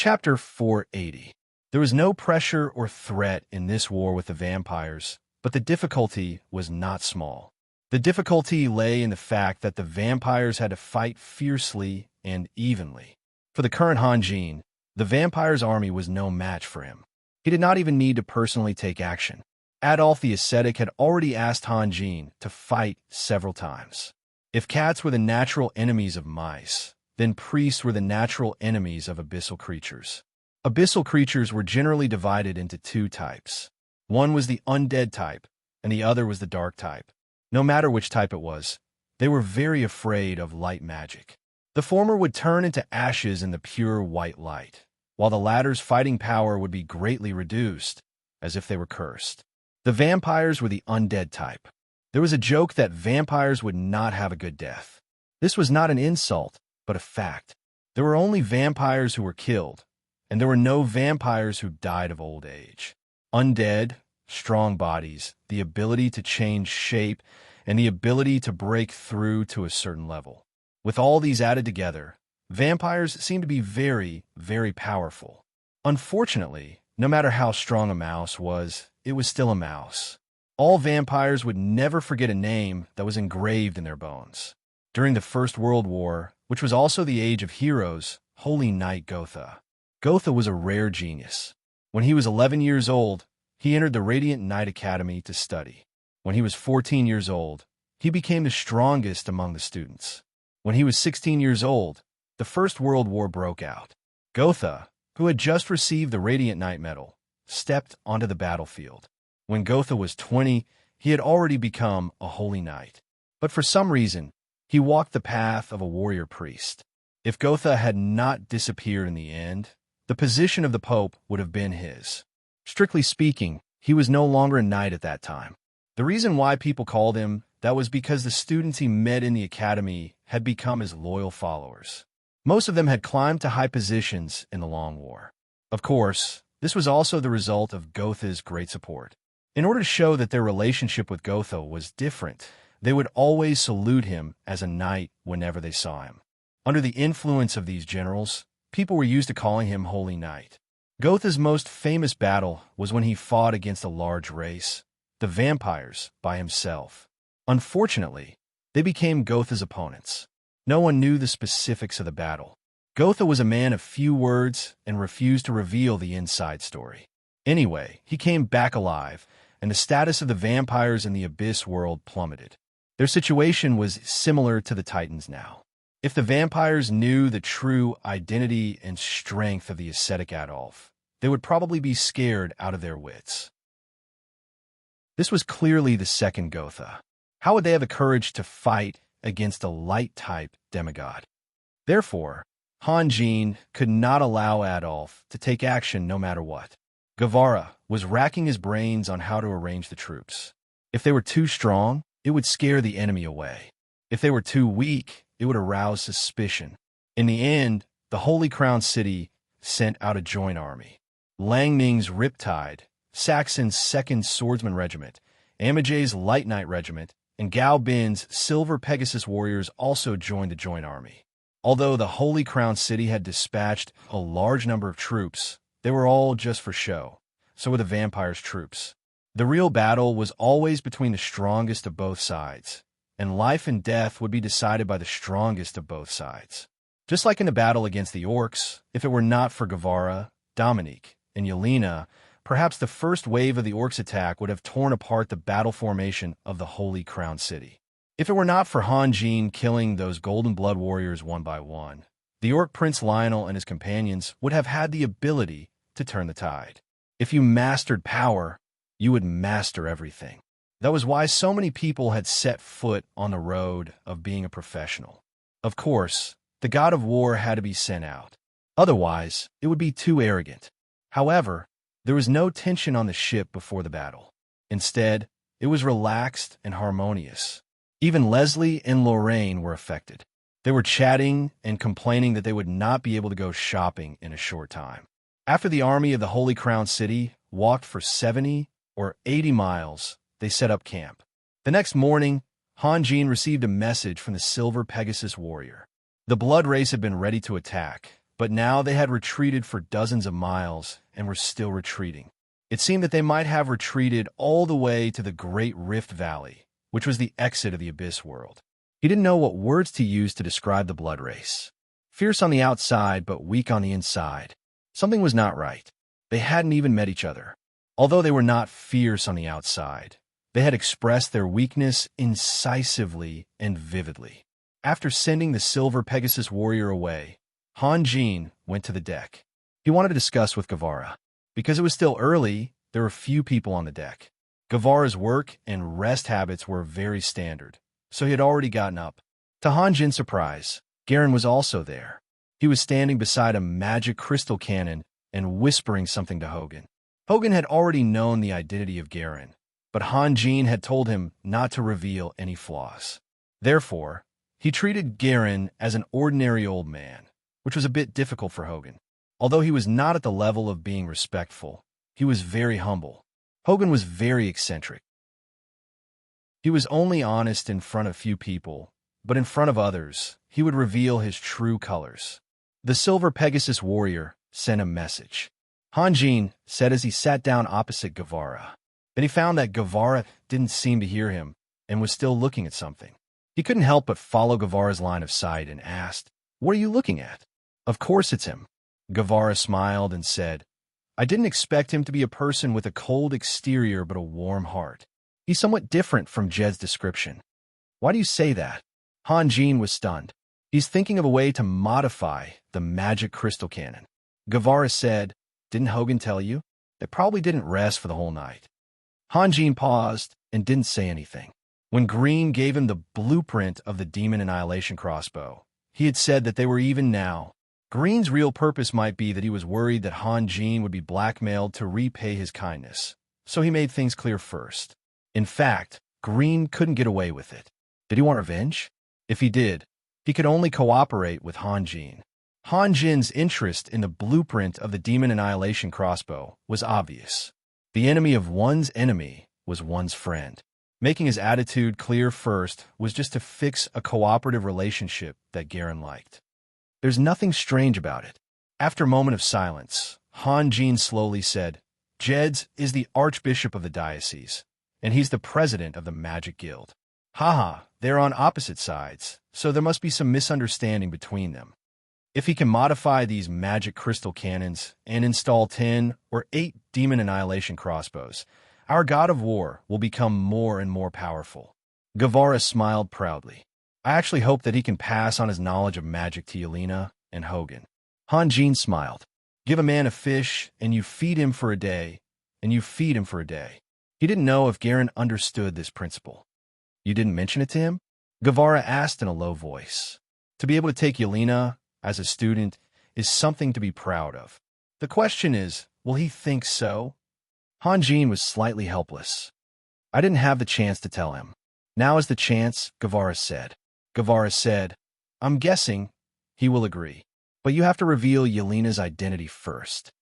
Chapter 480. There was no pressure or threat in this war with the vampires, but the difficulty was not small. The difficulty lay in the fact that the vampires had to fight fiercely and evenly. For the current Hanjin, the vampire's army was no match for him. He did not even need to personally take action. Adolf the ascetic had already asked Hanjin to fight several times. If cats were the natural enemies of mice, then priests were the natural enemies of abyssal creatures. Abyssal creatures were generally divided into two types. One was the undead type, and the other was the dark type. No matter which type it was, they were very afraid of light magic. The former would turn into ashes in the pure white light, while the latter's fighting power would be greatly reduced, as if they were cursed. The vampires were the undead type. There was a joke that vampires would not have a good death. This was not an insult, but a fact. There were only vampires who were killed, and there were no vampires who died of old age. Undead, strong bodies, the ability to change shape, and the ability to break through to a certain level. With all these added together, vampires seemed to be very, very powerful. Unfortunately, no matter how strong a mouse was, it was still a mouse. All vampires would never forget a name that was engraved in their bones. During the First World War, which was also the Age of Heroes, Holy Knight Gotha. Gotha was a rare genius. When he was 11 years old, he entered the Radiant Knight Academy to study. When he was 14 years old, he became the strongest among the students. When he was 16 years old, the First World War broke out. Gotha, who had just received the Radiant Knight medal, stepped onto the battlefield. When Gotha was 20, he had already become a holy knight. But for some reason, he walked the path of a warrior priest. If Gotha had not disappeared in the end, the position of the Pope would have been his. Strictly speaking, he was no longer a knight at that time. The reason why people called him that was because the students he met in the academy had become his loyal followers. Most of them had climbed to high positions in the Long War. Of course, this was also the result of Gotha's great support. In order to show that their relationship with Gotha was different, they would always salute him as a knight whenever they saw him. Under the influence of these generals, people were used to calling him Holy Knight. Gotha's most famous battle was when he fought against a large race, the vampires, by himself. Unfortunately, they became Gotha's opponents. No one knew the specifics of the battle. Gotha was a man of few words and refused to reveal the inside story. Anyway, he came back alive, and the status of the vampires in the Abyss world plummeted. Their situation was similar to the Titans now. If the vampires knew the true identity and strength of the ascetic Adolf, they would probably be scared out of their wits. This was clearly the second Gotha. How would they have the courage to fight against a light-type demigod? Therefore, Hanjin could not allow Adolf to take action no matter what. Guevara was racking his brains on how to arrange the troops. If they were too strong, it would scare the enemy away. If they were too weak, it would arouse suspicion. In the end, the Holy Crown City sent out a joint army. Lang Ning's Riptide, Saxon's 2nd Swordsman Regiment, Amajay's Light Knight Regiment, and Gao Bin's Silver Pegasus Warriors also joined the joint army. Although the Holy Crown City had dispatched a large number of troops, they were all just for show. So were the vampires' troops. The real battle was always between the strongest of both sides, and life and death would be decided by the strongest of both sides. Just like in the battle against the orcs, if it were not for Guevara, Dominique, and Yelena, perhaps the first wave of the orcs' attack would have torn apart the battle formation of the Holy Crown City. If it were not for Hanjin killing those Golden Blood warriors one by one, the orc Prince Lionel and his companions would have had the ability to turn the tide. If you mastered power, you would master everything. That was why so many people had set foot on the road of being a professional. Of course, the god of war had to be sent out. Otherwise, it would be too arrogant. However, there was no tension on the ship before the battle. Instead, it was relaxed and harmonious. Even Leslie and Lorraine were affected. They were chatting and complaining that they would not be able to go shopping in a short time. After the army of the Holy Crown City walked for 70 or 80 miles, they set up camp. The next morning, Hanjin received a message from the Silver Pegasus Warrior. The Blood Race had been ready to attack, But now they had retreated for dozens of miles and were still retreating. It seemed that they might have retreated all the way to the Great Rift Valley, which was the exit of the Abyss world. He didn't know what words to use to describe the blood race. Fierce on the outside, but weak on the inside. Something was not right. They hadn't even met each other. Although they were not fierce on the outside, they had expressed their weakness incisively and vividly. After sending the Silver Pegasus warrior away, Han Jin went to the deck. He wanted to discuss with Guevara. Because it was still early, there were few people on the deck. Guevara's work and rest habits were very standard, so he had already gotten up. To Han Jin's surprise, Garen was also there. He was standing beside a magic crystal cannon and whispering something to Hogan. Hogan had already known the identity of Garen, but Han Jin had told him not to reveal any flaws. Therefore, he treated Garen as an ordinary old man, which was a bit difficult for Hogan. Although he was not at the level of being respectful, he was very humble. Hogan was very eccentric. He was only honest in front of few people, but in front of others, he would reveal his true colors. The Silver Pegasus warrior sent a message. Han Jin said as he sat down opposite Guevara. Then he found that Guevara didn't seem to hear him and was still looking at something. He couldn't help but follow Guevara's line of sight and asked, "What are you looking at?" "Of course it's him." Guevara smiled and said, "I didn't expect him to be a person with a cold exterior but a warm heart. He's somewhat different from Jed's description." "Why do you say that?" Han Jin was stunned. "He's thinking of a way to modify the magic crystal cannon." Guevara said, "Didn't Hogan tell you? They probably didn't rest for the whole night." Han Jin paused and didn't say anything. When Green gave him the blueprint of the Demon Annihilation crossbow, he had said that they were even now. Green's real purpose might be that he was worried that Han Jin would be blackmailed to repay his kindness, so he made things clear first. In fact, Green couldn't get away with it. Did he want revenge? If he did, he could only cooperate with Han Jin. Han Jin's interest in the blueprint of the Demon Annihilation crossbow was obvious. The enemy of one's enemy was one's friend. Making his attitude clear first was just to fix a cooperative relationship that Garen liked. There's nothing strange about it. After a moment of silence, Han Jin slowly said, "Jed's is the Archbishop of the diocese, and he's the president of the Magic Guild. Haha, they're on opposite sides, so there must be some misunderstanding between them. If he can modify these magic crystal cannons and install 10 or 8 Demon Annihilation crossbows, our God of War will become more and more powerful." Guevara smiled proudly. "I actually hope that he can pass on his knowledge of magic to Yelena and Hogan." Han Jin smiled. "Give a man a fish, and you feed him for a day, and you feed him for a day." He didn't know if Garen understood this principle. "You didn't mention it to him?" Guevara asked in a low voice. To be able to take Yelena as a student is something to be proud of. The question is, will he think so? Han Jin was slightly helpless. "I didn't have the chance to tell him. Now is the chance," Guevara said. Guevara said, "I'm guessing he will agree. But you have to reveal Yelena's identity first."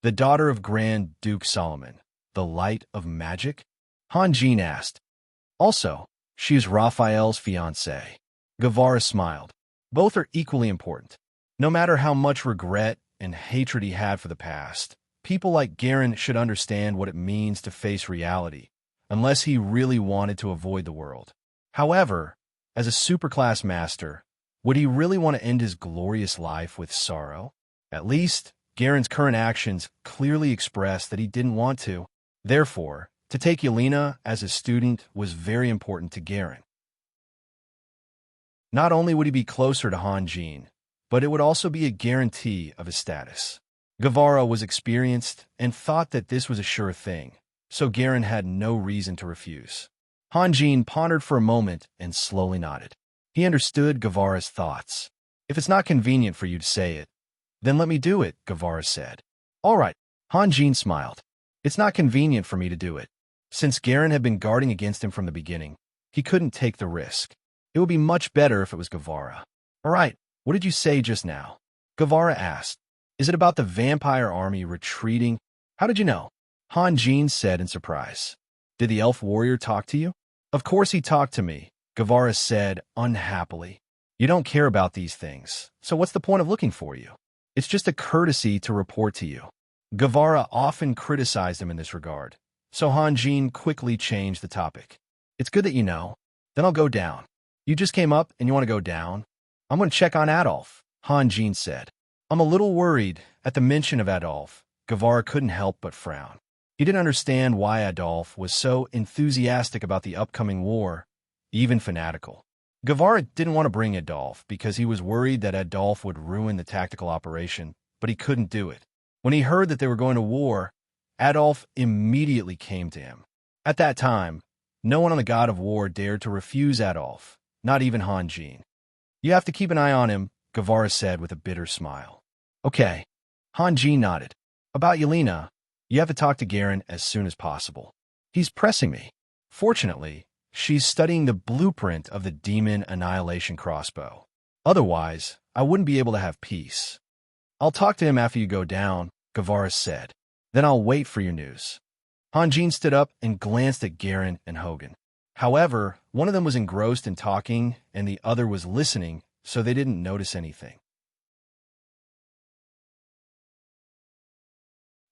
"The daughter of Grand Duke Solomon, the light of magic?" Han Jin asked. "Also, she is Raphael's fiancée." Guevara smiled. "Both are equally important. No matter how much regret and hatred he had for the past, people like Garen should understand what it means to face reality, unless he really wanted to avoid the world. However, as a superclass master, would he really want to end his glorious life with sorrow? At least, Garen's current actions clearly expressed that he didn't want to. Therefore, to take Yelena as a student was very important to Garen. Not only would he be closer to Han Jin, but it would also be a guarantee of his status. Guevara was experienced and thought that this was a sure thing, so Garen had no reason to refuse. Han Jin pondered for a moment and slowly nodded. He understood Guevara's thoughts. "If it's not convenient for you to say it, then let me do it," Guevara said. "All right." Han Jin smiled. "It's not convenient for me to do it. Since Garen had been guarding against him from the beginning, he couldn't take the risk. It would be much better if it was Guevara." "All right, what did you say just now?" Guevara asked. "Is it about the vampire army retreating?" "How did you know?" Han Jin said in surprise. "Did the elf warrior talk to you?" "Of course he talked to me," Guevara said unhappily. "You don't care about these things, so what's the point of looking for you?" It's just a courtesy to report to you. Guevara often criticized him in this regard, so Han Jin quickly changed the topic. It's good that you know. Then I'll go down. You just came up and you want to go down? I'm going to check on Adolf, Han Jin said. I'm a little worried. At the mention of Adolf, Guevara couldn't help but frown. He didn't understand why Adolf was so enthusiastic about the upcoming war, even fanatical. Guevara didn't want to bring Adolf because he was worried that Adolf would ruin the tactical operation, but he couldn't do it. When he heard that they were going to war, Adolf immediately came to him. At that time, no one on the God of War dared to refuse Adolf, not even Han Jin. You have to keep an eye on him, Guevara said with a bitter smile. Okay. Han Jin nodded. About Yelena, you have to talk to Garen as soon as possible. He's pressing me. Fortunately, she's studying the blueprint of the demon annihilation crossbow. Otherwise, I wouldn't be able to have peace. I'll talk to him after you go down, Guevara said. Then I'll wait for your news. Han Jin stood up and glanced at Garen and Hogan. However, one of them was engrossed in talking and the other was listening, so they didn't notice anything.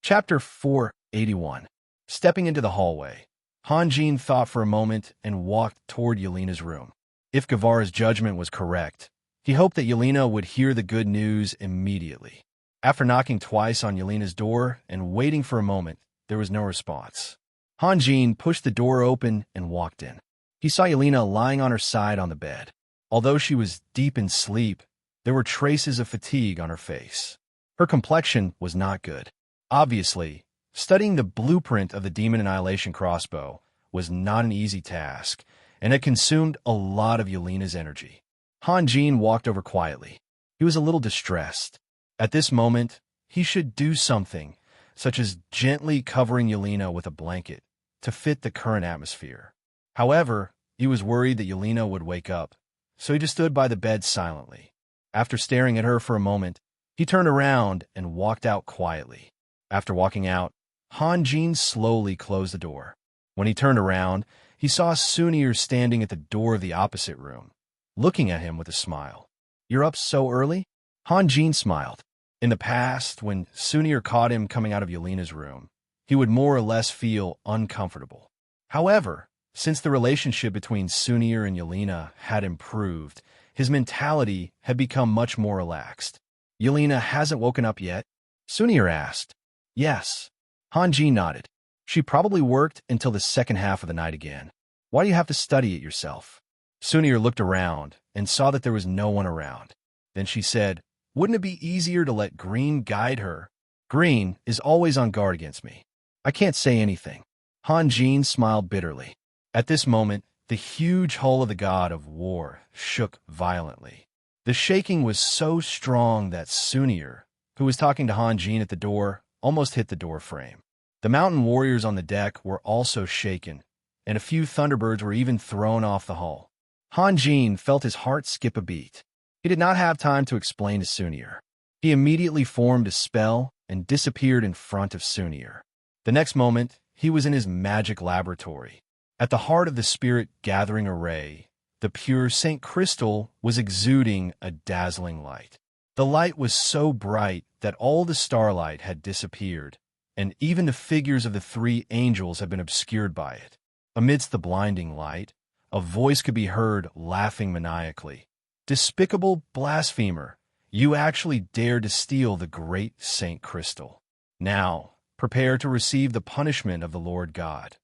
Chapter 481. Stepping into the hallway, Han Jin thought for a moment and walked toward Yelena's room. If Guevara's judgment was correct, he hoped that Yelena would hear the good news immediately. After knocking twice on Yelena's door and waiting for a moment, there was no response. Han Jin pushed the door open and walked in. He saw Yelena lying on her side on the bed. Although she was deep in sleep, there were traces of fatigue on her face. Her complexion was not good. Obviously, studying the blueprint of the demon annihilation crossbow was not an easy task, and it consumed a lot of Yelena's energy. Han Jin walked over quietly. He was a little distressed. At this moment, he should do something, such as gently covering Yelena with a blanket, to fit the current atmosphere. However, he was worried that Yelena would wake up, so he just stood by the bed silently. After staring at her for a moment, he turned around and walked out quietly. After walking out, Han Jin slowly closed the door. When he turned around, he saw Sunir standing at the door of the opposite room, looking at him with a smile. You're up so early? Han Jin smiled. In the past, when Sunir caught him coming out of Yelena's room, he would more or less feel uncomfortable. However, since the relationship between Sunir and Yelena had improved, his mentality had become much more relaxed. Yelena hasn't woken up yet? Sunir asked. Yes. Han Jin nodded. She probably worked until the second half of the night again. Why do you have to study it yourself? Sunir looked around and saw that there was no one around. Then she said, wouldn't it be easier to let Green guide her? Green is always on guard against me. I can't say anything. Han Jin smiled bitterly. At this moment, the huge hull of the God of War shook violently. The shaking was so strong that Sunir, who was talking to Han Jin at the door, almost hit the door frame. The mountain warriors on the deck were also shaken, and a few thunderbirds were even thrown off the hull. Han Jin felt his heart skip a beat. He did not have time to explain to Sunir. He immediately formed a spell and disappeared in front of Sunir. The next moment, he was in his magic laboratory. At the heart of the spirit gathering array, the pure Saint Crystal was exuding a dazzling light. The light was so bright that all the starlight had disappeared, and even the figures of the three angels had been obscured by it. Amidst the blinding light, a voice could be heard laughing maniacally. Despicable blasphemer, you actually dared to steal the great Saint Crystal. Now, prepare to receive the punishment of the Lord God.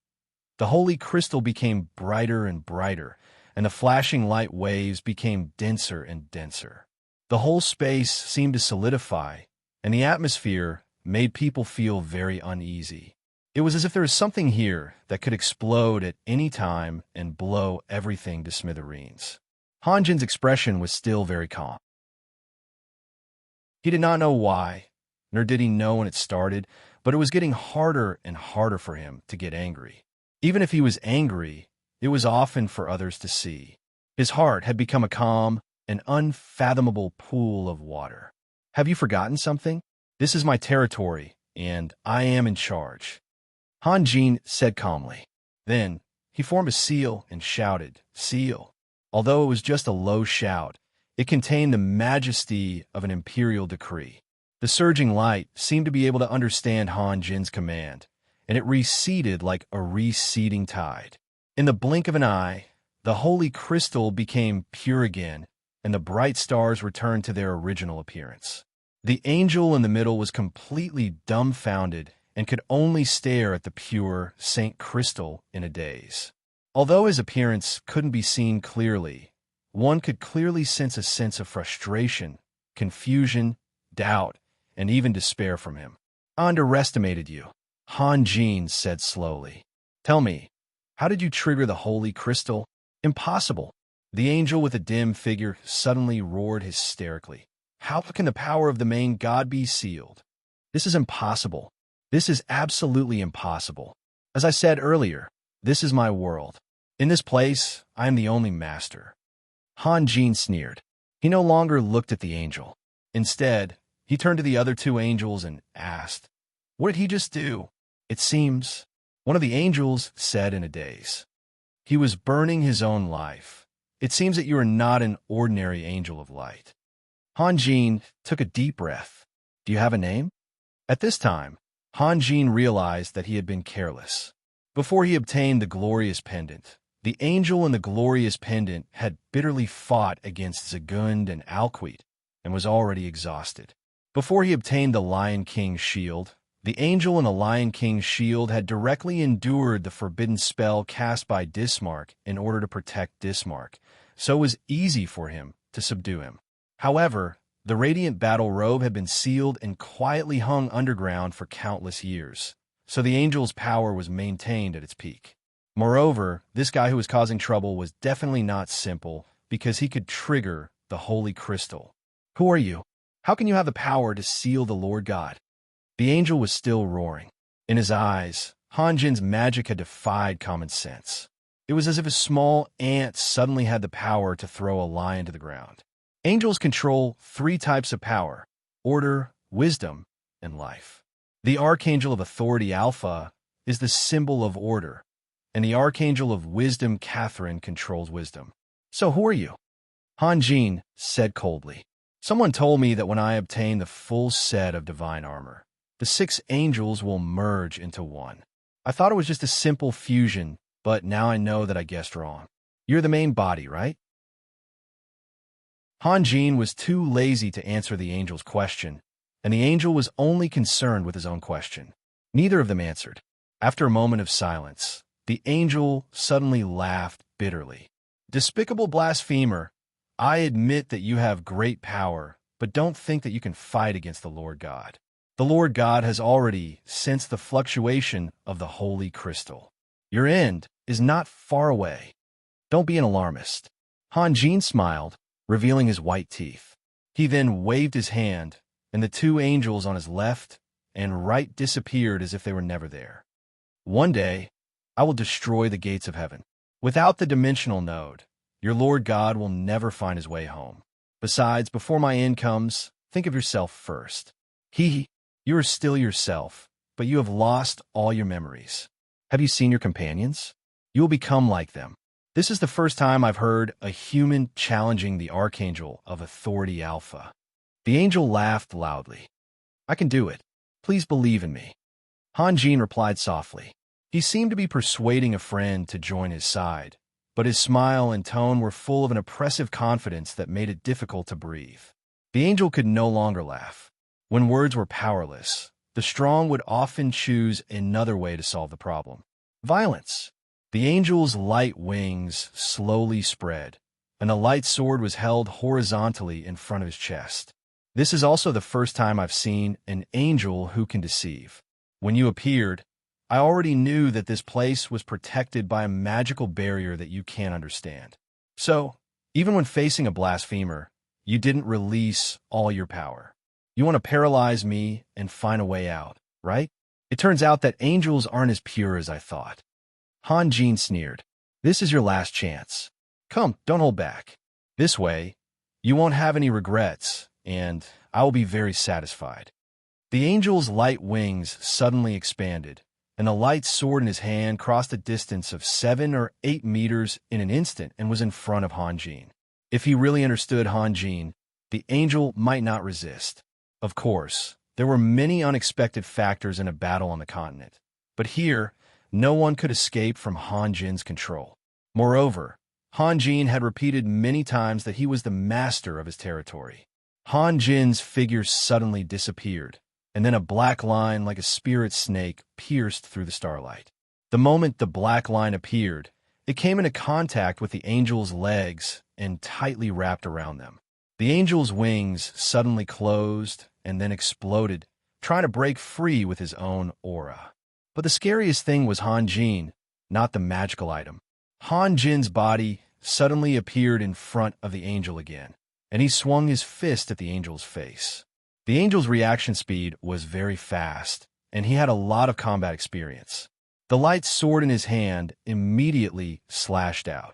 The holy crystal became brighter and brighter, and the flashing light waves became denser and denser. The whole space seemed to solidify, and the atmosphere made people feel very uneasy. It was as if there was something here that could explode at any time and blow everything to smithereens. Han Jin's expression was still very calm. He did not know why, nor did he know when it started, but it was getting harder and harder for him to get angry. Even if he was angry, it was often for others to see. His heart had become a calm, an unfathomable pool of water. Have you forgotten something? This is my territory, and I am in charge, Han Jin said calmly. Then, he formed a seal and shouted, Seal. Although it was just a low shout, it contained the majesty of an imperial decree. The surging light seemed to be able to understand Han Jin's command, and it receded like a receding tide. In the blink of an eye, the holy crystal became pure again, and the bright stars returned to their original appearance. The angel in the middle was completely dumbfounded and could only stare at the pure Saint Crystal in a daze. Although his appearance couldn't be seen clearly, one could clearly sense a sense of frustration, confusion, doubt, and even despair from him. "I underestimated you," Han Jin said slowly. "Tell me, how did you trigger the holy crystal?" "Impossible." The angel with a dim figure suddenly roared hysterically. "How can the power of the main god be sealed? This is impossible. This is absolutely impossible. As I said earlier, this is my world. In this place, I am the only master." Han Jin sneered. He no longer looked at the angel. Instead, he turned to the other two angels and asked, "What did he just do?" "It seems," one of the angels said in a daze, "he was burning his own life. It seems that you are not an ordinary angel of light." Han Jin took a deep breath. "Do you have a name?" At this time, Han Jin realized that he had been careless. Before he obtained the glorious pendant, the angel in the glorious pendant had bitterly fought against Zagund and Alquit and was already exhausted. Before he obtained the Lion King's shield, the angel in the Lion King's shield had directly endured the forbidden spell cast by Dismark in order to protect Dismark, so it was easy for him to subdue him. However, the radiant battle robe had been sealed and quietly hung underground for countless years, so the angel's power was maintained at its peak. Moreover, this guy who was causing trouble was definitely not simple because he could trigger the holy crystal. "Who are you? How can you have the power to seal the Lord God?" The angel was still roaring. In his eyes, Han Jin's magic had defied common sense. It was as if a small ant suddenly had the power to throw a lion to the ground. Angels control three types of power: order, wisdom, and life. The Archangel of Authority Alpha is the symbol of order, and the Archangel of Wisdom Catherine controls wisdom. "So who are you?" Han Jin said coldly. "Someone told me that when I obtain the full set of divine armor, the 6 angels will merge into one. I thought it was just a simple fusion, but now I know that I guessed wrong. You're the main body, right?" Han Jin was too lazy to answer the angel's question, and the angel was only concerned with his own question. Neither of them answered. After a moment of silence, the angel suddenly laughed bitterly. "Despicable blasphemer, I admit that you have great power, but don't think that you can fight against the Lord God. The Lord God has already sensed the fluctuation of the holy crystal. Your end is not far away. Don't be an alarmist." Han Jin smiled, revealing his white teeth. He then waved his hand, and the 2 angels on his left and right disappeared as if they were never there. "One day, I will destroy the gates of heaven. Without the dimensional node, your Lord God will never find his way home. Besides, before my end comes, think of yourself first. You are still yourself, but you have lost all your memories. Have you seen your companions? You will become like them. This is the first time I've heard a human challenging the Archangel of Authority Alpha." The angel laughed loudly. "I can do it. Please believe in me." Han Jin replied softly. He seemed to be persuading a friend to join his side, but his smile and tone were full of an oppressive confidence that made it difficult to breathe. The angel could no longer laugh. When words were powerless, the strong would often choose another way to solve the problem: violence. The angel's light wings slowly spread, and a light sword was held horizontally in front of his chest. "This is also the first time I've seen an angel who can deceive. When you appeared, I already knew that this place was protected by a magical barrier that you can't understand. So, even when facing a blasphemer, you didn't release all your power. You want to paralyze me and find a way out, right? It turns out that angels aren't as pure as I thought." Han Jin sneered. "This is your last chance. Come, don't hold back. This way, you won't have any regrets, and I will be very satisfied." The angel's light wings suddenly expanded, and the light sword in his hand crossed a distance of 7 or 8 meters in an instant and was in front of Han Jin. If he really understood Han Jin, the angel might not resist. Of course, there were many unexpected factors in a battle on the continent, but here, no one could escape from Han Jin's control. Moreover, Han Jin had repeated many times that he was the master of his territory. Han Jin's figure suddenly disappeared, and then a black line like a spirit snake pierced through the starlight. The moment the black line appeared, it came into contact with the angel's legs and tightly wrapped around them. The angel's wings suddenly closed and then exploded, trying to break free with his own aura. But the scariest thing was Han Jin, not the magical item. Han Jin's body suddenly appeared in front of the angel again, and he swung his fist at the angel's face. The angel's reaction speed was very fast, and he had a lot of combat experience. The light sword in his hand immediately slashed out.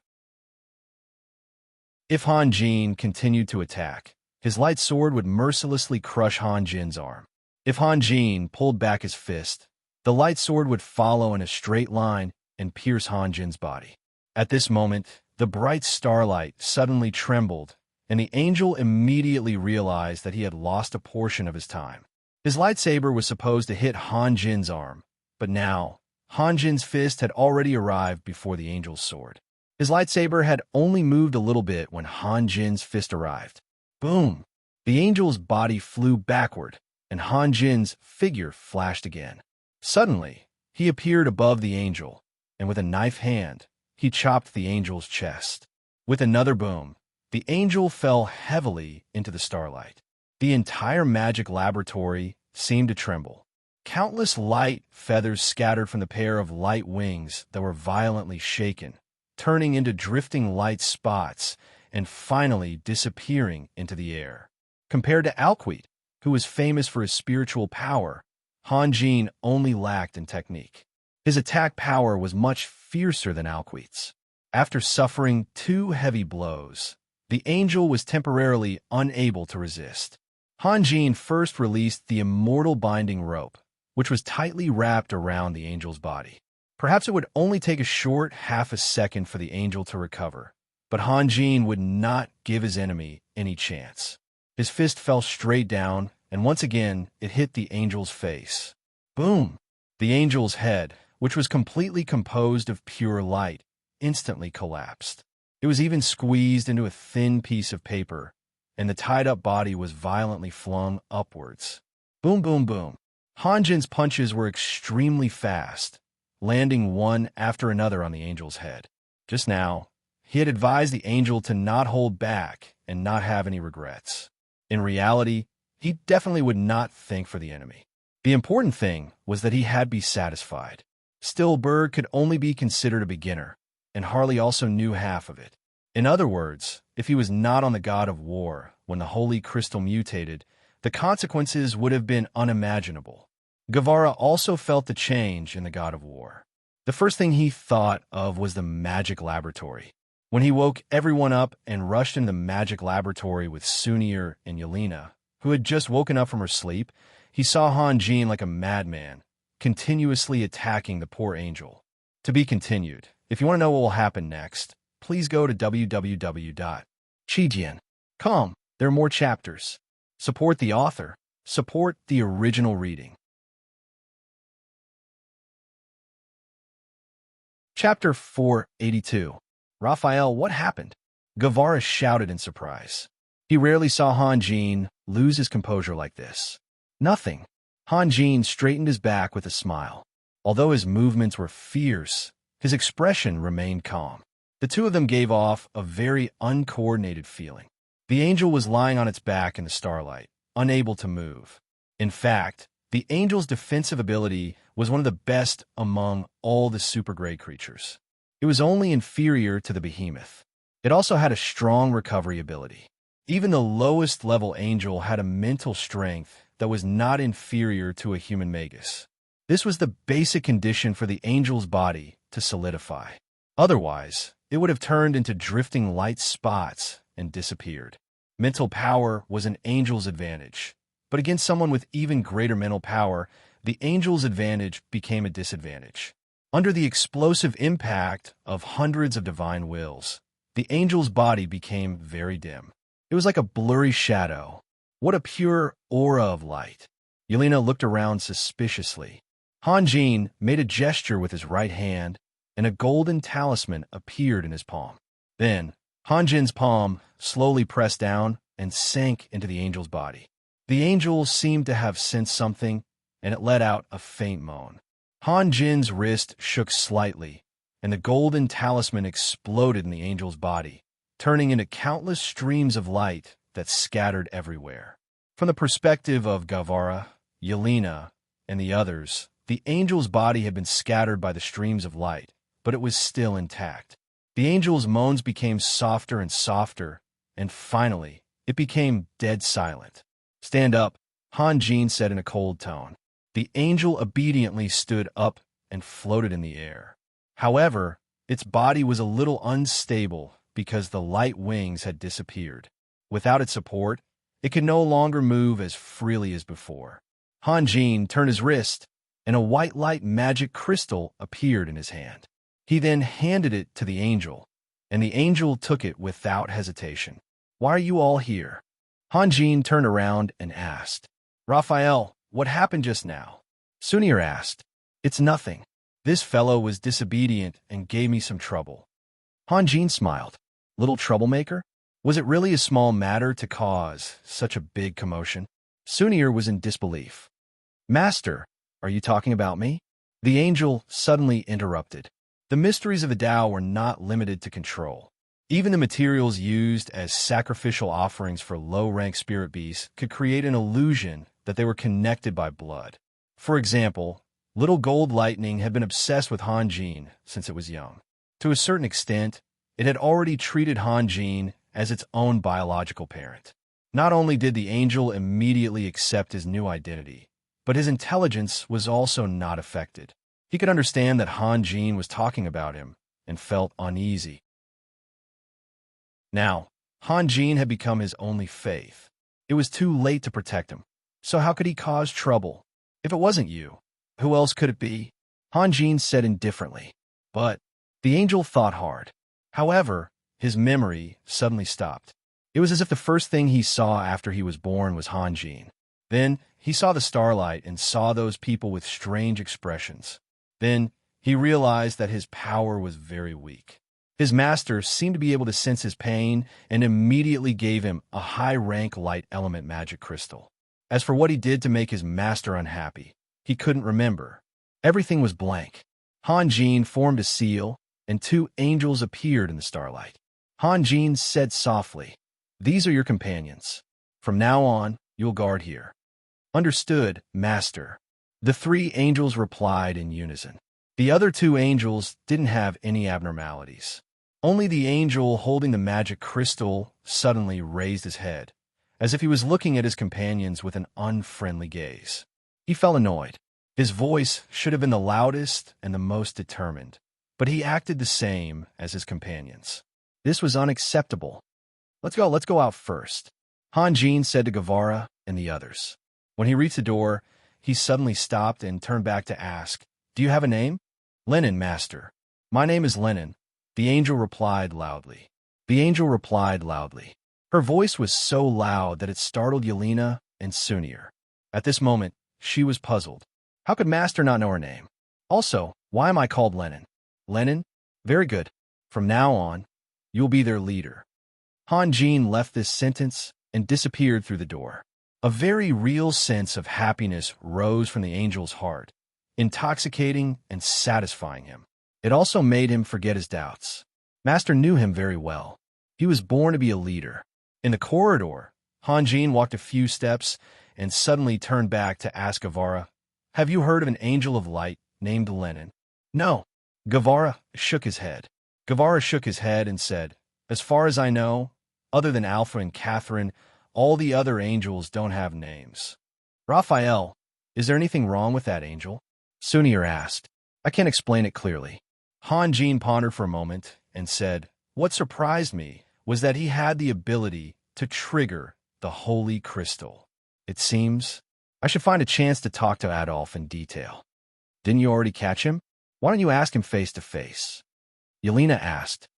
If Han Jin continued to attack, his light sword would mercilessly crush Han Jin's arm. If Han Jin pulled back his fist, the light sword would follow in a straight line and pierce Han Jin's body. At this moment, the bright starlight suddenly trembled, and the angel immediately realized that he had lost a portion of his time. His lightsaber was supposed to hit Han Jin's arm, but now, Han Jin's fist had already arrived before the angel's sword. His lightsaber had only moved a little bit when Han Jin's fist arrived. Boom! The angel's body flew backward, and Han Jin's figure flashed again. Suddenly, he appeared above the angel, and with a knife hand, he chopped the angel's chest. With another boom, the angel fell heavily into the starlight. The entire magic laboratory seemed to tremble. Countless light feathers scattered from the pair of light wings that were violently shaken, turning into drifting light spots and finally disappearing into the air. Compared to Alquid, who was famous for his spiritual power, Han Jin only lacked in technique. His attack power was much fiercer than Alquid's. After suffering 2 heavy blows, the angel was temporarily unable to resist. Han Jin first released the immortal binding rope, which was tightly wrapped around the angel's body. Perhaps it would only take a short half a second for the angel to recover, but Han Jin would not give his enemy any chance. His fist fell straight down, and once again it hit the angel's face. Boom! The angel's head, which was completely composed of pure light, instantly collapsed. It was even squeezed into a thin piece of paper, and the tied-up body was violently flung upwards. Boom, boom, boom. Han Jin's punches were extremely fast, landing one after another on the angel's head. Just now, he had advised the angel to not hold back and not have any regrets. In reality, he definitely would not think for the enemy. The important thing was that he had be satisfied. Still, Berg could only be considered a beginner, and Harley also knew half of it. In other words, if he was not on the god of war when the holy crystal mutated, the consequences would have been unimaginable. Guevara also felt the change in the god of war. The first thing he thought of was the magic laboratory. When he woke everyone up and rushed into the magic laboratory with Sunir and Yelena, who had just woken up from her sleep, he saw Han Jin like a madman, continuously attacking the poor angel. To be continued. If you want to know what will happen next, please go to www.chijian.com. There are more chapters. Support the author. Support the original reading. Chapter 482. Raphael, what happened? Guevara shouted in surprise. He rarely saw Han Jin lose his composure like this. Nothing. Han Jin straightened his back with a smile. Although his movements were fierce, his expression remained calm. The two of them gave off a very uncoordinated feeling. The angel was lying on its back in the starlight, unable to move. In fact, the angel's defensive ability was one of the best among all the super-grade creatures. It was only inferior to the behemoth. It also had a strong recovery ability. Even the lowest level angel had a mental strength that was not inferior to a human magus. This was the basic condition for the angel's body to solidify. Otherwise, it would have turned into drifting light spots and disappeared. Mental power was an angel's advantage, but against someone with even greater mental power, the angel's advantage became a disadvantage. Under the explosive impact of hundreds of divine wills, the angel's body became very dim. It was like a blurry shadow. What a pure aura of light. Yelena looked around suspiciously. Hanjin made a gesture with his right hand, and a golden talisman appeared in his palm. Then, Hanjin's palm slowly pressed down and sank into the angel's body. The angel seemed to have sensed something, and it let out a faint moan. Hanjin's wrist shook slightly, and the golden talisman exploded in the angel's body, turning into countless streams of light that scattered everywhere. From the perspective of Gavara, Yelena, and the others, the angel's body had been scattered by the streams of light, but it was still intact. The angel's moans became softer and softer, and finally, it became dead silent. "Stand up," Hanjin said in a cold tone. The angel obediently stood up and floated in the air. However, its body was a little unstable because the light wings had disappeared. Without its support, it could no longer move as freely as before. Hanjin turned his wrist, and a white light magic crystal appeared in his hand. He then handed it to the angel, and the angel took it without hesitation. "Why are you all here?" Hanjin turned around and asked. "Raphael, what happened just now?" Sunir asked. "It's nothing. This fellow was disobedient and gave me some trouble." Hanjin smiled. "Little troublemaker? Was it really a small matter to cause such a big commotion?" Sunir was in disbelief. "Master, are you talking about me?" The angel suddenly interrupted. The mysteries of the Tao were not limited to control. Even the materials used as sacrificial offerings for low-rank spirit beasts could create an illusion that they were connected by blood. For example, little gold lightning had been obsessed with Hanjin since it was young. To a certain extent, it had already treated Hanjin as its own biological parent. Not only did the angel immediately accept his new identity, but his intelligence was also not affected. He could understand that Hanjin was talking about him and felt uneasy. Now, Hanjin had become his only faith. It was too late to protect him. So how could he cause trouble? "If it wasn't you, who else could it be?" Hanjin said indifferently. But the angel thought hard. However, his memory suddenly stopped. It was as if the first thing he saw after he was born was Hanjin. Then he saw the starlight and saw those people with strange expressions. Then he realized that his power was very weak. His master seemed to be able to sense his pain and immediately gave him a high-rank light element magic crystal. As for what he did to make his master unhappy, he couldn't remember. Everything was blank. Hanjin formed a seal, and two angels appeared in the starlight. Hanjin said softly, "These are your companions. From now on, you'll guard here." "Understood, Master." The three angels replied in unison. The other two angels didn't have any abnormalities. Only the angel holding the magic crystal suddenly raised his head, as if he was looking at his companions with an unfriendly gaze. He felt annoyed. His voice should have been the loudest and the most determined, but he acted the same as his companions. This was unacceptable. Let's go out first," Hanjin said to Gavara and the others. When he reached the door, he suddenly stopped and turned back to ask, "Do you have a name?" "Lenin, Master." "My name is Lenin," the angel replied loudly. Her voice was so loud that it startled Yelena and Sunir. At this moment, she was puzzled. How could Master not know her name? Also, why am I called Lenin? "Lenin? Very good. From now on, you'll be their leader." Hanjin left this sentence and disappeared through the door. A very real sense of happiness rose from the angel's heart, intoxicating and satisfying him. It also made him forget his doubts. Master knew him very well. He was born to be a leader. In the corridor, Hanjin walked a few steps and suddenly turned back to ask Gavara, "Have you heard of an angel of light named Lenin?" "No." Gavara shook his head. And said, "As far as I know, other than Alpha and Catherine, all the other angels don't have names." "Raphael, is there anything wrong with that angel?" Sunir asked. "I can't explain it clearly." Hanjin pondered for a moment and said, "What surprised me was that he had the ability to trigger the holy crystal. It seems I should find a chance to talk to Adolf in detail." "Didn't you already catch him? Why don't you ask him face to face?" Yelena asked.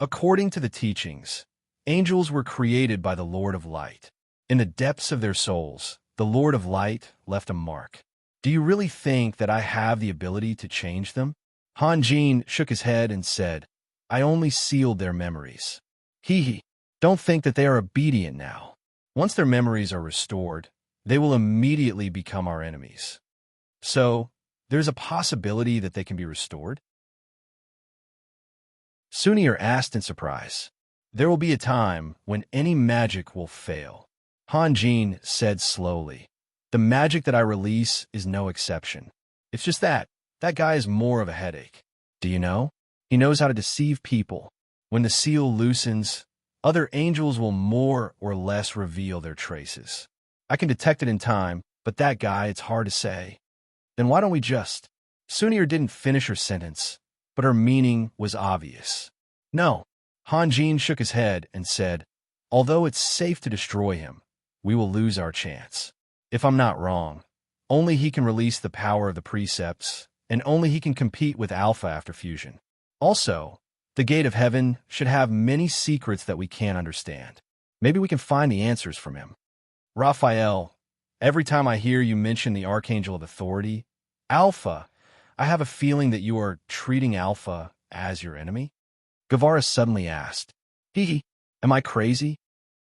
According to the teachings, angels were created by the Lord of Light. In the depths of their souls, the Lord of Light left a mark. Do you really think that I have the ability to change them? Han Jin shook his head and said, I only sealed their memories. Hee. Don't think that they are obedient now. Once their memories are restored, they will immediately become our enemies. So, there's a possibility that they can be restored? Sunir asked in surprise. There will be a time when any magic will fail. Han Jin said slowly. The magic that I release is no exception. It's just that guy is more of a headache. Do you know? He knows how to deceive people. When the seal loosens, other angels will more or less reveal their traces. I can detect it in time, but that guy, it's hard to say. Then why don't we just... Sunir didn't finish her sentence, but her meaning was obvious. No. Han Jin shook his head and said, although it's safe to destroy him, we will lose our chance. If I'm not wrong, only he can release the power of the precepts, and only he can compete with Alpha after fusion. Also, the Gate of Heaven should have many secrets that we can't understand. Maybe we can find the answers from him. Raphael, every time I hear you mention the Archangel of Authority, Alpha, I have a feeling that you are treating Alpha as your enemy? Guevara suddenly asked. Am I crazy?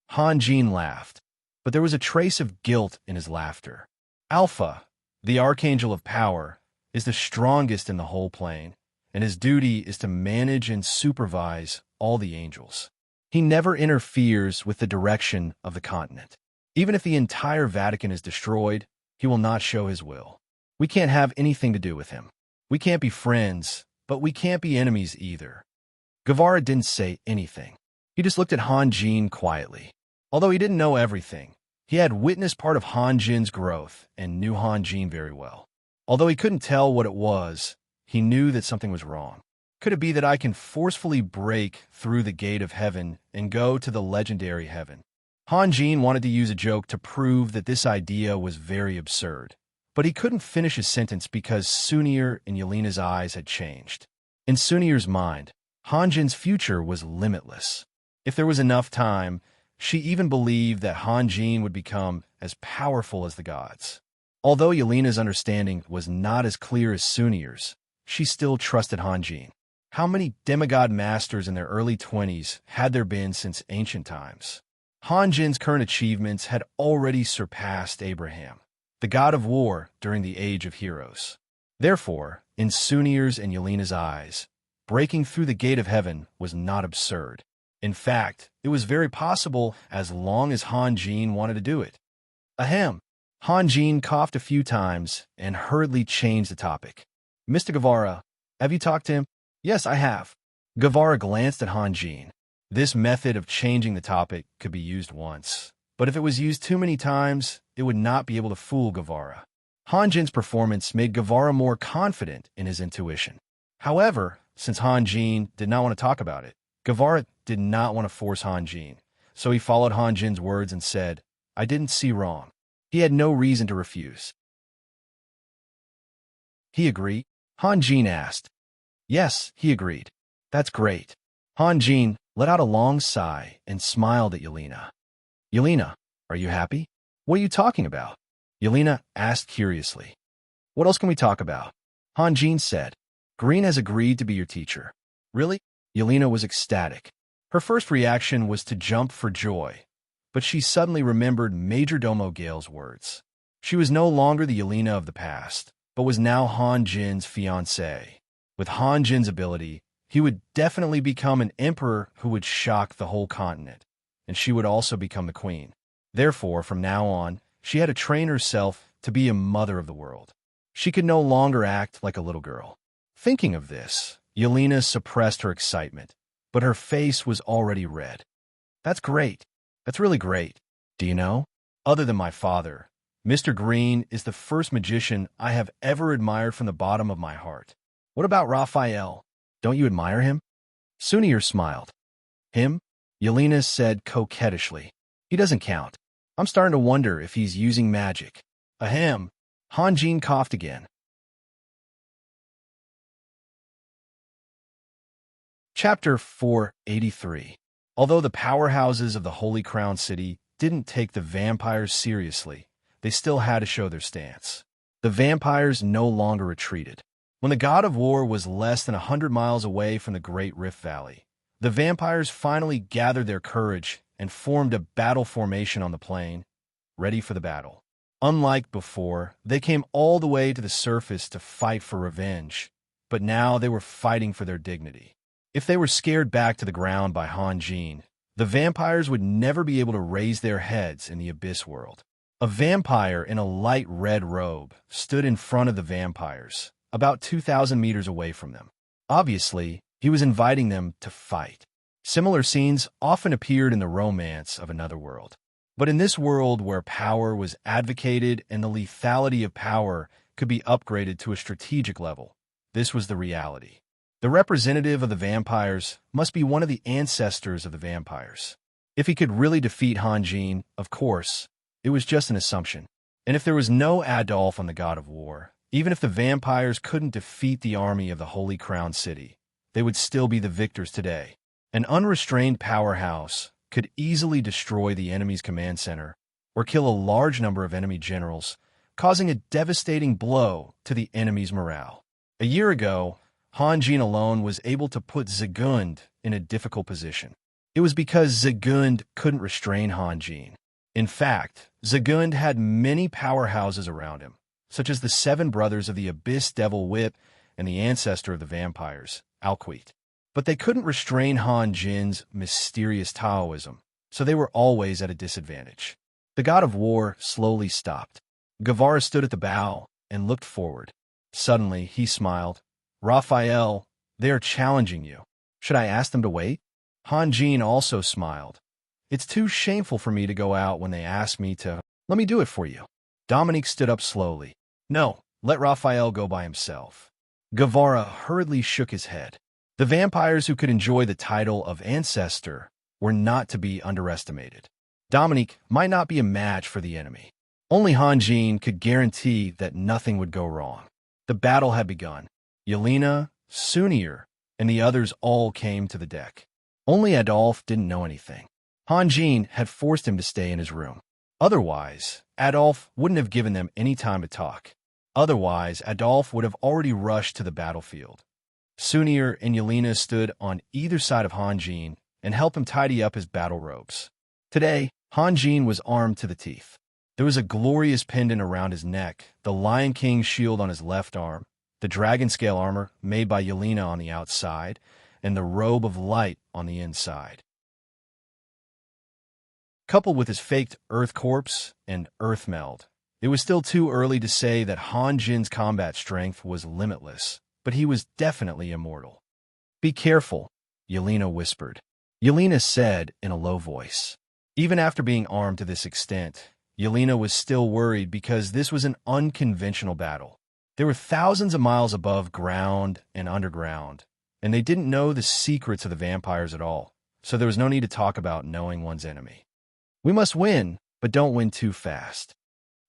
Han Jin laughed, but there was a trace of guilt in his laughter. Alpha, the Archangel of Power, is the strongest in the whole plane, and his duty is to manage and supervise all the angels. He never interferes with the direction of the continent. Even if the entire Vatican is destroyed, he will not show his will. We can't have anything to do with him. We can't be friends, but we can't be enemies either. Guevara didn't say anything. He just looked at Han Jin quietly. Although he didn't know everything, he had witnessed part of Han Jin's growth and knew Han Jin very well. Although he couldn't tell what it was, he knew that something was wrong. Could it be that I can forcefully break through the Gate of Heaven and go to the legendary heaven? Han Jin wanted to use a joke to prove that this idea was very absurd, but he couldn't finish his sentence because Sunir and Yelena's eyes had changed. In Sunir's mind, Han Jin's future was limitless. If there was enough time, she even believed that Han Jin would become as powerful as the gods. Although Yelena's understanding was not as clear as Sunir's, she still trusted Han Jin. How many demigod masters in their early 20s had there been since ancient times? Han Jin's current achievements had already surpassed Abraham, the god of war during the Age of Heroes. Therefore, in Sunir's and Yelena's eyes, breaking through the Gate of Heaven was not absurd. In fact, it was very possible as long as Han Jin wanted to do it. Ahem. Han Jin coughed a few times and hurriedly changed the topic. Mr. Guevara, have you talked to him? Yes, I have. Guevara glanced at Han Jin. This method of changing the topic could be used once, but if it was used too many times, it would not be able to fool Guevara. Han Jin's performance made Guevara more confident in his intuition. However, since Han Jin did not want to talk about it, Guevara did not want to force Han Jin, so he followed Han Jin's words and said, I didn't see wrong. He had no reason to refuse. He agreed? Han Jin asked. Yes, he agreed. That's great. Han Jin let out a long sigh and smiled at Yelena. Yelena, are you happy? What are you talking about? Yelena asked curiously. What else can we talk about? Han Jin said. Green has agreed to be your teacher. Really? Yelena was ecstatic. Her first reaction was to jump for joy, but she suddenly remembered Majordomo Gale's words. She was no longer the Yelena of the past, but was now Han Jin's fiancée. With Han Jin's ability, he would definitely become an emperor who would shock the whole continent, and she would also become the queen. Therefore, from now on, she had to train herself to be a mother of the world. She could no longer act like a little girl. Thinking of this, Yelena suppressed her excitement, but her face was already red. That's great. That's really great. Do you know? Other than my father, Mr. Green is the first magician I have ever admired from the bottom of my heart. What about Raphael? Don't you admire him? Sunir smiled. Him? Yelena said coquettishly. He doesn't count. I'm starting to wonder if he's using magic. Ahem. Han Jin coughed again. Chapter 483. Although the powerhouses of the Holy Crown City didn't take the vampires seriously, they still had to show their stance. The vampires no longer retreated. When the god of war was less than 100 miles away from the Great Rift Valley, the vampires finally gathered their courage and formed a battle formation on the plain, ready for the battle. Unlike before, they came all the way to the surface to fight for revenge, but now they were fighting for their dignity. If they were scared back to the ground by Han Jin, the vampires would never be able to raise their heads in the Abyss world. A vampire in a light red robe stood in front of the vampires, about 2,000 meters away from them. Obviously, he was inviting them to fight. Similar scenes often appeared in the romance of Another World. But in this world where power was advocated and the lethality of power could be upgraded to a strategic level, this was the reality. The representative of the vampires must be one of the ancestors of the vampires. If he could really defeat Han Jin, of course, it was just an assumption. And if there was no Adolf on the God of War, even if the vampires couldn't defeat the army of the Holy Crown City, they would still be the victors today. An unrestrained powerhouse could easily destroy the enemy's command center or kill a large number of enemy generals, causing a devastating blow to the enemy's morale. A year ago, Han Jin alone was able to put Zagund in a difficult position. It was because Zagund couldn't restrain Han Jin. In fact, Zagund had many powerhouses around him, such as the 7 brothers of the Abyss Devil Whip and the ancestor of the vampires, Alquit. But they couldn't restrain Han Jin's mysterious Taoism, so they were always at a disadvantage. The god of war slowly stopped. Guevara stood at the bow and looked forward. Suddenly, he smiled. "Raphael, they are challenging you. Should I ask them to wait?" Han Jin also smiled. "It's too shameful for me to go out when they ask me to. Let me do it for you." Dominique stood up slowly. "No, let Raphael go by himself." Guevara hurriedly shook his head. The vampires who could enjoy the title of ancestor were not to be underestimated. Dominique might not be a match for the enemy. Only Han Jin could guarantee that nothing would go wrong. The battle had begun. Yelena, Sunir, and the others all came to the deck. Only Adolf didn't know anything. Han Jin had forced him to stay in his room. Otherwise, Adolf wouldn't have given them any time to talk. Otherwise, Adolf would have already rushed to the battlefield. Sunir and Yelena stood on either side of Han Jin and helped him tidy up his battle robes. Today, Han Jin was armed to the teeth. There was a glorious pendant around his neck, the Lion King's shield on his left arm, the dragon scale armor made by Yelena on the outside, and the robe of light on the inside. Coupled with his faked Earth Corpse and Earth Meld, it was still too early to say that Han Jin's combat strength was limitless, but he was definitely immortal. "Be careful," Yelena whispered. Yelena said in a low voice. Even after being armed to this extent, Yelena was still worried because this was an unconventional battle. They were thousands of miles above ground and underground, and they didn't know the secrets of the vampires at all, so there was no need to talk about knowing one's enemy. "We must win, but don't win too fast."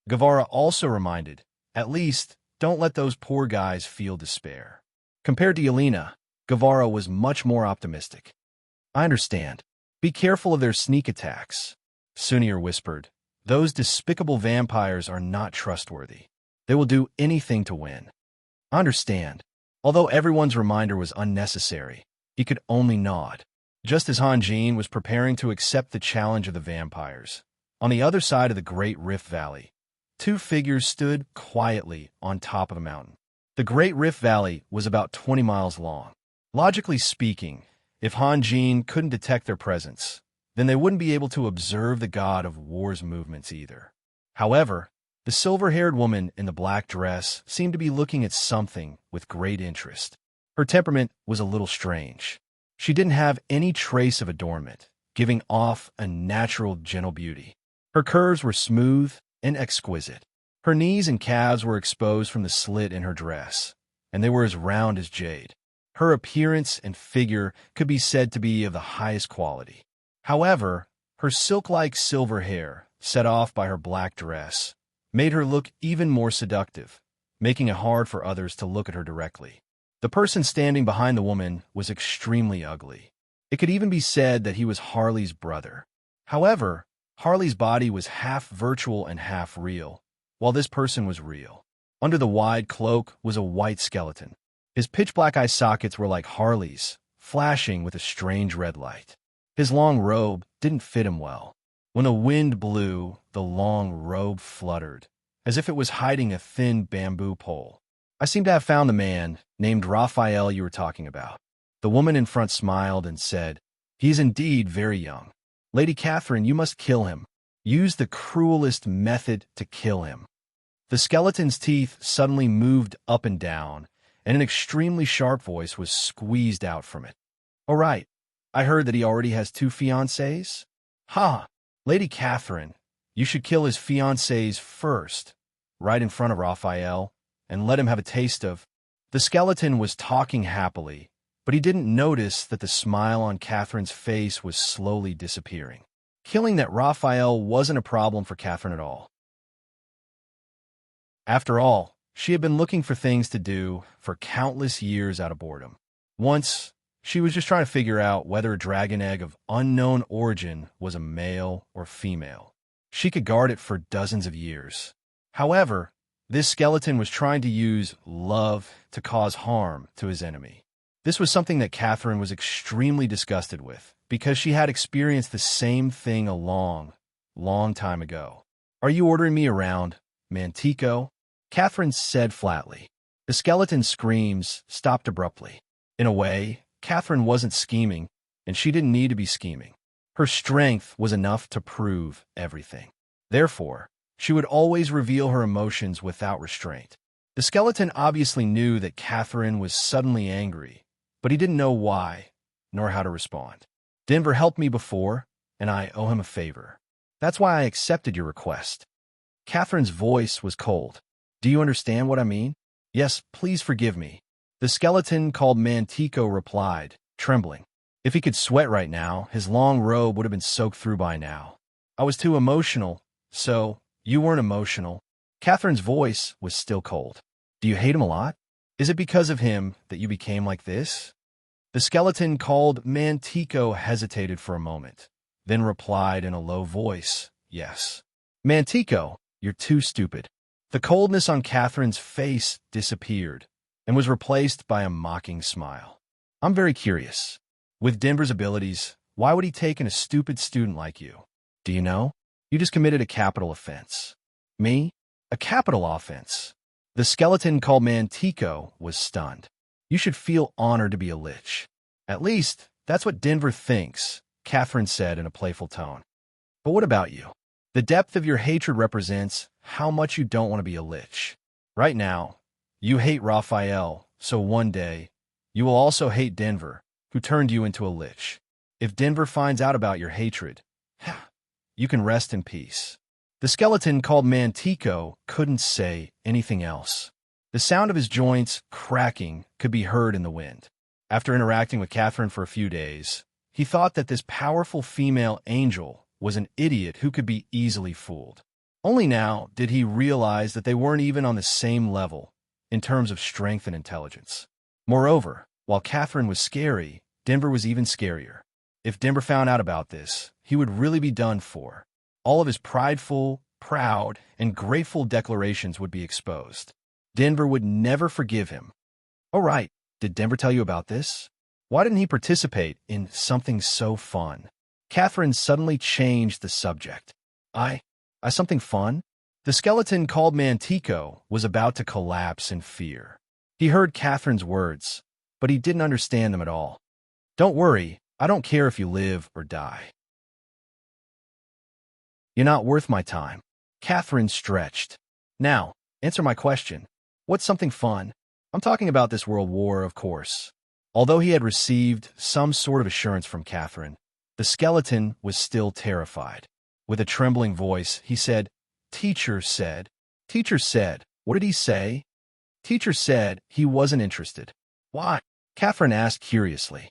Guevara also reminded, "At least, don't let those poor guys feel despair." Compared to Yelena, Guevara was much more optimistic. "I understand. Be careful of their sneak attacks," Sunir whispered. "Those despicable vampires are not trustworthy. They will do anything to win." "I understand." Although everyone's reminder was unnecessary, he could only nod. Just as Han Jin was preparing to accept the challenge of the vampires, on the other side of the Great Rift Valley, 2 figures stood quietly on top of a mountain. The Great Rift Valley was about 20 miles long. Logically speaking, if Han Jin couldn't detect their presence, then they wouldn't be able to observe the god of war's movements either. However, the silver-haired woman in the black dress seemed to be looking at something with great interest. Her temperament was a little strange. She didn't have any trace of adornment, giving off a natural, gentle beauty. Her curves were smooth and exquisite. Her knees and calves were exposed from the slit in her dress, and they were as round as jade. Her appearance and figure could be said to be of the highest quality. However, her silk-like silver hair, set off by her black dress, made her look even more seductive, making it hard for others to look at her directly. The person standing behind the woman was extremely ugly. It could even be said that he was Harley's brother. However, Harley's body was half virtual and half real, while this person was real. Under the wide cloak was a white skeleton. His pitch-black eye sockets were like Harley's, flashing with a strange red light. His long robe didn't fit him well. When a wind blew, the long robe fluttered, as if it was hiding a thin bamboo pole. I seem to have found the man named Raphael you were talking about. The woman in front smiled and said, "He is indeed very young. Lady Catherine, you must kill him. Use the cruelest method to kill him." The skeleton's teeth suddenly moved up and down, and an extremely sharp voice was squeezed out from it. "Oh, right. I heard that he already has 2 fiancées? Ha! Lady Catherine, you should kill his fiancées first, right in front of Raphael, and let him have a taste of—" The skeleton was talking happily, but he didn't notice that the smile on Catherine's face was slowly disappearing. Killing that Raphael wasn't a problem for Catherine at all. After all, she had been looking for things to do for countless years out of boredom. Once, she was just trying to figure out whether a dragon egg of unknown origin was a male or female. She could guard it for dozens of years. However, this skeleton was trying to use love to cause harm to his enemy. This was something that Catherine was extremely disgusted with, because she had experienced the same thing a long time ago. "Are you ordering me around, Mantico?" Catherine said flatly. The skeleton's screams stopped abruptly. In a way, Catherine wasn't scheming, and she didn't need to be scheming. Her strength was enough to prove everything. Therefore, she would always reveal her emotions without restraint. The skeleton obviously knew that Catherine was suddenly angry, but he didn't know why, nor how to respond. "Denver helped me before, and I owe him a favor. That's why I accepted your request." Catherine's voice was cold. "Do you understand what I mean?" "Yes, please forgive me." The skeleton called Mantico replied, trembling. If he could sweat right now, his long robe would have been soaked through by now. "I was too emotional." "So, you weren't emotional." Catherine's voice was still cold. "Do you hate him a lot? Is it because of him that you became like this?" The skeleton called Mantico hesitated for a moment, then replied in a low voice, "Yes." "Mantico, you're too stupid." The coldness on Catherine's face disappeared and was replaced by a mocking smile. "I'm very curious. With Denver's abilities, why would he take in a stupid student like you? Do you know? You just committed a capital offense." "Me? A capital offense?" The skeleton called Mantico was stunned. "You should feel honored to be a lich. At least, that's what Denver thinks," Catherine said in a playful tone. "But what about you? The depth of your hatred represents how much you don't want to be a lich. Right now, you hate Raphael, so one day, you will also hate Denver, who turned you into a lich. If Denver finds out about your hatred, you can rest in peace." The skeleton called Mantico couldn't say anything else. The sound of his joints cracking could be heard in the wind. After interacting with Catherine for a few days, he thought that this powerful female angel was an idiot who could be easily fooled. Only now did he realize that they weren't even on the same level in terms of strength and intelligence. Moreover, while Catherine was scary, Denver was even scarier. If Denver found out about this, he would really be done for. All of his prideful, proud, and grateful declarations would be exposed. Denver would never forgive him. "Oh, right. Did Denver tell you about this? Why didn't he participate in something so fun?" Catherine suddenly changed the subject. I something fun?" The skeleton called Mantico was about to collapse in fear. He heard Catherine's words, but he didn't understand them at all. "Don't worry, I don't care if you live or die. You're not worth my time." Catherine stretched. "Now, answer my question. What's something fun?" "I'm talking about this world war, of course." Although he had received some sort of assurance from Catherine, the skeleton was still terrified. With a trembling voice, he said, Teacher said, what did he say?" "Teacher said he wasn't interested." "Why?" Catherine asked curiously.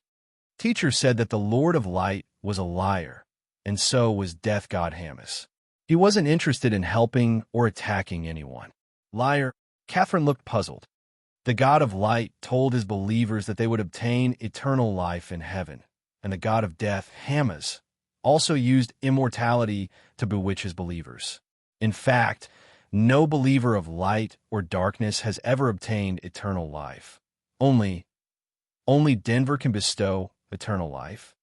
"Teacher said that the Lord of Light was a liar, and so was Death God Hamas. He wasn't interested in helping or attacking anyone." "Liar?" Catherine looked puzzled. "The God of Light told his believers that they would obtain eternal life in heaven, and the God of Death, Hamas, also used immortality to bewitch his believers. In fact, no believer of light or darkness has ever obtained eternal life. Only Denver can bestow eternal life.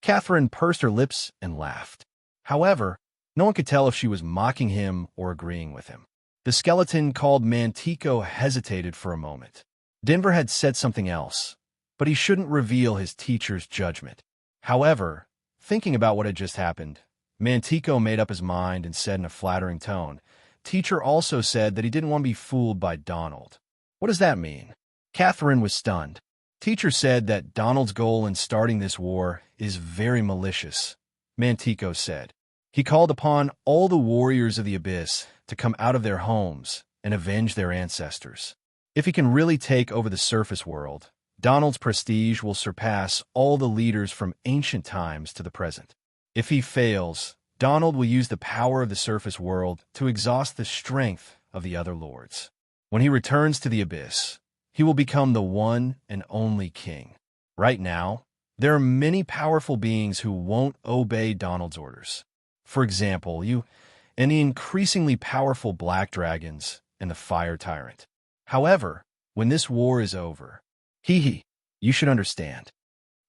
Catherine pursed her lips and laughed. However, no one could tell if she was mocking him or agreeing with him. The skeleton called Mantico hesitated for a moment. Denver had said something else, but he shouldn't reveal his teacher's judgment. However, thinking about what had just happened, Mantico made up his mind and said in a flattering tone, "Teacher also said that he didn't want to be fooled by Donald." "What does that mean?" Catherine was stunned. "Teacher said that Donald's goal in starting this war is very malicious," Mantico said. "He called upon all the warriors of the Abyss to come out of their homes and avenge their ancestors. If he can really take over the surface world, Donald's prestige will surpass all the leaders from ancient times to the present. If he fails, Donald will use the power of the surface world to exhaust the strength of the other lords. When he returns to the Abyss, he will become the one and only king. Right now, there are many powerful beings who won't obey Donald's orders. For example, and the increasingly powerful black dragons and the fire tyrant. However, when this war is over, you should understand."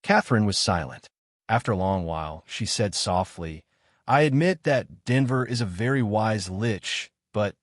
Catherine was silent. After a long while, she said softly, "I admit that Denver is a very wise lich, but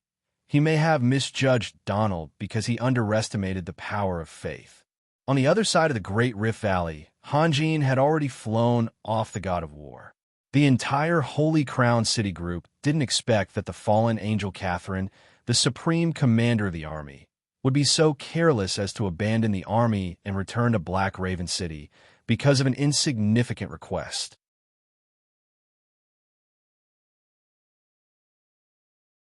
he may have misjudged Donald because he underestimated the power of faith." On the other side of the Great Rift Valley, Hanjin had already flown off the god of war. The entire Holy Crown City group didn't expect that the fallen angel Catherine, the supreme commander of the army, would be so careless as to abandon the army and return to Black Raven City because of an insignificant request.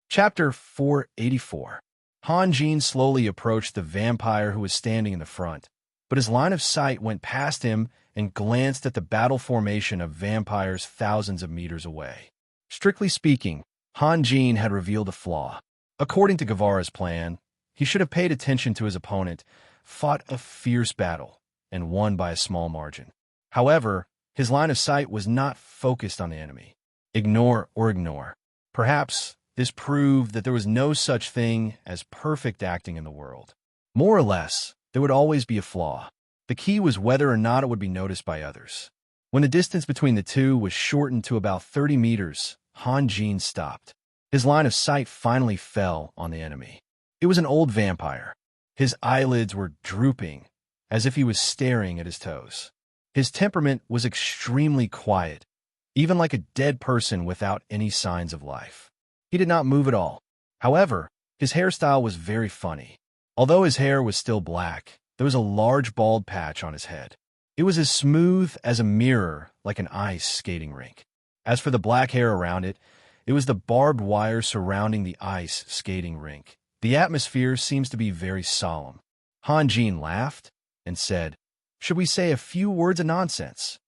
Chapter 484. Hanjin slowly approached the vampire who was standing in the front, but his line of sight went past him and glanced at the battle formation of vampires thousands of meters away. Strictly speaking, Hanjin had revealed a flaw. According to Guevara's plan, he should have paid attention to his opponent, fought a fierce battle, and won by a small margin. However, his line of sight was not focused on the enemy. Ignore. Perhaps this proved that there was no such thing as perfect acting in the world. More or less, there would always be a flaw. The key was whether or not it would be noticed by others. When the distance between the two was shortened to about 30 meters, Hanjin stopped. His line of sight finally fell on the enemy. It was an old vampire. His eyelids were drooping, as if he was staring at his toes. His temperament was extremely quiet, even like a dead person without any signs of life. He did not move at all. However, his hairstyle was very funny. Although his hair was still black, there was a large bald patch on his head. It was as smooth as a mirror, like an ice skating rink. As for the black hair around it, it was the barbed wire surrounding the ice skating rink. The atmosphere seems to be very solemn. Hanjin laughed and said, "Should we say a few words of nonsense?"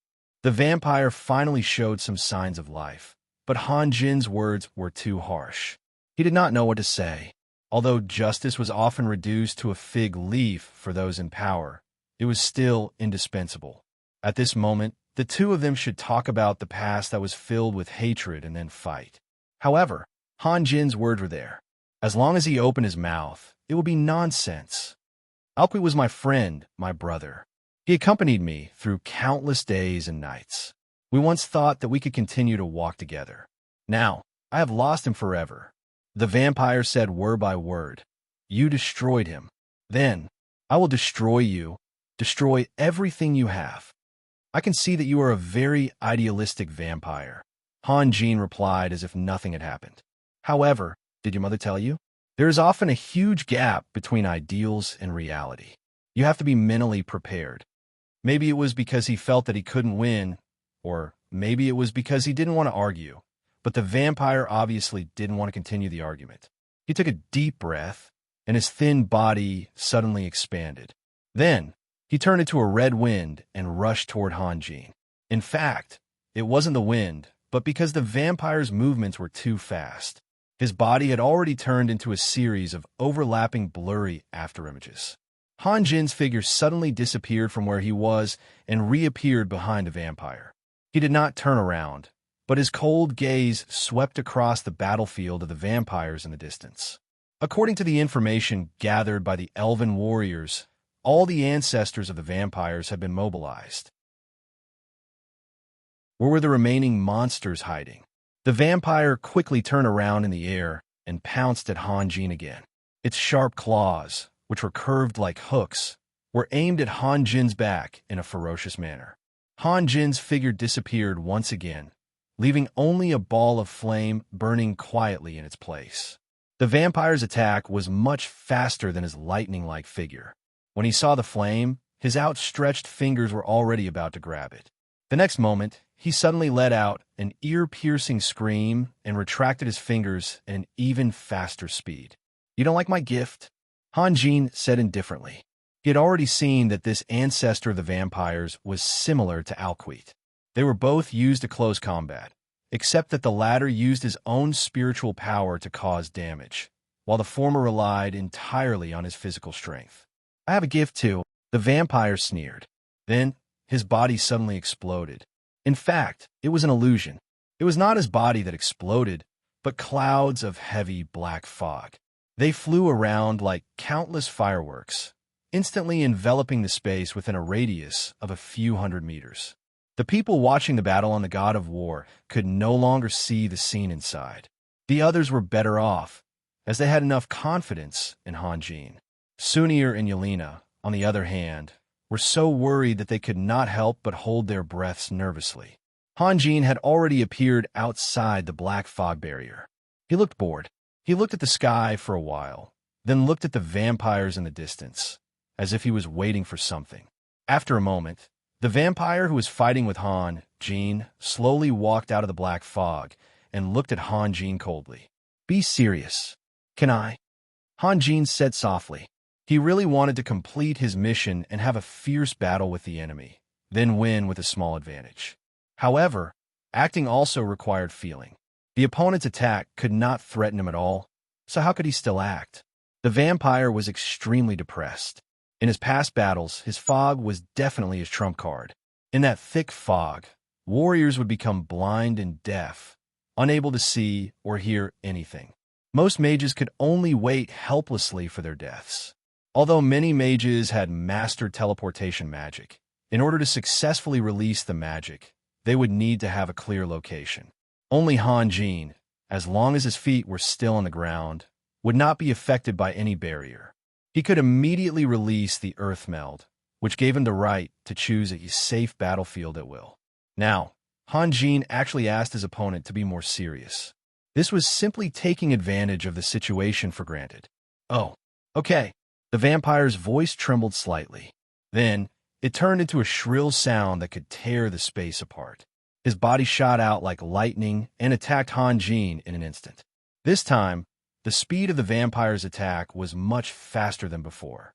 The vampire finally showed some signs of life, but Hanjin's words were too harsh. He did not know what to say. Although justice was often reduced to a fig leaf for those in power, it was still indispensable. At this moment, the two of them should talk about the past that was filled with hatred and then fight. However, Hanjin's words were there. As long as he opened his mouth, it would be nonsense. Alqui was my friend, my brother. He accompanied me through countless days and nights. We once thought that we could continue to walk together. Now, I have lost him forever. The vampire said word by word, "You destroyed him. Then, I will destroy you, destroy everything you have." "I can see that you are a very idealistic vampire," Hanjin replied as if nothing had happened. "However, did your mother tell you? There is often a huge gap between ideals and reality. You have to be mentally prepared." Maybe it was because he felt that he couldn't win, or maybe it was because he didn't want to argue. But the vampire obviously didn't want to continue the argument. He took a deep breath, and his thin body suddenly expanded. Then, he turned into a red wind and rushed toward Hanjin. In fact, it wasn't the wind, but because the vampire's movements were too fast. His body had already turned into a series of overlapping blurry afterimages. Hanjin's figure suddenly disappeared from where he was and reappeared behind the vampire. He did not turn around, but his cold gaze swept across the battlefield of the vampires in the distance. According to the information gathered by the elven warriors, all the ancestors of the vampires had been mobilized. Where were the remaining monsters hiding? The vampire quickly turned around in the air and pounced at Han Jin again. Its sharp claws, which were curved like hooks, were aimed at Han Jin's back in a ferocious manner. Han Jin's figure disappeared once again, leaving only a ball of flame burning quietly in its place. The vampire's attack was much faster than his lightning-like figure. When he saw the flame, his outstretched fingers were already about to grab it. The next moment, he suddenly let out an ear-piercing scream and retracted his fingers at an even faster speed. "You don't like my gift?" Han Jin said indifferently. He had already seen that this ancestor of the vampires was similar to Alquite. They were both used to close combat, except that the latter used his own spiritual power to cause damage, while the former relied entirely on his physical strength. "I have a gift too," the vampire sneered. Then, his body suddenly exploded. In fact, it was an illusion. It was not his body that exploded, but clouds of heavy black fog. They flew around like countless fireworks, instantly enveloping the space within a radius of a few hundred meters. The people watching the battle on the God of War could no longer see the scene inside. The others were better off, as they had enough confidence in Han Jin. Sunir and Yelena, on the other hand, were so worried that they could not help but hold their breaths nervously. Han Jin had already appeared outside the black fog barrier. He looked bored. He looked at the sky for a while, then looked at the vampires in the distance, as if he was waiting for something. After a moment, the vampire who was fighting with Han Jin slowly walked out of the black fog and looked at Han Jin coldly. "Be serious. Can I?" Han Jin said softly. He really wanted to complete his mission and have a fierce battle with the enemy, then win with a small advantage. However, acting also required feeling. The opponent's attack could not threaten him at all, so how could he still act? The vampire was extremely depressed. In his past battles, his fog was definitely his trump card. In that thick fog, warriors would become blind and deaf, unable to see or hear anything. Most mages could only wait helplessly for their deaths. Although many mages had mastered teleportation magic, in order to successfully release the magic, they would need to have a clear location. Only Han Jin, as long as his feet were still on the ground, would not be affected by any barrier. He could immediately release the earth meld, which gave him the right to choose a safe battlefield at will. Now, Han Jin actually asked his opponent to be more serious. This was simply taking advantage of the situation for granted. "Oh, okay." The vampire's voice trembled slightly. Then, it turned into a shrill sound that could tear the space apart. His body shot out like lightning and attacked Han Jin in an instant. This time, the speed of the vampire's attack was much faster than before.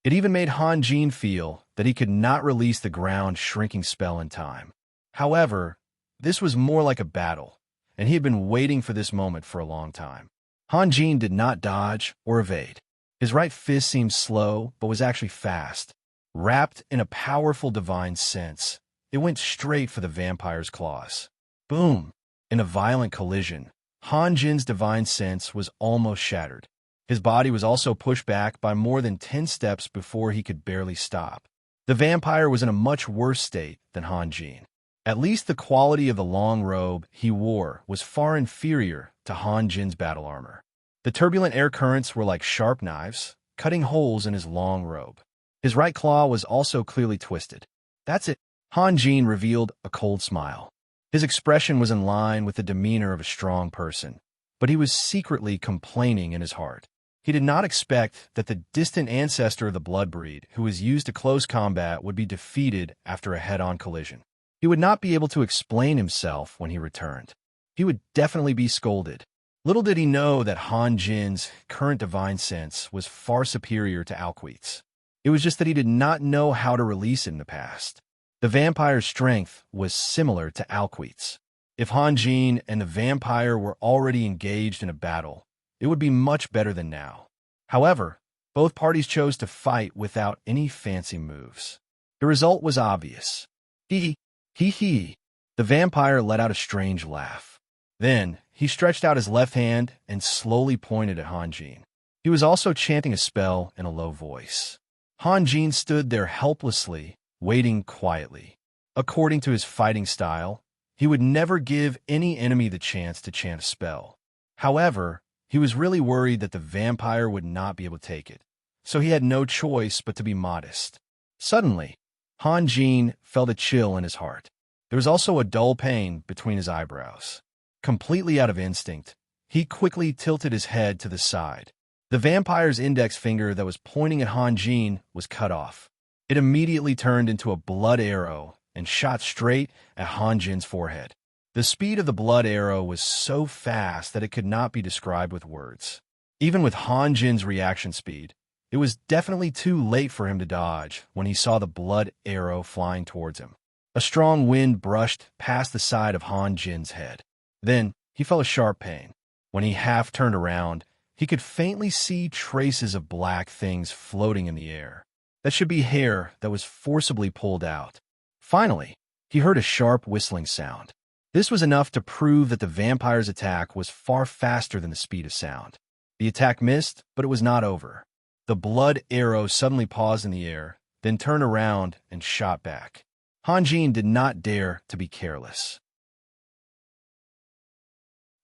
It even made Han Jin feel that he could not release the ground-shrinking spell in time. However, this was more like a battle, and he had been waiting for this moment for a long time. Han Jin did not dodge or evade. His right fist seemed slow, but was actually fast. Wrapped in a powerful divine sense, it went straight for the vampire's claws. Boom! In a violent collision, Han Jin's divine sense was almost shattered. His body was also pushed back by more than 10 steps before he could barely stop. The vampire was in a much worse state than Han Jin. At least the quality of the long robe he wore was far inferior to Han Jin's battle armor. The turbulent air currents were like sharp knives, cutting holes in his long robe. His right claw was also clearly twisted. "That's it," Han Jin revealed a cold smile. His expression was in line with the demeanor of a strong person, but he was secretly complaining in his heart. He did not expect that the distant ancestor of the bloodbreed, who was used to close combat, would be defeated after a head-on collision. He would not be able to explain himself when he returned. He would definitely be scolded. Little did he know that Han Jin's current divine sense was far superior to Alquite's. It was just that he did not know how to release it in the past. The vampire's strength was similar to Alquite's. If Han Jin and the vampire were already engaged in a battle, it would be much better than now. However, both parties chose to fight without any fancy moves. The result was obvious. Hee hee hee. The vampire let out a strange laugh. Then, he stretched out his left hand and slowly pointed at Hanjin. He was also chanting a spell in a low voice. Hanjin stood there helplessly, waiting quietly. According to his fighting style, he would never give any enemy the chance to chant a spell. However, he was really worried that the vampire would not be able to take it, so he had no choice but to be modest. Suddenly, Hanjin felt a chill in his heart. There was also a dull pain between his eyebrows. Completely out of instinct, he quickly tilted his head to the side. The vampire's index finger that was pointing at Hanjin was cut off. It immediately turned into a blood arrow and shot straight at Hanjin's forehead. The speed of the blood arrow was so fast that it could not be described with words. Even with Hanjin's reaction speed, it was definitely too late for him to dodge when he saw the blood arrow flying towards him. A strong wind brushed past the side of Hanjin's head. Then, he felt a sharp pain. When he half turned around, he could faintly see traces of black things floating in the air. That should be hair that was forcibly pulled out. Finally, he heard a sharp whistling sound. This was enough to prove that the vampire's attack was far faster than the speed of sound. The attack missed, but it was not over. The blood arrow suddenly paused in the air, then turned around and shot back. Hanjin did not dare to be careless.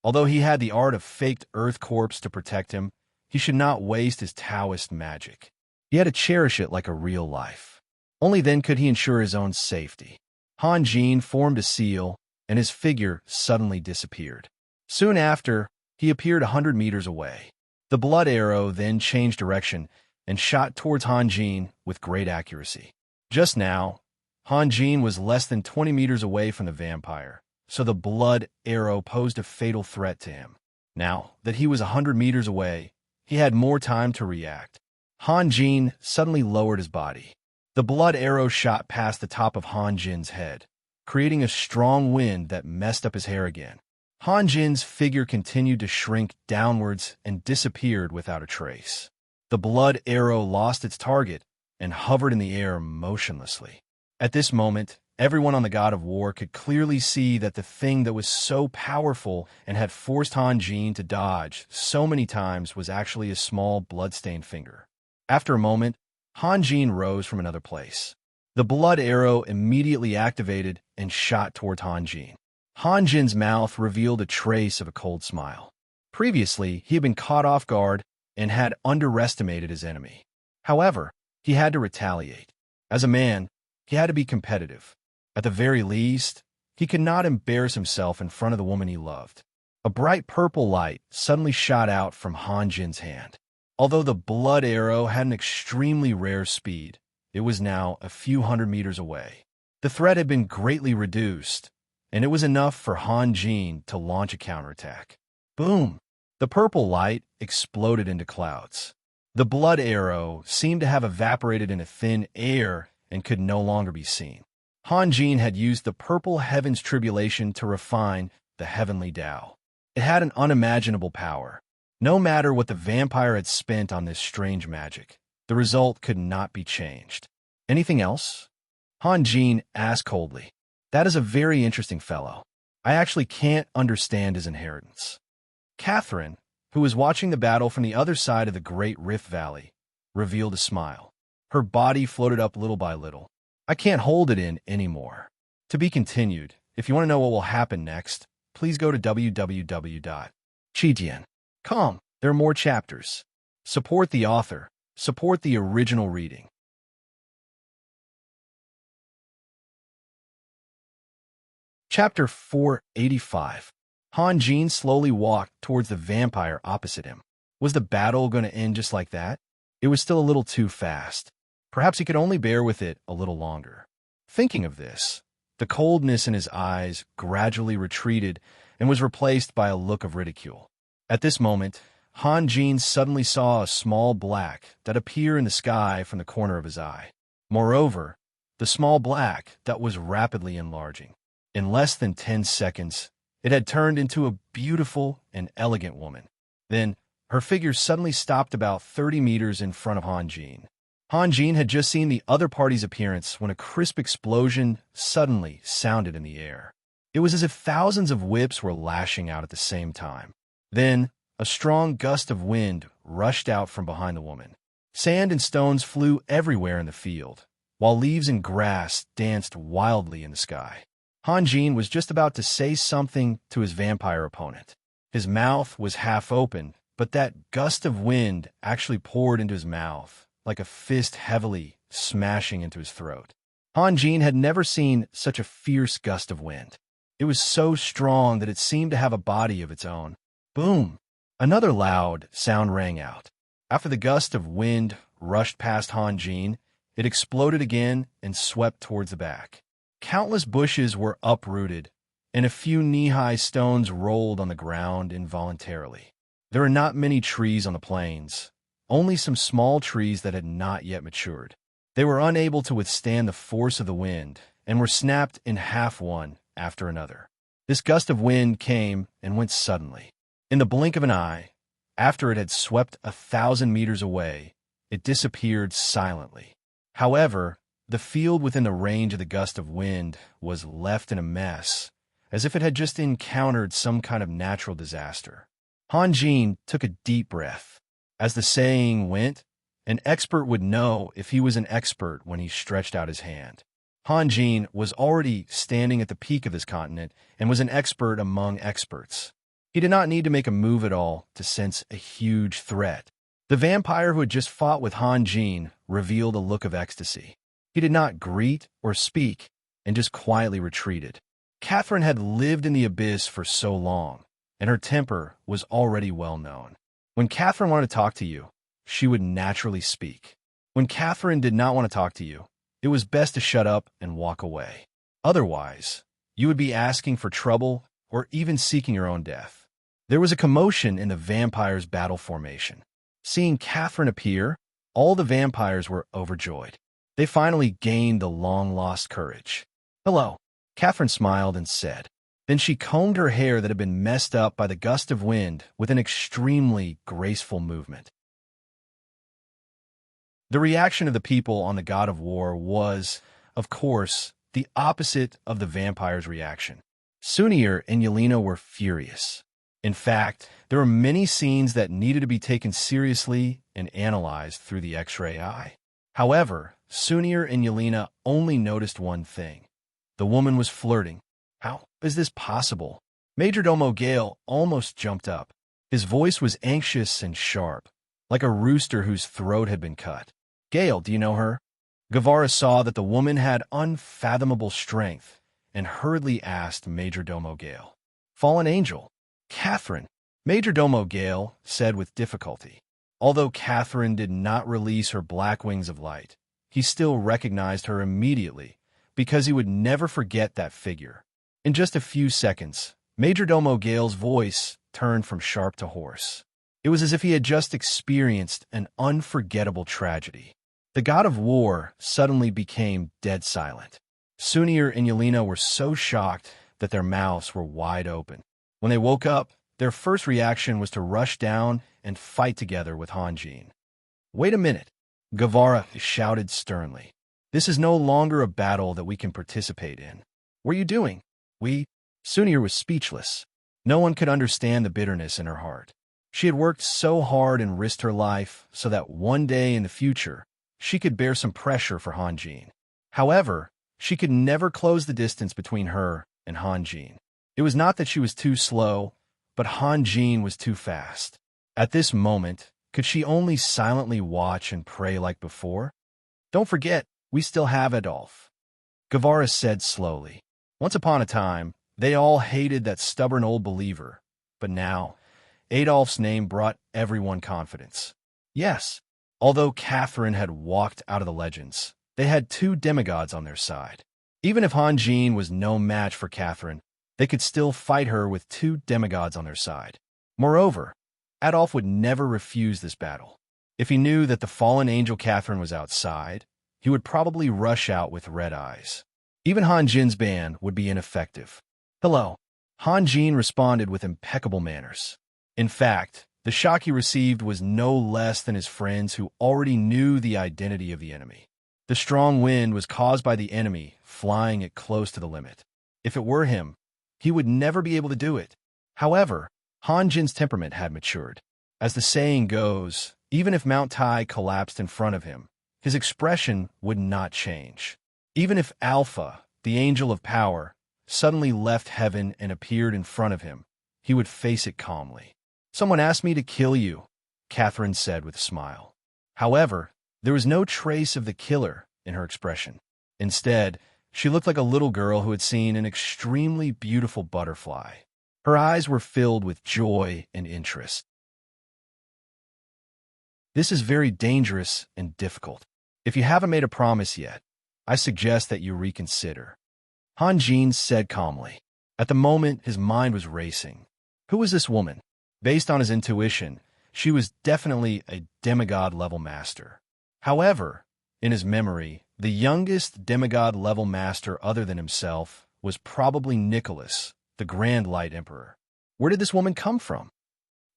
Although he had the art of faked earth corpse to protect him, he should not waste his Taoist magic. He had to cherish it like a real life. Only then could he ensure his own safety. Hanjin formed a seal, and his figure suddenly disappeared. Soon after, he appeared 100 meters away. The blood arrow then changed direction and shot towards Hanjin with great accuracy. Just now, Hanjin was less than 20 meters away from the vampire, so the blood arrow posed a fatal threat to him. Now that he was 100 meters away, he had more time to react. Hanjin suddenly lowered his body. The blood arrow shot past the top of Hanjin's head, creating a strong wind that messed up his hair again. Hanjin's figure continued to shrink downwards and disappeared without a trace. The blood arrow lost its target and hovered in the air motionlessly. At this moment, everyone on the God of War could clearly see that the thing that was so powerful and had forced Hanjin to dodge so many times was actually a small blood-stained finger. After a moment, Hanjin rose from another place. The blood arrow immediately activated and shot towards Hanjin. Hanjin's mouth revealed a trace of a cold smile. Previously, he had been caught off guard and had underestimated his enemy. However, he had to retaliate. As a man, he had to be competitive. At the very least, he could not embarrass himself in front of the woman he loved. A bright purple light suddenly shot out from Hanjin's hand. Although the blood arrow had an extremely rare speed, it was now a few hundred meters away. The threat had been greatly reduced, and it was enough for Hanjin to launch a counterattack. Boom! The purple light exploded into clouds. The blood arrow seemed to have evaporated into thin air and could no longer be seen. Hanjin had used the purple heaven's tribulation to refine the heavenly Tao. It had an unimaginable power. No matter what the vampire had spent on this strange magic, the result could not be changed. Anything else? Hanjin asked coldly. That is a very interesting fellow. I actually can't understand his inheritance. Catherine, who was watching the battle from the other side of the Great Rift Valley, revealed a smile. Her body floated up little by little. I can't hold it in anymore. To be continued. If you want to know what will happen next, please go to www.chijian.com. There are more chapters. Support the author. Support the original reading. Chapter 485. Hanjin slowly walked towards the vampire opposite him. Was the battle going to end just like that? It was still a little too fast. Perhaps he could only bear with it a little longer. Thinking of this, the coldness in his eyes gradually retreated and was replaced by a look of ridicule. At this moment, Hanjin suddenly saw a small black that appear in the sky from the corner of his eye. Moreover, the small black that was rapidly enlarging. In less than 10 seconds, it had turned into a beautiful and elegant woman. Then, her figure suddenly stopped about 30 meters in front of Hanjin. Han Jin had just seen the other party's appearance when a crisp explosion suddenly sounded in the air. It was as if thousands of whips were lashing out at the same time. Then, a strong gust of wind rushed out from behind the woman. Sand and stones flew everywhere in the field, while leaves and grass danced wildly in the sky. Han Jin was just about to say something to his vampire opponent. His mouth was half open, but that gust of wind actually poured into his mouth, like a fist heavily smashing into his throat. Han Jin had never seen such a fierce gust of wind. It was so strong that it seemed to have a body of its own. Boom! Another loud sound rang out. After the gust of wind rushed past Han Jin, it exploded again and swept towards the back. Countless bushes were uprooted, and a few knee-high stones rolled on the ground involuntarily. There were not many trees on the plains, only some small trees that had not yet matured. They were unable to withstand the force of the wind and were snapped in half one after another. This gust of wind came and went suddenly. In the blink of an eye, after it had swept 1,000 meters away, it disappeared silently. However, the field within the range of the gust of wind was left in a mess, as if it had just encountered some kind of natural disaster. Han Jin took a deep breath. As the saying went, an expert would know if he was an expert when he stretched out his hand. Han Jin was already standing at the peak of this continent and was an expert among experts. He did not need to make a move at all to sense a huge threat. The vampire who had just fought with Han Jin revealed a look of ecstasy. He did not greet or speak and just quietly retreated. Catherine had lived in the abyss for so long, and her temper was already well known. When Catherine wanted to talk to you, she would naturally speak. When Catherine did not want to talk to you, it was best to shut up and walk away. Otherwise, you would be asking for trouble or even seeking your own death. There was a commotion in the vampires' battle formation. Seeing Catherine appear, all the vampires were overjoyed. They finally gained the long-lost courage. "Hello," Catherine smiled and said. Then she combed her hair that had been messed up by the gust of wind with an extremely graceful movement. The reaction of the people on the God of War was, of course, the opposite of the vampire's reaction. Sunir and Yelena were furious. In fact, there were many scenes that needed to be taken seriously and analyzed through the X-ray eye. However, Sunir and Yelena only noticed one thing. The woman was flirting. How is this possible? Majordomo Gale almost jumped up. His voice was anxious and sharp, like a rooster whose throat had been cut. "Gale, do you know her?" Guevara saw that the woman had unfathomable strength and hurriedly asked Majordomo Gale. "Fallen angel." "Catherine," Majordomo Gale said with difficulty. Although Catherine did not release her black wings of light, he still recognized her immediately because he would never forget that figure. In just a few seconds, Majordomo Gale's voice turned from sharp to hoarse. It was as if he had just experienced an unforgettable tragedy. The God of War suddenly became dead silent. Sunir and Yelena were so shocked that their mouths were wide open. When they woke up, their first reaction was to rush down and fight together with Han Jin. "Wait a minute," Guevara shouted sternly. "This is no longer a battle that we can participate in. What are you doing?" Sunir was speechless. No one could understand the bitterness in her heart. She had worked so hard and risked her life so that one day in the future, she could bear some pressure for Han Jin. However, she could never close the distance between her and Han Jin. It was not that she was too slow, but Han Jin was too fast. At this moment, could she only silently watch and pray like before? "Don't forget, we still have Adolf," Guevara said slowly. Once upon a time, they all hated that stubborn old believer, but now, Adolf's name brought everyone confidence. Yes, although Catherine had walked out of the legends, they had two demigods on their side. Even if Han Jin was no match for Catherine, they could still fight her with two demigods on their side. Moreover, Adolf would never refuse this battle. If he knew that the fallen angel Catherine was outside, he would probably rush out with red eyes. Even Han Jin's ban would be ineffective. "Hello," Han Jin responded with impeccable manners. In fact, The shock he received was no less than his friends who already knew the identity of the enemy. The strong wind was caused by the enemy flying it close to the limit. If it were him, he would never be able to do it. However, Han Jin's temperament had matured. As the saying goes, even if Mount Tai collapsed in front of him, his expression would not change. Even if Alpha, the angel of power, suddenly left heaven and appeared in front of him, he would face it calmly. "Someone asked me to kill you," Catherine said with a smile. However, there was no trace of the killer in her expression. Instead, she looked like a little girl who had seen an extremely beautiful butterfly. Her eyes were filled with joy and interest. "This is very dangerous and difficult. If you haven't made a promise yet, I suggest that you reconsider," Han Jin said calmly. At the moment, his mind was racing. Who was this woman? Based on his intuition, she was definitely a demigod-level master. However, in his memory, the youngest demigod-level master other than himself was probably Nicholas, the Grand Light Emperor. Where did this woman come from?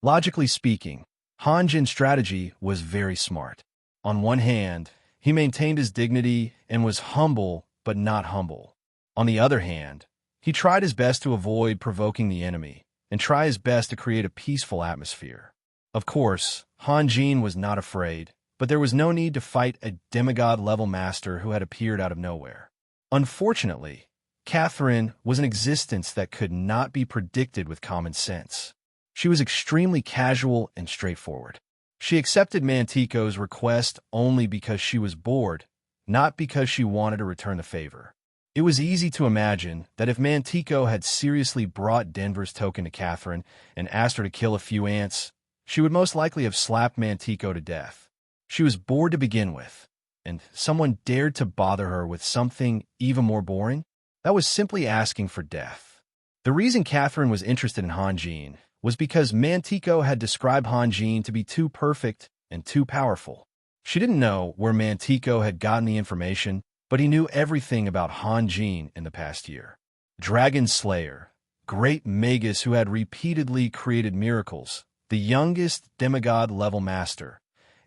Logically speaking, Han Jin's strategy was very smart. On one hand, he maintained his dignity and was humble but not humble. On the other hand, he tried his best to avoid provoking the enemy and try his best to create a peaceful atmosphere. Of course, Han Jin was not afraid, but there was no need to fight a demigod-level master who had appeared out of nowhere. Unfortunately, Catherine was an existence that could not be predicted with common sense. She was extremely casual and straightforward. She accepted Mantico's request only because she was bored, not because she wanted to return the favor. It was easy to imagine that if Mantico had seriously brought Denver's token to Catherine and asked her to kill a few ants, she would most likely have slapped Mantico to death. She was bored to begin with, and someone dared to bother her with something even more boring? That was simply asking for death. The reason Catherine was interested in Han Jin was because Mantico had described Han Jin to be too perfect and too powerful. She didn't know where Mantico had gotten the information, but he knew everything about Han Jin in the past year. Dragon Slayer, great magus who had repeatedly created miracles, the youngest demigod-level master,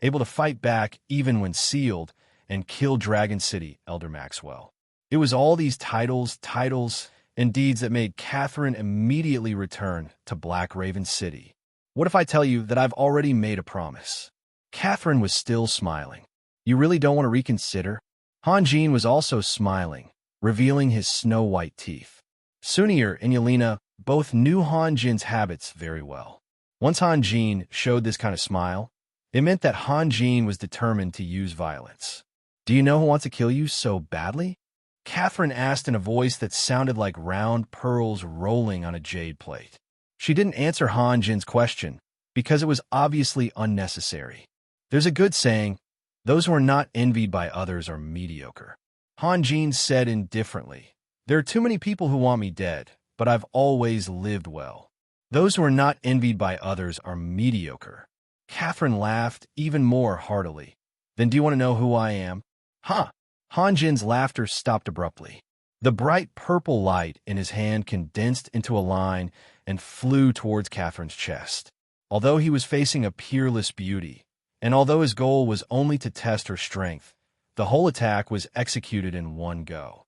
able to fight back even when sealed, and kill Dragon City Elder Maxwell. It was all these titles, and deeds that made Catherine immediately return to Black Raven City. "What if I tell you that I've already made a promise?" Catherine was still smiling. "You really don't want to reconsider?" Han Jin was also smiling, revealing his snow-white teeth. Sunir and Yelena both knew Han Jin's habits very well. Once Han Jin showed this kind of smile, it meant that Han Jin was determined to use violence. "Do you know who wants to kill you so badly?" Catherine asked in a voice that sounded like round pearls rolling on a jade plate. She didn't answer Han Jin's question because it was obviously unnecessary. There's a good saying, "Those who are not envied by others are mediocre." Han Jin said indifferently, "There are too many people who want me dead, but I've always lived well. Those who are not envied by others are mediocre." Catherine laughed even more heartily. "Then do you want to know who I am?" "Huh!" Han Jin's laughter stopped abruptly. The bright purple light in his hand condensed into a line and flew towards Catherine's chest. Although he was facing a peerless beauty, and although his goal was only to test her strength, the whole attack was executed in one go.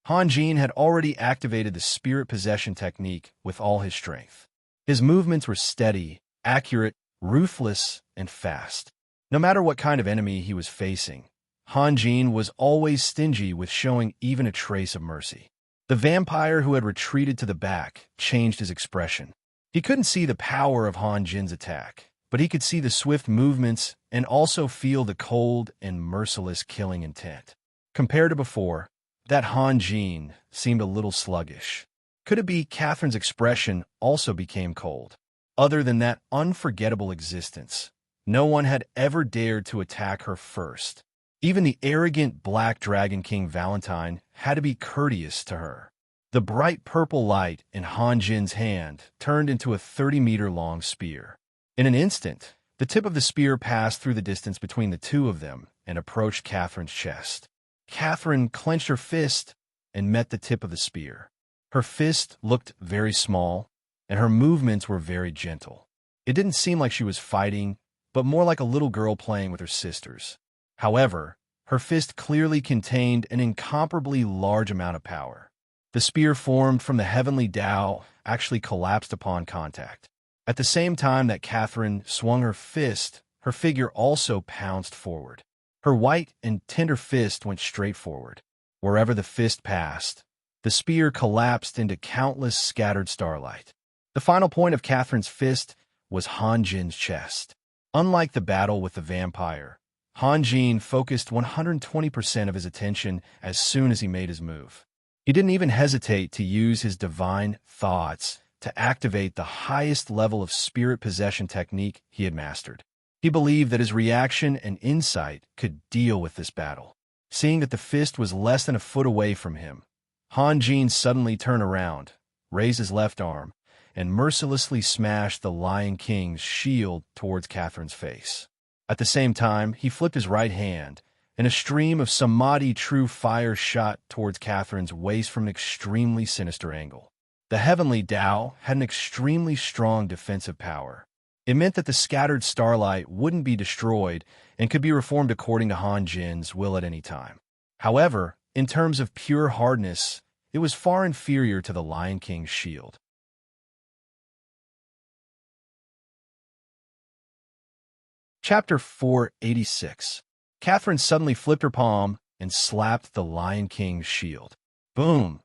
Han Jin had already activated the spirit possession technique with all his strength. His movements were steady, accurate, ruthless, and fast. No matter what kind of enemy he was facing, Han Jin was always stingy with showing even a trace of mercy. The vampire who had retreated to the back changed his expression. He couldn't see the power of Han Jin's attack, but he could see the swift movements and also feel the cold and merciless killing intent. Compared to before, that Han Jin seemed a little sluggish. Could it be Catherine's expression also became cold? Other than that unforgettable existence, no one had ever dared to attack her first. Even the arrogant Black Dragon King Valentine had to be courteous to her. The bright purple light in Han Jin's hand turned into a 30-meter-long spear. In an instant, the tip of the spear passed through the distance between the two of them and approached Catherine's chest. Catherine clenched her fist and met the tip of the spear. Her fist looked very small, and her movements were very gentle. It didn't seem like she was fighting, but more like a little girl playing with her sisters. However, her fist clearly contained an incomparably large amount of power. The spear formed from the heavenly Tao actually collapsed upon contact. At the same time that Catherine swung her fist, her figure also pounced forward. Her white and tender fist went straight forward. Wherever the fist passed, the spear collapsed into countless scattered starlight. The final point of Catherine's fist was Han Jin's chest. Unlike the battle with the vampire, Han Jin focused 120% of his attention as soon as he made his move. He didn't even hesitate to use his divine thoughts to activate the highest level of spirit possession technique he had mastered. He believed that his reaction and insight could deal with this battle. Seeing that the fist was less than a foot away from him, Han Jin suddenly turned around, raised his left arm, and mercilessly smashed the Lion King's shield towards Catherine's face. At the same time, he flipped his right hand, and a stream of samadhi true fire shot towards Catherine's waist from an extremely sinister angle. The heavenly Tao had an extremely strong defensive power. It meant that the scattered starlight wouldn't be destroyed and could be reformed according to Han Jin's will at any time. However, in terms of pure hardness, it was far inferior to the Lion King's shield. Chapter 486. Catherine suddenly flipped her palm and slapped the Lion King's shield. Boom!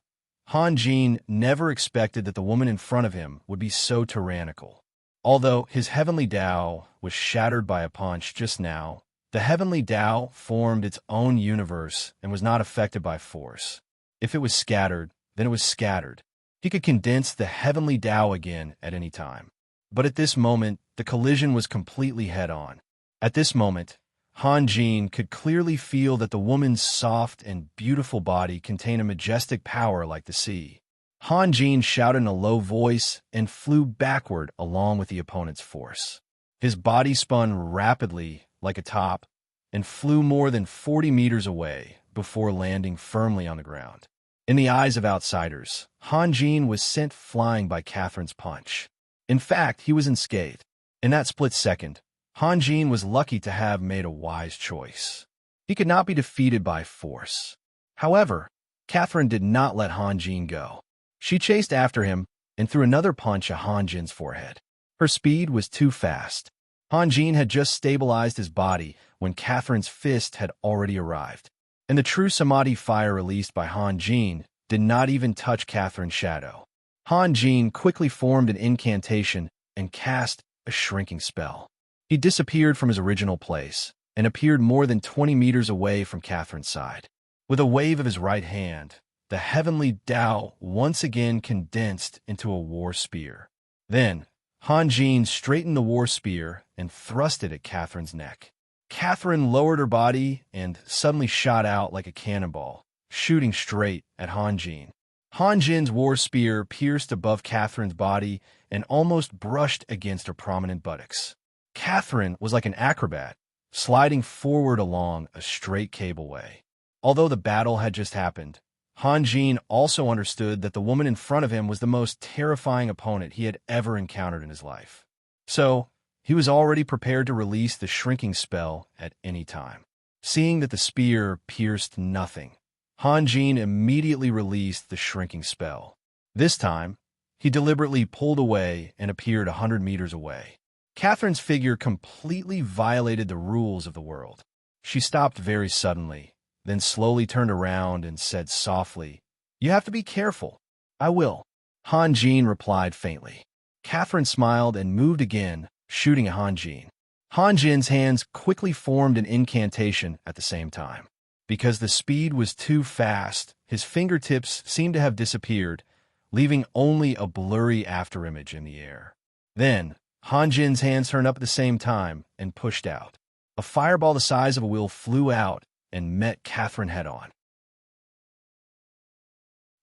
Han Jin never expected that the woman in front of him would be so tyrannical. Although his heavenly Tao was shattered by a punch just now, the heavenly Tao formed its own universe and was not affected by force. If it was scattered, then it was scattered. He could condense the heavenly Tao again at any time. But at this moment, the collision was completely head-on. At this moment, Han Jin could clearly feel that the woman's soft and beautiful body contained a majestic power like the sea. Han Jin shouted in a low voice and flew backward along with the opponent's force. His body spun rapidly like a top and flew more than 40 meters away before landing firmly on the ground. In the eyes of outsiders, Han Jin was sent flying by Catherine's punch. In fact, he was unscathed. In that split second, Han Jin was lucky to have made a wise choice. He could not be defeated by force. However, Catherine did not let Han Jin go. She chased after him and threw another punch at Han Jin's forehead. Her speed was too fast. Han Jin had just stabilized his body when Catherine's fist had already arrived, and the true samadhi fire released by Han Jin did not even touch Catherine's shadow. Han Jin quickly formed an incantation and cast a shrinking spell. He disappeared from his original place and appeared more than 20 meters away from Catherine's side. With a wave of his right hand, the heavenly Tao once again condensed into a war spear. Then, Han Jin straightened the war spear and thrust it at Catherine's neck. Catherine lowered her body and suddenly shot out like a cannonball, shooting straight at Han Jin. Han Jin's war spear pierced above Catherine's body and almost brushed against her prominent buttocks. Catherine was like an acrobat, sliding forward along a straight cableway. Although the battle had just happened, Han Jin also understood that the woman in front of him was the most terrifying opponent he had ever encountered in his life. So, he was already prepared to release the shrinking spell at any time. Seeing that the spear pierced nothing, Han Jin immediately released the shrinking spell. This time, he deliberately pulled away and appeared 100 meters away. Catherine's figure completely violated the rules of the world. She stopped very suddenly, then slowly turned around and said softly, "You have to be careful." "I will," Han Jin replied faintly. Catherine smiled and moved again, shooting at Han Jin. Han Jin's hands quickly formed an incantation at the same time. Because the speed was too fast, his fingertips seemed to have disappeared, leaving only a blurry afterimage in the air. Then, Han Jin's hands turned up at the same time and pushed out. A fireball the size of a wheel flew out and met Catherine head-on.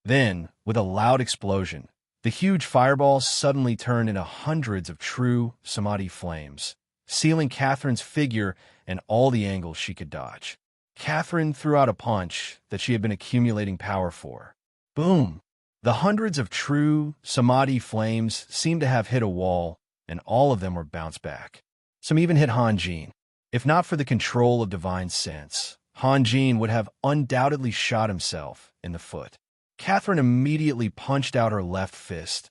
Then, with a loud explosion, the huge fireball suddenly turned into hundreds of true samadhi flames, sealing Catherine's figure and all the angles she could dodge. Catherine threw out a punch that she had been accumulating power for. Boom! The hundreds of true samadhi flames seemed to have hit a wall, and all of them were bounced back. Some even hit Han Jin. If not for the control of divine sense, Han Jin would have undoubtedly shot himself in the foot. Catherine immediately punched out her left fist,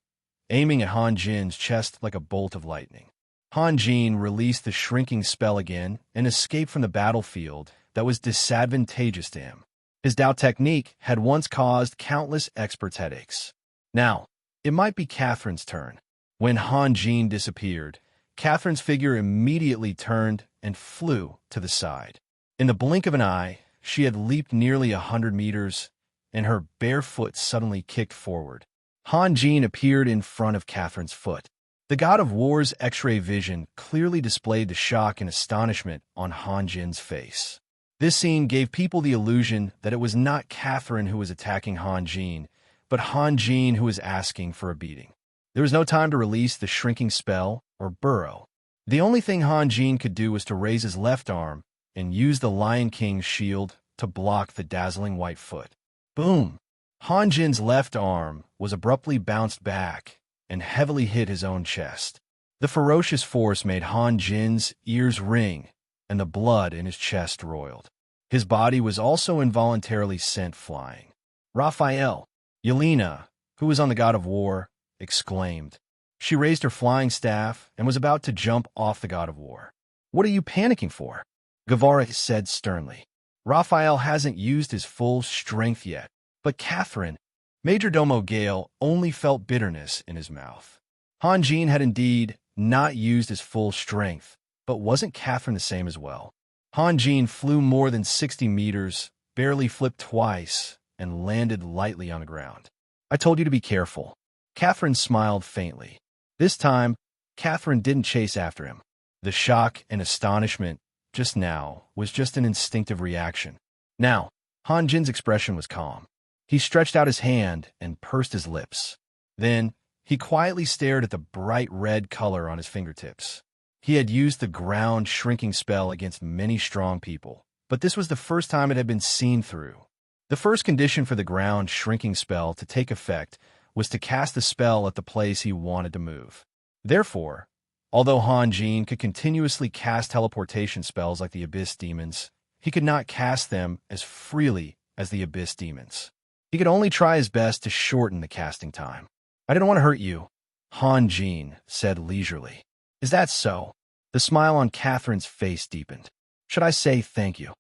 aiming at Han Jin's chest like a bolt of lightning. Han Jin released the shrinking spell again and escaped from the battlefield that was disadvantageous to him. His Dao technique had once caused countless experts headaches. Now, it might be Catherine's turn. When Han Jin disappeared, Catherine's figure immediately turned and flew to the side. In the blink of an eye, she had leaped nearly 100 meters, and her bare foot suddenly kicked forward. Han Jin appeared in front of Catherine's foot. The god of war's X-ray vision clearly displayed the shock and astonishment on Han Jin's face. This scene gave people the illusion that it was not Catherine who was attacking Han Jin, but Han Jin who was asking for a beating. There was no time to release the shrinking spell or burrow. The only thing Han Jin could do was to raise his left arm and use the Lion King's shield to block the dazzling white foot. Boom! Han Jin's left arm was abruptly bounced back and heavily hit his own chest. The ferocious force made Han Jin's ears ring and the blood in his chest roiled. His body was also involuntarily sent flying. Raphael, Yelena, who was on the god of war, exclaimed. She raised her flying staff and was about to jump off the god of war. "What are you panicking for?" Guevara said sternly. "Raphael hasn't used his full strength yet." But Catherine, Majordomo Gale, only felt bitterness in his mouth. Han Jin had indeed not used his full strength, but wasn't Catherine the same as well? Han Jin flew more than 60 meters, barely flipped twice, and landed lightly on the ground. "I told you to be careful." Catherine smiled faintly. This time, Catherine didn't chase after him. The shock and astonishment just now was just an instinctive reaction. Now, Han Jin's expression was calm. He stretched out his hand and pursed his lips. Then, he quietly stared at the bright red color on his fingertips. He had used the ground shrinking spell against many strong people, but this was the first time it had been seen through. The first condition for the ground shrinking spell to take effect was to cast the spell at the place he wanted to move. Therefore, although Han Jin could continuously cast teleportation spells like the Abyss Demons, he could not cast them as freely as the Abyss Demons. He could only try his best to shorten the casting time. "I didn't want to hurt you," Han Jin said leisurely. "Is that so?" The smile on Catherine's face deepened. "Should I say thank you?"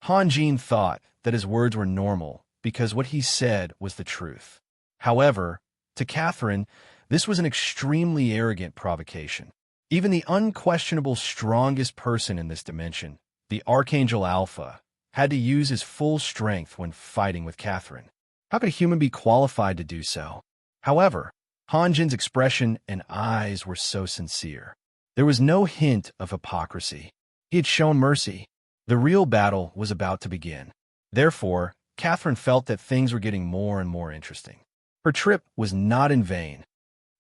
Han Jin thought that his words were normal because what he said was the truth. However, to Catherine, this was an extremely arrogant provocation. Even the unquestionable strongest person in this dimension, the Archangel Alpha, had to use his full strength when fighting with Catherine. How could a human be qualified to do so? However, Han Jin's expression and eyes were so sincere. There was no hint of hypocrisy. He had shown mercy. The real battle was about to begin. Therefore, Catherine felt that things were getting more and more interesting. Her trip was not in vain.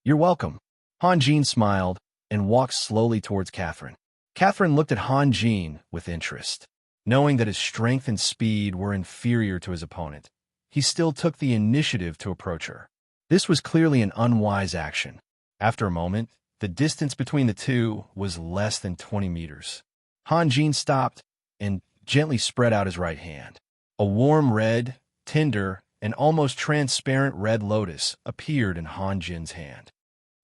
"You're welcome." Han Jin smiled and walked slowly towards Catherine. Catherine looked at Han Jin with interest. Knowing that his strength and speed were inferior to his opponent, he still took the initiative to approach her. This was clearly an unwise action. After a moment, the distance between the two was less than 20 meters. Han Jin stopped and gently spread out his right hand. A warm red, tender, and almost transparent red lotus appeared in Han Jin's hand.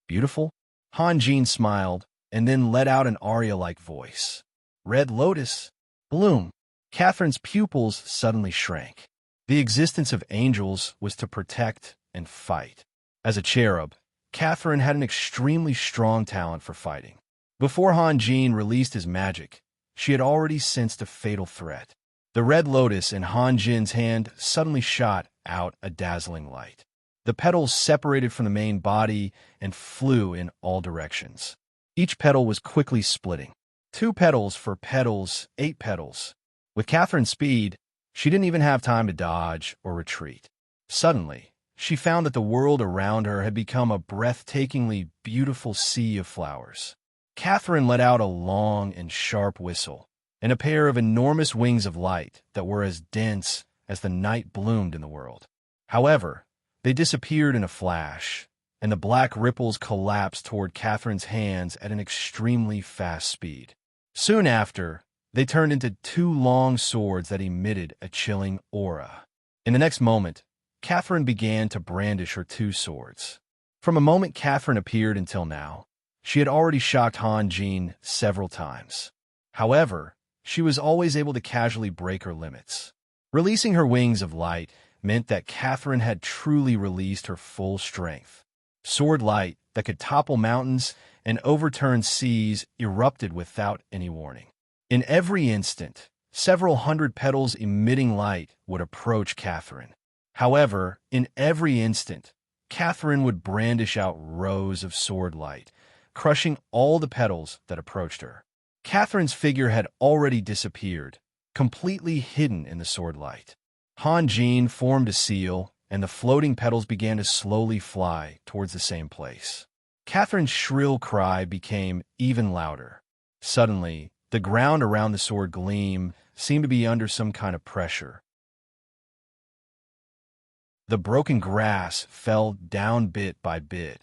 "Beautiful?" Han Jin smiled and then let out an aria-like voice. "Red lotus? Bloom." Catherine's pupils suddenly shrank. The existence of angels was to protect and fight. As a cherub, Catherine had an extremely strong talent for fighting. Before Han Jin released his magic, she had already sensed a fatal threat. The red lotus in Han Jin's hand suddenly shot out a dazzling light. The petals separated from the main body and flew in all directions. Each petal was quickly splitting. 2 petals for petals, 8 petals. With Catherine's speed, she didn't even have time to dodge or retreat. Suddenly, she found that the world around her had become a breathtakingly beautiful sea of flowers. Catherine let out a long and sharp whistle, and a pair of enormous wings of light that were as dense as the night bloomed in the world. However, they disappeared in a flash, and the black ripples collapsed toward Catherine's hands at an extremely fast speed. Soon after, they turned into two long swords that emitted a chilling aura. In the next moment, Catherine began to brandish her two swords. From the moment Catherine appeared until now, she had already shocked Han Jin several times. However, she was always able to casually break her limits. Releasing her wings of light meant that Catherine had truly released her full strength. Sword light that could topple mountains and overturn seas erupted without any warning. In every instant, several hundred petals emitting light would approach Catherine. However, in every instant, Catherine would brandish out rows of sword light, crushing all the petals that approached her. Catherine's figure had already disappeared, completely hidden in the sword light. Han Jin formed a seal, and the floating petals began to slowly fly towards the same place. Catherine's shrill cry became even louder. Suddenly, the ground around the sword gleam seemed to be under some kind of pressure. The broken grass fell down bit by bit,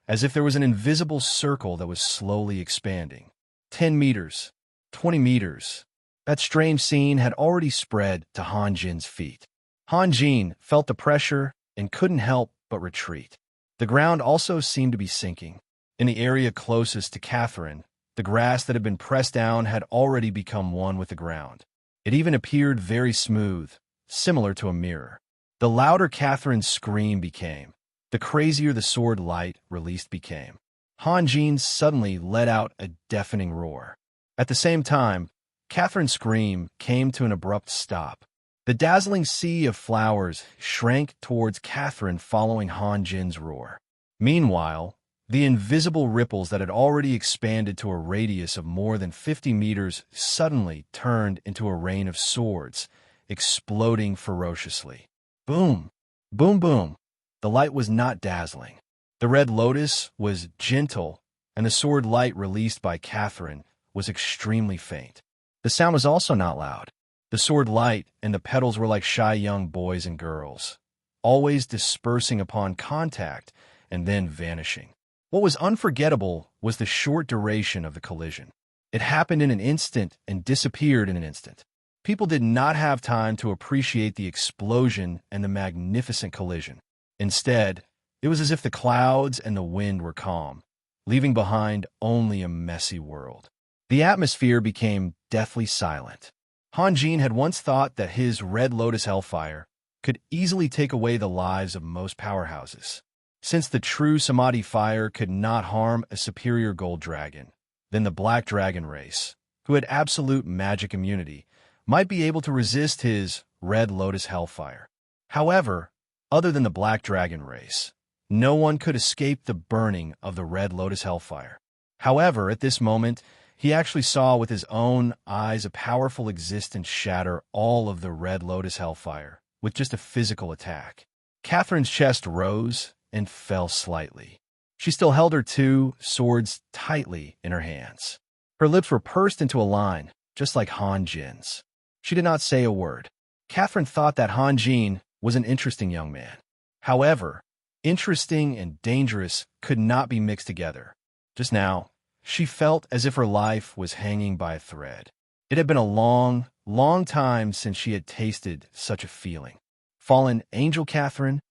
as if there was an invisible circle that was slowly expanding. 10 meters, 20 meters. That strange scene had already spread to Han Jin's feet. Han Jin felt the pressure and couldn't help but retreat. The ground also seemed to be sinking. In the area closest to Catherine, the grass that had been pressed down had already become one with the ground. It even appeared very smooth, similar to a mirror. The louder Catherine's scream became, the crazier the sword light released became. Han Jin suddenly let out a deafening roar. At the same time, Catherine's scream came to an abrupt stop. The dazzling sea of flowers shrank towards Catherine following Han Jin's roar. Meanwhile, the invisible ripples that had already expanded to a radius of more than 50 meters suddenly turned into a rain of swords, exploding ferociously. Boom! Boom boom! The light was not dazzling. The red lotus was gentle, and the sword light released by Catherine was extremely faint. The sound was also not loud. The sword light and the petals were like shy young boys and girls, always dispersing upon contact and then vanishing. What was unforgettable was the short duration of the collision. It happened in an instant and disappeared in an instant. People did not have time to appreciate the explosion and the magnificent collision. Instead, it was as if the clouds and the wind were calm, leaving behind only a messy world. The atmosphere became deathly silent. Han Jin had once thought that his Red Lotus Hellfire could easily take away the lives of most powerhouses. Since the true Samadhi fire could not harm a superior gold dragon, then the Black Dragon race, who had absolute magic immunity, might be able to resist his Red Lotus Hellfire. However, other than the Black Dragon race, no one could escape the burning of the Red Lotus Hellfire. However, at this moment, he actually saw with his own eyes a powerful existence shatter all of the Red Lotus Hellfire with just a physical attack. Catherine's chest rose and fell slightly. She still held her two swords tightly in her hands. Her lips were pursed into a line, just like Han Jin's. She did not say a word. Catherine thought that Han Jin was an interesting young man. However, interesting and dangerous could not be mixed together. Just now, she felt as if her life was hanging by a thread. It had been a long, long time since she had tasted such a feeling. Fallen angel Catherine?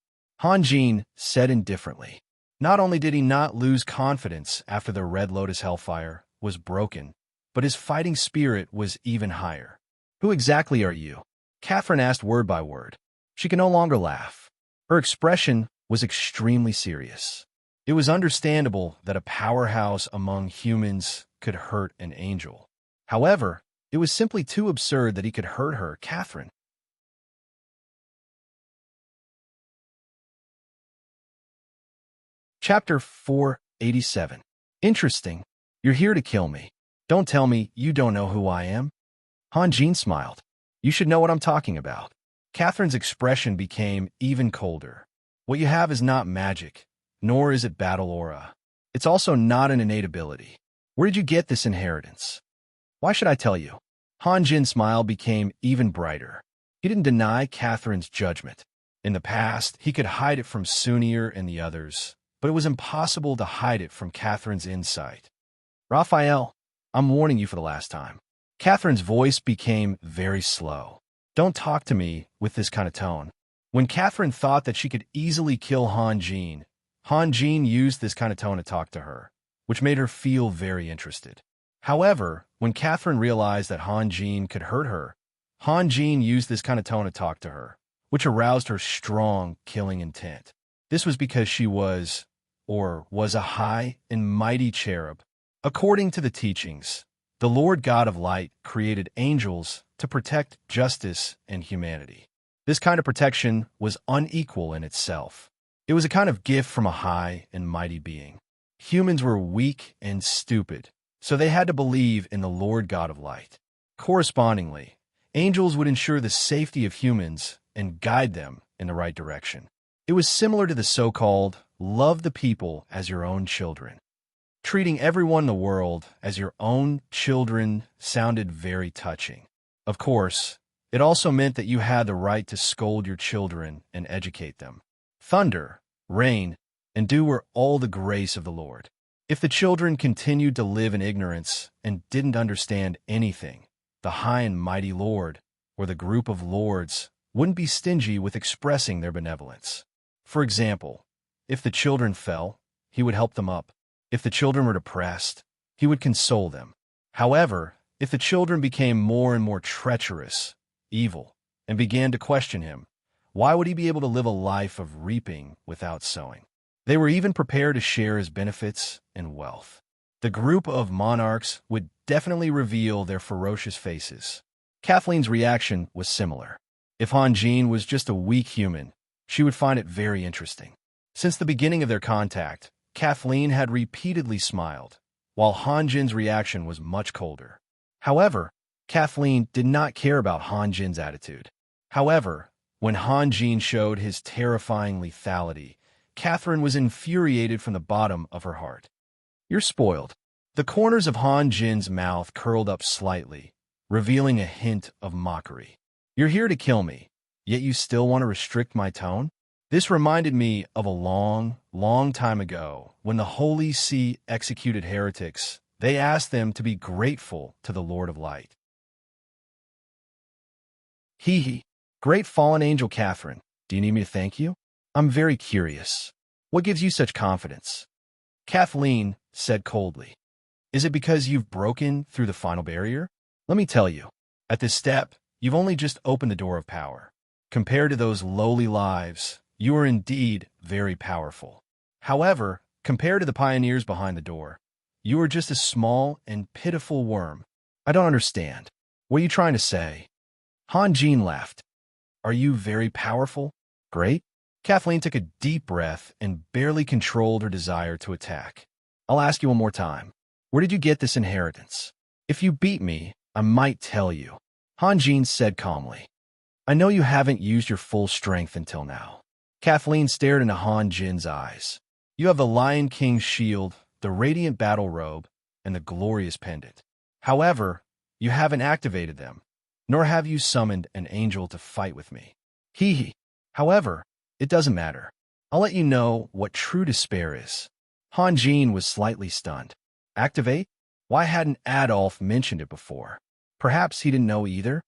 Han Jin said indifferently. Not only did he not lose confidence after the Red Lotus Hellfire was broken, but his fighting spirit was even higher. Who exactly are you? Catherine asked word by word. She could no longer laugh. Her expression was extremely serious. It was understandable that a powerhouse among humans could hurt an angel. However, it was simply too absurd that he could hurt her, Catherine. Chapter 487. Interesting. You're here to kill me. Don't tell me you don't know who I am. Han Jin smiled. You should know what I'm talking about. Catherine's expression became even colder. What you have is not magic, nor is it battle aura. It's also not an innate ability. Where did you get this inheritance? Why should I tell you? Han Jin's smile became even brighter. He didn't deny Catherine's judgment. In the past, he could hide it from Sunir and the others, but it was impossible to hide it from Catherine's insight. Raphael, I'm warning you for the last time. Catherine's voice became very slow. Don't talk to me with this kind of tone. When Catherine thought that she could easily kill Han Jin used this kind of tone to talk to her, which made her feel very interested. However, when Catherine realized that Han Jin could hurt her, Han Jin used this kind of tone to talk to her, which aroused her strong killing intent. This was because she was a high and mighty cherub. According to the teachings, the Lord God of Light created angels to protect justice and humanity. This kind of protection was unequal in itself. It was a kind of gift from a high and mighty being. Humans were weak and stupid, so they had to believe in the Lord God of Light. Correspondingly, angels would ensure the safety of humans and guide them in the right direction. It was similar to the so-called love the people as your own children. Treating everyone in the world as your own children sounded very touching. Of course, it also meant that you had the right to scold your children and educate them. Thunder, rain, and dew were all the grace of the Lord. If the children continued to live in ignorance and didn't understand anything, the high and mighty Lord, or the group of lords, wouldn't be stingy with expressing their benevolence. For example, if the children fell, he would help them up. If the children were depressed, he would console them. However, if the children became more and more treacherous, evil, and began to question him, why would he be able to live a life of reaping without sowing? They were even prepared to share his benefits and wealth. The group of monarchs would definitely reveal their ferocious faces. Kathleen's reaction was similar. If Han Jin was just a weak human, she would find it very interesting. Since the beginning of their contact, Kathleen had repeatedly smiled, while Han Jin's reaction was much colder. However, Kathleen did not care about Han Jin's attitude. However, when Han Jin showed his terrifying lethality, Catherine was infuriated from the bottom of her heart. You're spoiled. The corners of Han Jin's mouth curled up slightly, revealing a hint of mockery. You're here to kill me, yet you still want to restrict my tone? This reminded me of a long, long time ago when the Holy See executed heretics. They asked them to be grateful to the Lord of Light. Hee. Great fallen angel Catherine, do you need me to thank you? I'm very curious. What gives you such confidence? Kathleen said coldly. Is it because you've broken through the final barrier? Let me tell you, at this step, you've only just opened the door of power. Compared to those lowly lives, you are indeed very powerful. However, compared to the pioneers behind the door, you are just a small and pitiful worm. I don't understand. What are you trying to say? Han Jin laughed. Are you very powerful? Great. Kathleen took a deep breath and barely controlled her desire to attack. I'll ask you one more time. Where did you get this inheritance? If you beat me, I might tell you. Han Jin said calmly. I know you haven't used your full strength until now. Kathleen stared into Han Jin's eyes. You have the Lion King's shield, the radiant battle robe, and the glorious pendant. However, you haven't activated them, nor have you summoned an angel to fight with me. Hee. However, it doesn't matter. I'll let you know what true despair is. Han Jin was slightly stunned. Activate? Why hadn't Adolf mentioned it before? Perhaps he didn't know either?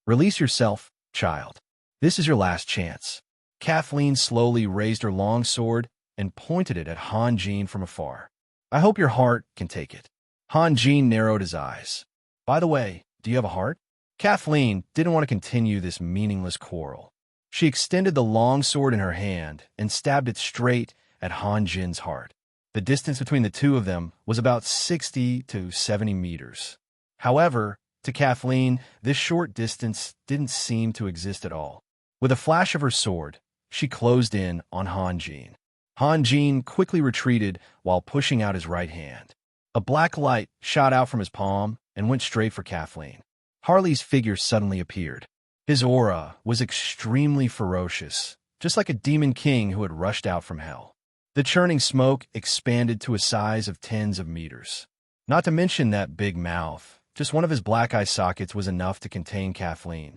Release yourself, child. This is your last chance. Kathleen slowly raised her long sword and pointed it at Han Jin from afar. I hope your heart can take it. Han Jin narrowed his eyes. By the way, do you have a heart? Kathleen didn't want to continue this meaningless quarrel. She extended the long sword in her hand and stabbed it straight at Han Jin's heart. The distance between the two of them was about 60 to 70 meters. However, to Kathleen, this short distance didn't seem to exist at all. With a flash of her sword, she closed in on Han Jin. Han Jin quickly retreated while pushing out his right hand. A black light shot out from his palm and went straight for Kathleen. Harley's figure suddenly appeared. His aura was extremely ferocious, just like a demon king who had rushed out from hell. The churning smoke expanded to a size of tens of meters. Not to mention that big mouth, just one of his black eye sockets was enough to contain Kathleen.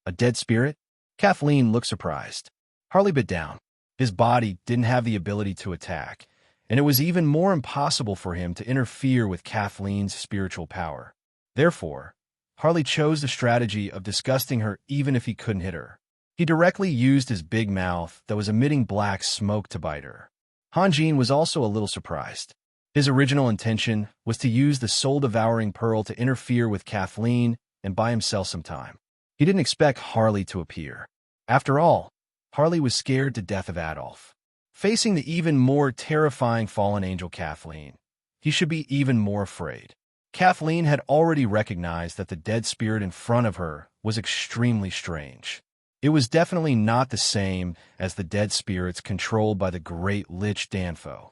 A dead spirit? Kathleen looked surprised. Harley bit down. His body didn't have the ability to attack, and it was even more impossible for him to interfere with Kathleen's spiritual power. Therefore, Harley chose the strategy of disgusting her even if he couldn't hit her. He directly used his big mouth that was emitting black smoke to bite her. Hanjin was also a little surprised. His original intention was to use the soul-devouring pearl to interfere with Kathleen and buy himself some time. He didn't expect Harley to appear. After all, Harley was scared to death of Adolf. Facing the even more terrifying fallen angel Kathleen, he should be even more afraid. Kathleen had already recognized that the dead spirit in front of her was extremely strange. It was definitely not the same as the dead spirits controlled by the great Lich Danfo.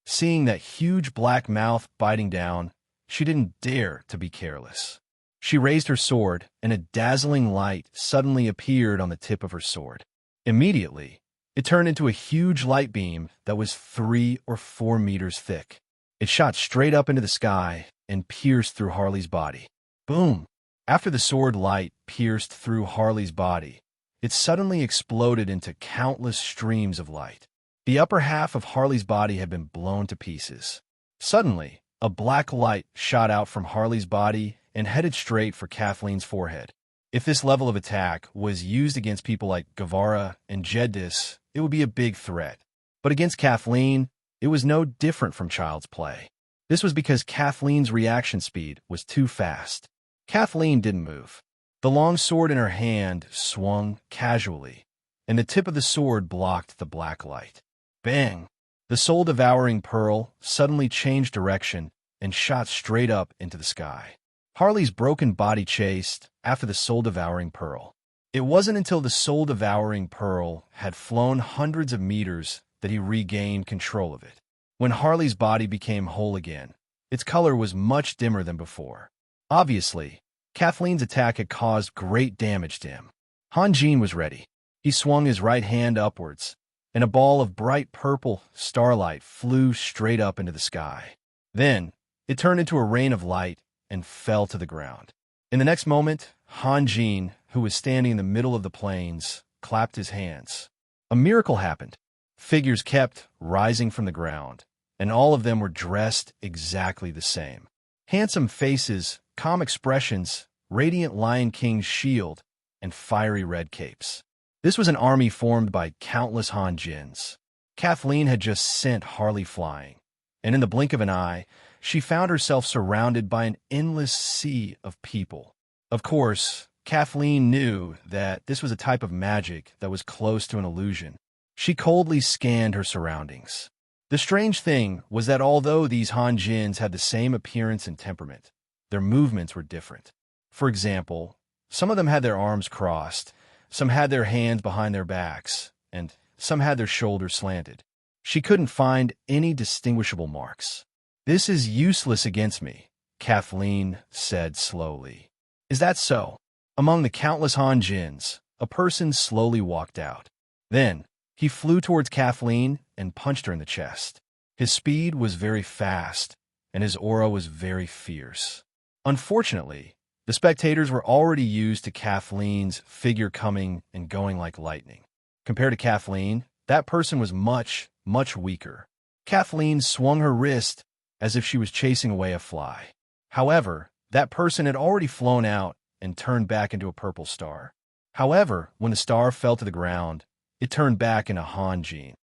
Seeing that huge black mouth biting down, she didn't dare to be careless. She raised her sword, and a dazzling light suddenly appeared on the tip of her sword. Immediately, it turned into a huge light beam that was 3 or 4 meters thick. It shot straight up into the sky and pierced through Harley's body. Boom! After the sword light pierced through Harley's body, it suddenly exploded into countless streams of light. The upper half of Harley's body had been blown to pieces. Suddenly, a black light shot out from Harley's body and headed straight for Kathleen's forehead. If this level of attack was used against people like Guevara and Jeddis, it would be a big threat. But against Kathleen, it was no different from child's play. This was because Kathleen's reaction speed was too fast. Kathleen didn't move. The long sword in her hand swung casually, and the tip of the sword blocked the black light. Bang! The soul-devouring pearl suddenly changed direction and shot straight up into the sky. Harley's broken body chased after the soul-devouring pearl. It wasn't until the soul-devouring pearl had flown hundreds of meters that he regained control of it. When Harley's body became whole again, its color was much dimmer than before. Obviously, Kathleen's attack had caused great damage to him. Hanjin was ready. He swung his right hand upwards, and a ball of bright purple starlight flew straight up into the sky. Then, it turned into a rain of light and fell to the ground. In the next moment, Hanjin, who was standing in the middle of the plains, clapped his hands. A miracle happened. Figures kept rising from the ground, and all of them were dressed exactly the same. Handsome faces, calm expressions, radiant Lion King's shield, and fiery red capes. This was an army formed by countless Hanjins. Kathleen had just sent Harley flying, and in the blink of an eye, she found herself surrounded by an endless sea of people. Of course, Kathleen knew that this was a type of magic that was close to an illusion. She coldly scanned her surroundings. The strange thing was that although these Hanjins had the same appearance and temperament, their movements were different. For example, some of them had their arms crossed, some had their hands behind their backs, and some had their shoulders slanted. She couldn't find any distinguishable marks. "This is useless against me," Kathleen said slowly. "Is that so?" Among the countless Hanjins, a person slowly walked out. Then, he flew towards Kathleen and punched her in the chest. His speed was very fast, and his aura was very fierce. Unfortunately, the spectators were already used to Kathleen's figure coming and going like lightning. Compared to Kathleen, that person was much, much weaker. Kathleen swung her wrist as if she was chasing away a fly. However, that person had already flown out and turned back into a purple star. However, when the star fell to the ground, it turned back into Hanjin.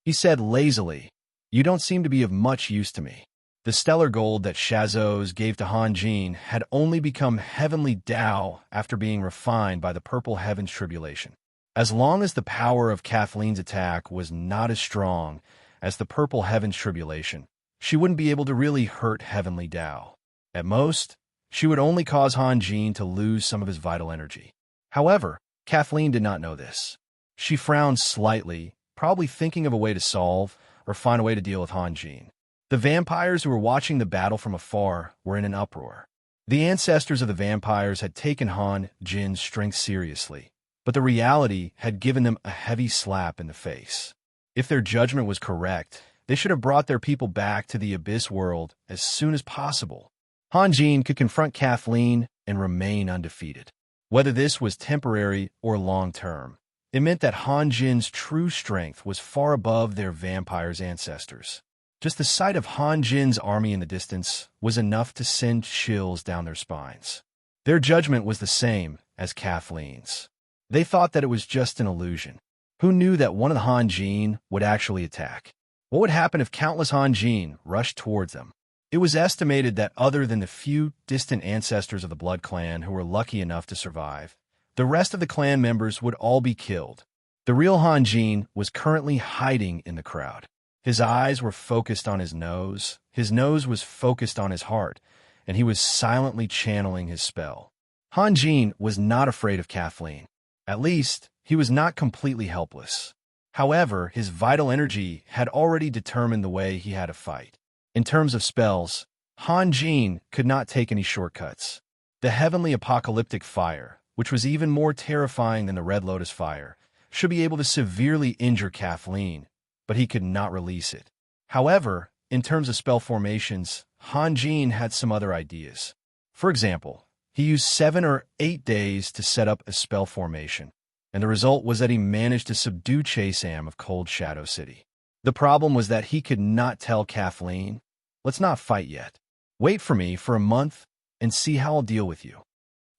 He said lazily, "You don't seem to be of much use to me." The stellar gold that Shazos gave to Hanjin had only become heavenly Tao after being refined by the purple heaven's tribulation. As long as the power of Kathleen's attack was not as strong as the purple heaven's tribulation, she wouldn't be able to really hurt heavenly Tao. At most, she would only cause Hanjin to lose some of his vital energy. However, Kathleen did not know this. She frowned slightly, probably thinking of a way to solve or find a way to deal with Hanjin. The vampires who were watching the battle from afar were in an uproar. The ancestors of the vampires had taken Hanjin's strength seriously, but the reality had given them a heavy slap in the face. If their judgment was correct, they should have brought their people back to the Abyss world as soon as possible. Han Jin could confront Kathleen and remain undefeated. Whether this was temporary or long-term, it meant that Han Jin's true strength was far above their vampire's ancestors. Just the sight of Han Jin's army in the distance was enough to send chills down their spines. Their judgment was the same as Kathleen's. They thought that it was just an illusion. Who knew that one of the Han Jin would actually attack? What would happen if countless Han Jin rushed towards them? It was estimated that other than the few distant ancestors of the Blood Clan who were lucky enough to survive, the rest of the clan members would all be killed. The real Han Jin was currently hiding in the crowd. His eyes were focused on his nose was focused on his heart, and he was silently channeling his spell. Han Jin was not afraid of Kathleen. At least, he was not completely helpless. However, his vital energy had already determined the way he had to fight. In terms of spells, Han Jin could not take any shortcuts. The heavenly apocalyptic fire, which was even more terrifying than the Red Lotus fire, should be able to severely injure Kathleen, but he could not release it. However, in terms of spell formations, Han Jin had some other ideas. For example, he used 7 or 8 days to set up a spell formation, and the result was that he managed to subdue Chasam of Cold Shadow City. The problem was that he could not tell Kathleen, "Let's not fight yet. Wait for me for a month and see how I'll deal with you."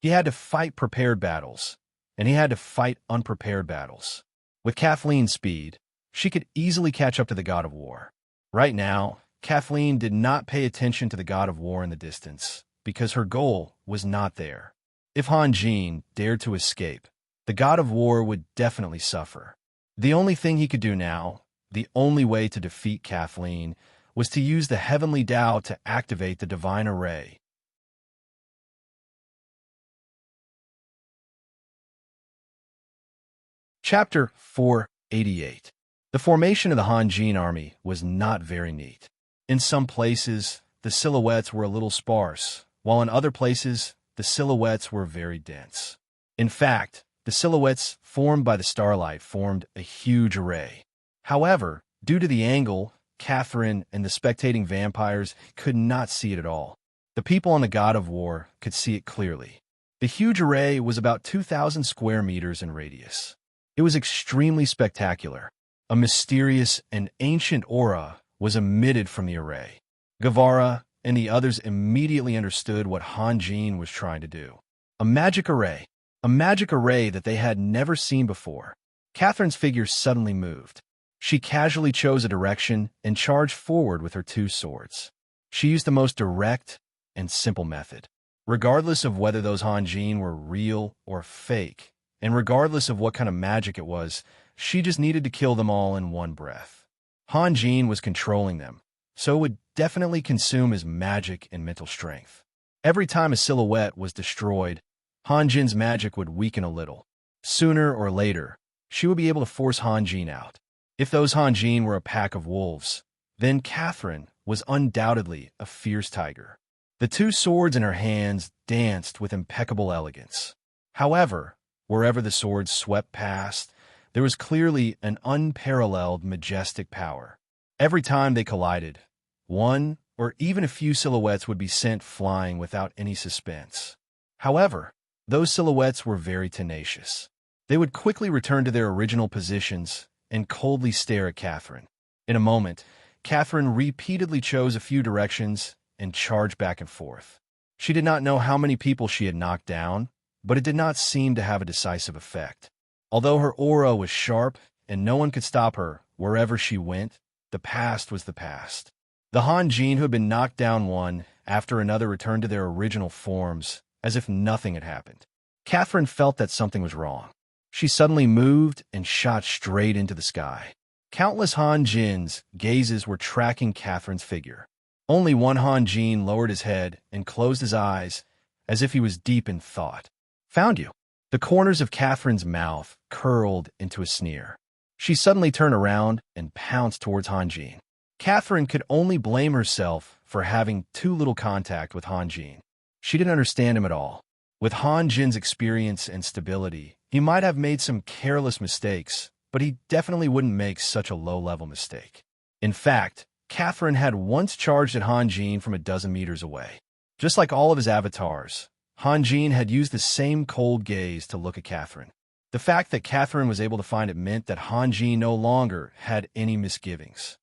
He had to fight prepared battles, and he had to fight unprepared battles. With Kathleen's speed, she could easily catch up to the God of War. Right now, Kathleen did not pay attention to the God of War in the distance, because her goal was not there. If Han Jin dared to escape, the God of War would definitely suffer. The only thing he could do now, the only way to defeat Kathleen, was to use the Heavenly Tao to activate the Divine Array. Chapter 488. The formation of the Han Jin army was not very neat. In some places, the silhouettes were a little sparse, while in other places, the silhouettes were very dense. In fact, the silhouettes formed by the starlight formed a huge array. However, due to the angle, Catherine and the spectating vampires could not see it at all. The people on the God of War could see it clearly. The huge array was about 2,000 square meters in radius. It was extremely spectacular. A mysterious and ancient aura was emitted from the array. Guevara and the others immediately understood what Han Jin was trying to do. A magic array that they had never seen before. Catherine's figure suddenly moved. She casually chose a direction and charged forward with her 2 swords. She used the most direct and simple method. Regardless of whether those Han Jin were real or fake, and regardless of what kind of magic it was, she just needed to kill them all in one breath. Han Jin was controlling them, so it would definitely consume his magic and mental strength. Every time a silhouette was destroyed, Han Jin's magic would weaken a little. Sooner or later, she would be able to force Han Jin out. If those Han Jin were a pack of wolves, then Catherine was undoubtedly a fierce tiger. The 2 swords in her hands danced with impeccable elegance. However, wherever the swords swept past, there was clearly an unparalleled majestic power. Every time they collided, one or even a few silhouettes would be sent flying without any suspense. However, those silhouettes were very tenacious. They would quickly return to their original positions and coldly stare at Catherine. In a moment, Catherine repeatedly chose a few directions and charged back and forth. She did not know how many people she had knocked down, but it did not seem to have a decisive effect. Although her aura was sharp and no one could stop her wherever she went, the past was the past. The Han Jin who had been knocked down one after another returned to their original forms as if nothing had happened. Catherine felt that something was wrong. She suddenly moved and shot straight into the sky. Countless Han Jin's gazes were tracking Catherine's figure. Only one Han Jin lowered his head and closed his eyes as if he was deep in thought. "Found you." The corners of Catherine's mouth curled into a sneer. She suddenly turned around and pounced towards Han Jin. Catherine could only blame herself for having too little contact with Han Jin. She didn't understand him at all. With Han Jin's experience and stability, he might have made some careless mistakes, but he definitely wouldn't make such a low-level mistake. In fact, Catherine had once charged at Han Jin from a dozen meters away. Just like all of his avatars, Hanjin had used the same cold gaze to look at Catherine. The fact that Catherine was able to find it meant that Hanjin no longer had any misgivings.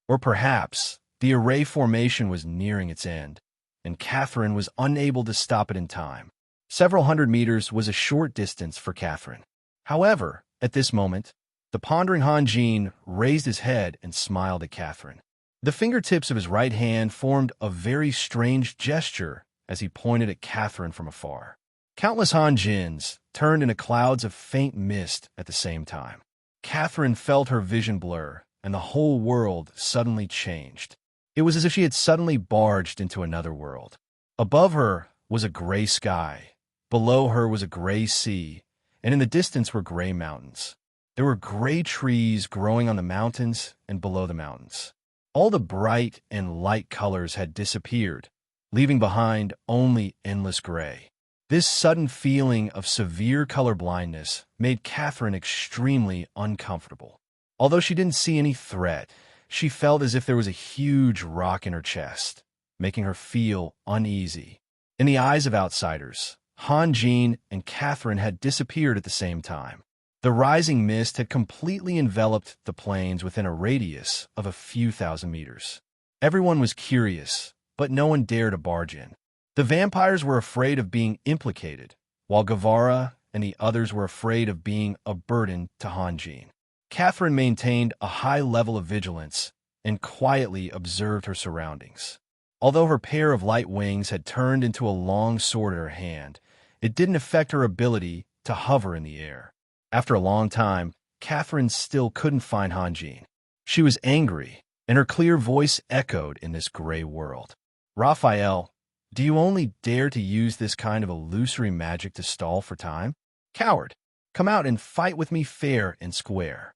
Or perhaps the array formation was nearing its end, and Catherine was unable to stop it in time. Several hundred meters was a short distance for Catherine. However, at this moment, the pondering Hanjin raised his head and smiled at Catherine. The fingertips of his right hand formed a very strange gesture as he pointed at Catherine from afar. Countless Hanjins turned into clouds of faint mist at the same time. Catherine felt her vision blur, and the whole world suddenly changed. It was as if she had suddenly barged into another world. Above her was a gray sky, below her was a gray sea, and in the distance were gray mountains. There were gray trees growing on the mountains and below the mountains. All the bright and light colors had disappeared, leaving behind only endless gray. This sudden feeling of severe color blindness made Catherine extremely uncomfortable. Although she didn't see any threat, she felt as if there was a huge rock in her chest, making her feel uneasy. In the eyes of outsiders, Hanjin and Catherine had disappeared at the same time. The rising mist had completely enveloped the plains within a radius of a few thousand meters. Everyone was curious, but no one dared to barge in. The vampires were afraid of being implicated, while Guevara and the others were afraid of being a burden to Hanjin. Catherine maintained a high level of vigilance and quietly observed her surroundings. Although her pair of light wings had turned into a long sword in her hand, it didn't affect her ability to hover in the air. After a long time, Catherine still couldn't find Hanjin. She was angry, and her clear voice echoed in this gray world. "Raphael, do you only dare to use this kind of illusory magic to stall for time? Coward, come out and fight with me fair and square."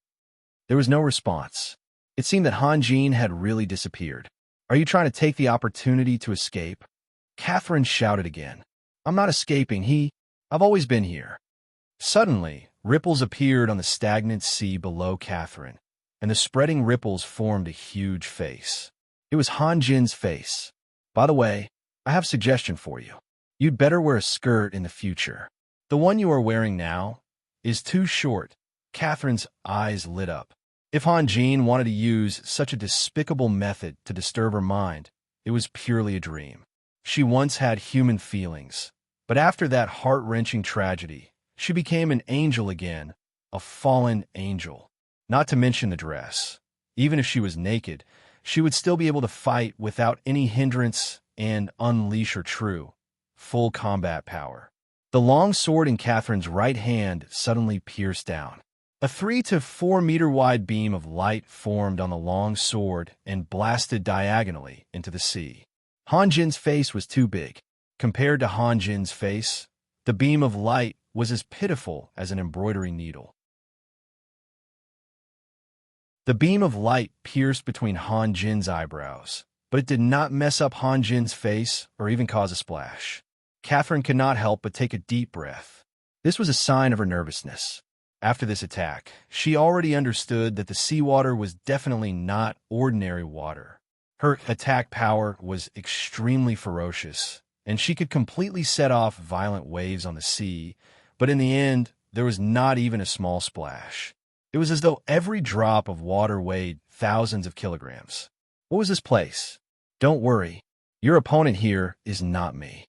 There was no response. It seemed that Hanjin had really disappeared. "Are you trying to take the opportunity to escape?" Catherine shouted again. "I'm not escaping, I've always been here." Suddenly, ripples appeared on the stagnant sea below Catherine, and the spreading ripples formed a huge face. It was Hanjin's face. "By the way, I have a suggestion for you. You'd better wear a skirt in the future. The one you are wearing now is too short." Catherine's eyes lit up. If Hanjin wanted to use such a despicable method to disturb her mind, it was purely a dream. She once had human feelings, but after that heart-wrenching tragedy, she became an angel again, a fallen angel. Not to mention the dress. Even if she was naked, she would still be able to fight without any hindrance and unleash her true, full combat power. The long sword in Catherine's right hand suddenly pierced down. A 3 to 4 meter wide beam of light formed on the long sword and blasted diagonally into the sea. Hanjin's face was too big. Compared to Hanjin's face, the beam of light was as pitiful as an embroidery needle. The beam of light pierced between Hanjin's eyebrows, but it did not mess up Hanjin's face or even cause a splash. Catherine could not help but take a deep breath. This was a sign of her nervousness. After this attack, she already understood that the seawater was definitely not ordinary water. Her attack power was extremely ferocious, and she could completely set off violent waves on the sea, but in the end, there was not even a small splash. It was as though every drop of water weighed thousands of kilograms. What was this place? "Don't worry, your opponent here is not me."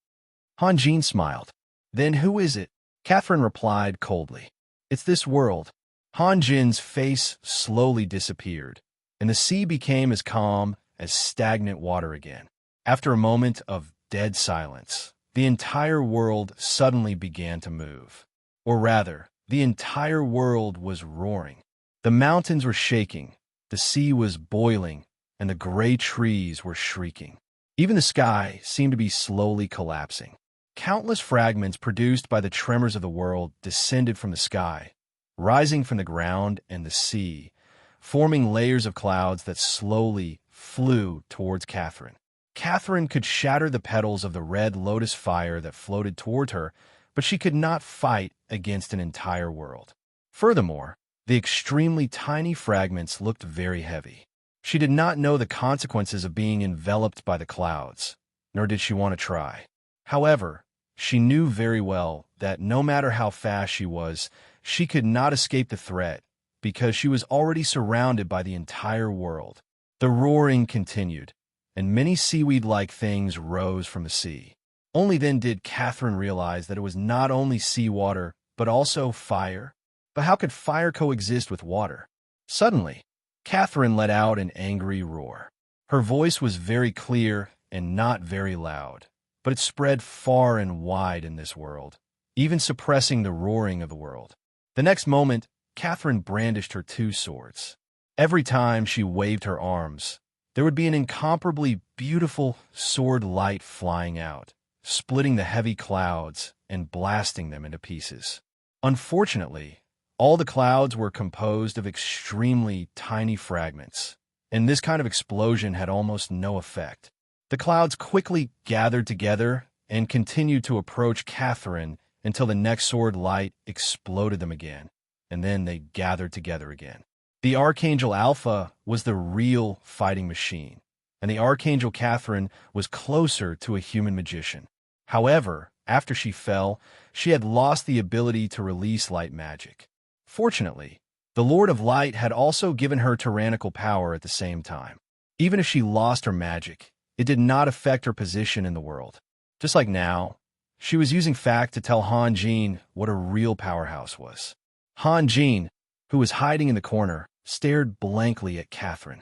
Hanjin smiled. "Then who is it?" Catherine replied coldly. "It's this world." Hanjin's face slowly disappeared, and the sea became as calm as stagnant water again. After a moment of dead silence, the entire world suddenly began to move. Or rather, the entire world was roaring. The mountains were shaking, the sea was boiling, and the gray trees were shrieking. Even the sky seemed to be slowly collapsing. Countless fragments produced by the tremors of the world descended from the sky, rising from the ground and the sea, forming layers of clouds that slowly flew towards Catherine. Catherine could shatter the petals of the red lotus fire that floated toward her, but she could not fight against an entire world. Furthermore, the extremely tiny fragments looked very heavy. She did not know the consequences of being enveloped by the clouds, nor did she want to try. However, she knew very well that no matter how fast she was, she could not escape the threat because she was already surrounded by the entire world. The roaring continued, and many seaweed-like things rose from the sea. Only then did Catherine realize that it was not only seawater, but also fire. But how could fire coexist with water? Suddenly, Catherine let out an angry roar. Her voice was very clear and not very loud, but it spread far and wide in this world, even suppressing the roaring of the world. The next moment, Catherine brandished her two swords. Every time she waved her arms, there would be an incomparably beautiful sword light flying out, splitting the heavy clouds and blasting them into pieces. Unfortunately, all the clouds were composed of extremely tiny fragments, and this kind of explosion had almost no effect. The clouds quickly gathered together and continued to approach Catherine until the next sword light exploded them again, and then they gathered together again. The Archangel Alpha was the real fighting machine, and the Archangel Catherine was closer to a human magician. However, after she fell, she had lost the ability to release light magic. Fortunately, the Lord of Light had also given her tyrannical power at the same time. Even if she lost her magic, it did not affect her position in the world. Just like now, she was using fact to tell Han Jin what a real powerhouse was. Han Jin, who was hiding in the corner, stared blankly at Catherine.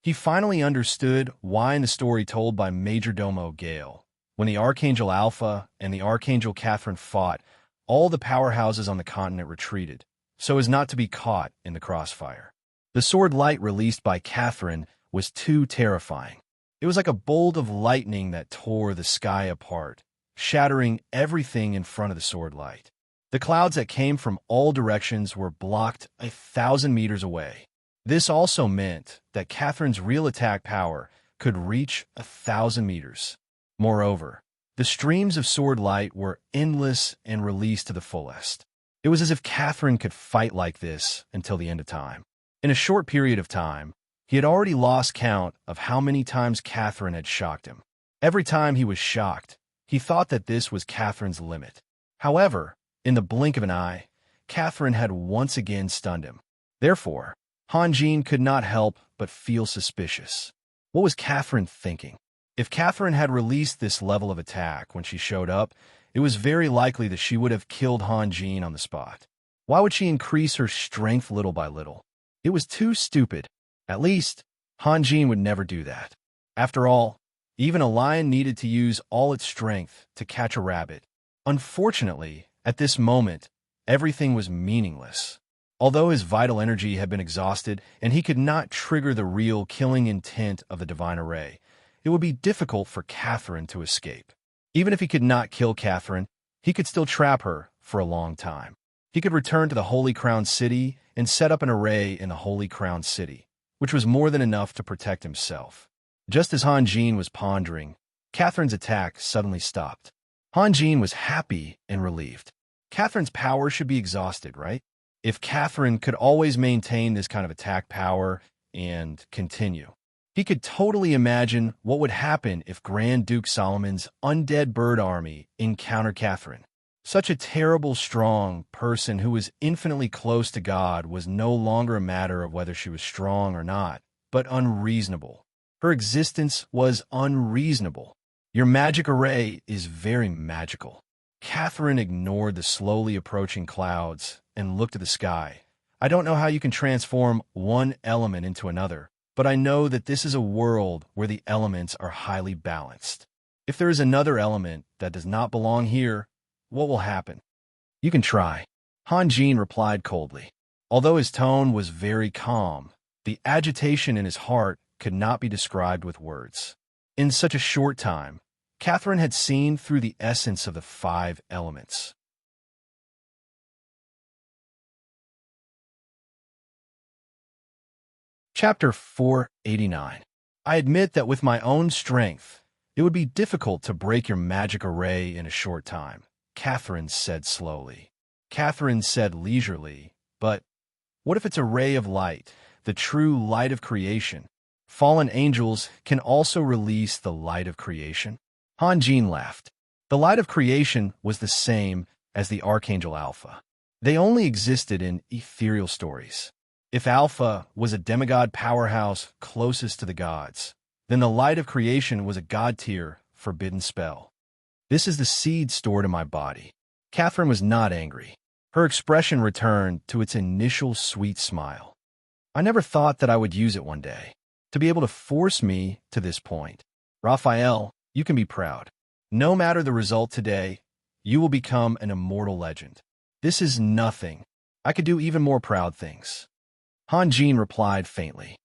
He finally understood why in the story told by Majordomo Gale, when the Archangel Alpha and the Archangel Catherine fought, all the powerhouses on the continent retreated, so as not to be caught in the crossfire. The sword light released by Catherine was too terrifying. It was like a bolt of lightning that tore the sky apart, shattering everything in front of the sword light. The clouds that came from all directions were blocked 1,000 meters away. This also meant that Catherine's real attack power could reach 1,000 meters. Moreover, the streams of sword light were endless and released to the fullest. It was as if Catherine could fight like this until the end of time. In a short period of time, he had already lost count of how many times Catherine had shocked him. Every time he was shocked, he thought that this was Catherine's limit. However, in the blink of an eye, Catherine had once again stunned him. Therefore, Han Jin could not help but feel suspicious. What was Catherine thinking? If Catherine had released this level of attack when she showed up, it was very likely that she would have killed Han Jin on the spot. Why would she increase her strength little by little? It was too stupid. At least, Han Jin would never do that. After all, even a lion needed to use all its strength to catch a rabbit. Unfortunately, at this moment, everything was meaningless. Although his vital energy had been exhausted and he could not trigger the real killing intent of the divine array, it would be difficult for Catherine to escape. Even if he could not kill Catherine, he could still trap her for a long time. He could return to the Holy Crown City and set up an array in the Holy Crown City, which was more than enough to protect himself. Just as Han Jin was pondering, Catherine's attack suddenly stopped. Han Jin was happy and relieved. Catherine's power should be exhausted, right? If Catherine could always maintain this kind of attack power and continue, he could totally imagine what would happen if Grand Duke Solomon's undead bird army encountered Catherine. Such a terrible, strong person who was infinitely close to God was no longer a matter of whether she was strong or not, but unreasonable. Her existence was unreasonable. Your magic array is very magical. Catherine ignored the slowly approaching clouds and looked at the sky. I don't know how you can transform one element into another, but I know that this is a world where the elements are highly balanced. If there is another element that does not belong here, what will happen? You can try. Han Jin replied coldly. Although his tone was very calm, the agitation in his heart could not be described with words. In such a short time, Catherine had seen through the essence of the 5 elements. Chapter 489. I admit that with my own strength, it would be difficult to break your magic array in a short time, Catherine said slowly. Catherine said leisurely, but What if it's a ray of light, the true light of creation? Fallen angels can also release the light of creation? Han Jin laughed. The light of creation was the same as the Archangel Alpha. They only existed in ethereal stories. If Alpha was a demigod powerhouse closest to the gods, then the light of creation was a god-tier forbidden spell. This is the seed stored in my body. Catherine was not angry. Her expression returned to its initial sweet smile. I never thought that I would use it one day, to be able to force me to this point. Raphael, you can be proud. No matter the result today, you will become an immortal legend. This is nothing. I could do even more proud things. Han Jin replied faintly.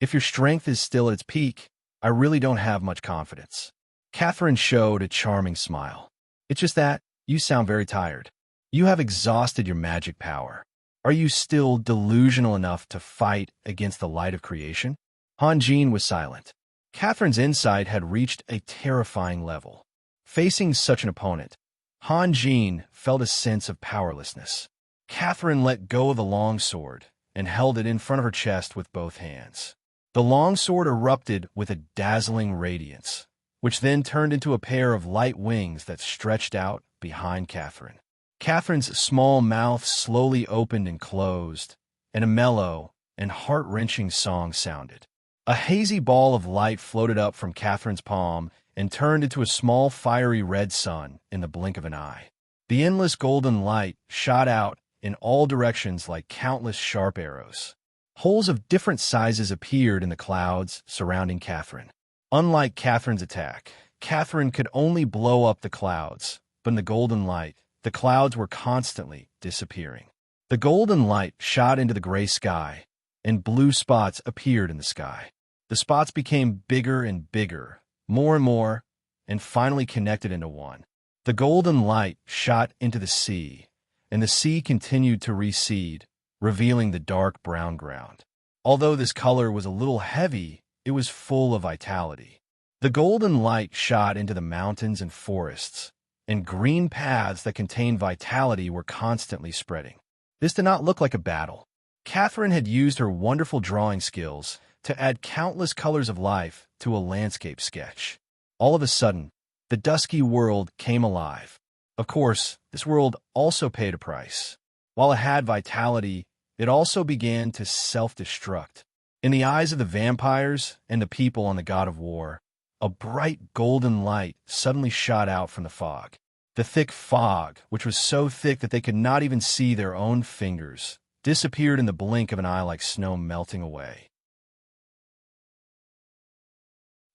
If your strength is still at its peak, I really don't have much confidence. Catherine showed a charming smile. It's just that you sound very tired. You have exhausted your magic power. Are you still delusional enough to fight against the light of creation? Han Jin was silent. Catherine's insight had reached a terrifying level. Facing such an opponent, Han Jin felt a sense of powerlessness. Catherine let go of the longsword and held it in front of her chest with both hands. The longsword erupted with a dazzling radiance, which then turned into a pair of light wings that stretched out behind Catherine. Catherine's small mouth slowly opened and closed, and a mellow and heart-wrenching song sounded. A hazy ball of light floated up from Catherine's palm and turned into a small fiery red sun in the blink of an eye. The endless golden light shot out in all directions like countless sharp arrows. Holes of different sizes appeared in the clouds surrounding Catherine. Unlike Catherine's attack, Catherine could only blow up the clouds, but in the golden light, the clouds were constantly disappearing. The golden light shot into the gray sky, and blue spots appeared in the sky. The spots became bigger and bigger, more and more, and finally connected into one. The golden light shot into the sea, and the sea continued to recede, revealing the dark brown ground. Although this color was a little heavy, it was full of vitality. The golden light shot into the mountains and forests, and green paths that contained vitality were constantly spreading. This did not look like a battle. Catherine had used her wonderful drawing skills to add countless colors of life to a landscape sketch. All of a sudden, the dusky world came alive. Of course, this world also paid a price. While it had vitality, it also began to self-destruct. In the eyes of the vampires and the people on the God of War, a bright golden light suddenly shot out from the fog. The thick fog, which was so thick that they could not even see their own fingers, disappeared in the blink of an eye like snow melting away.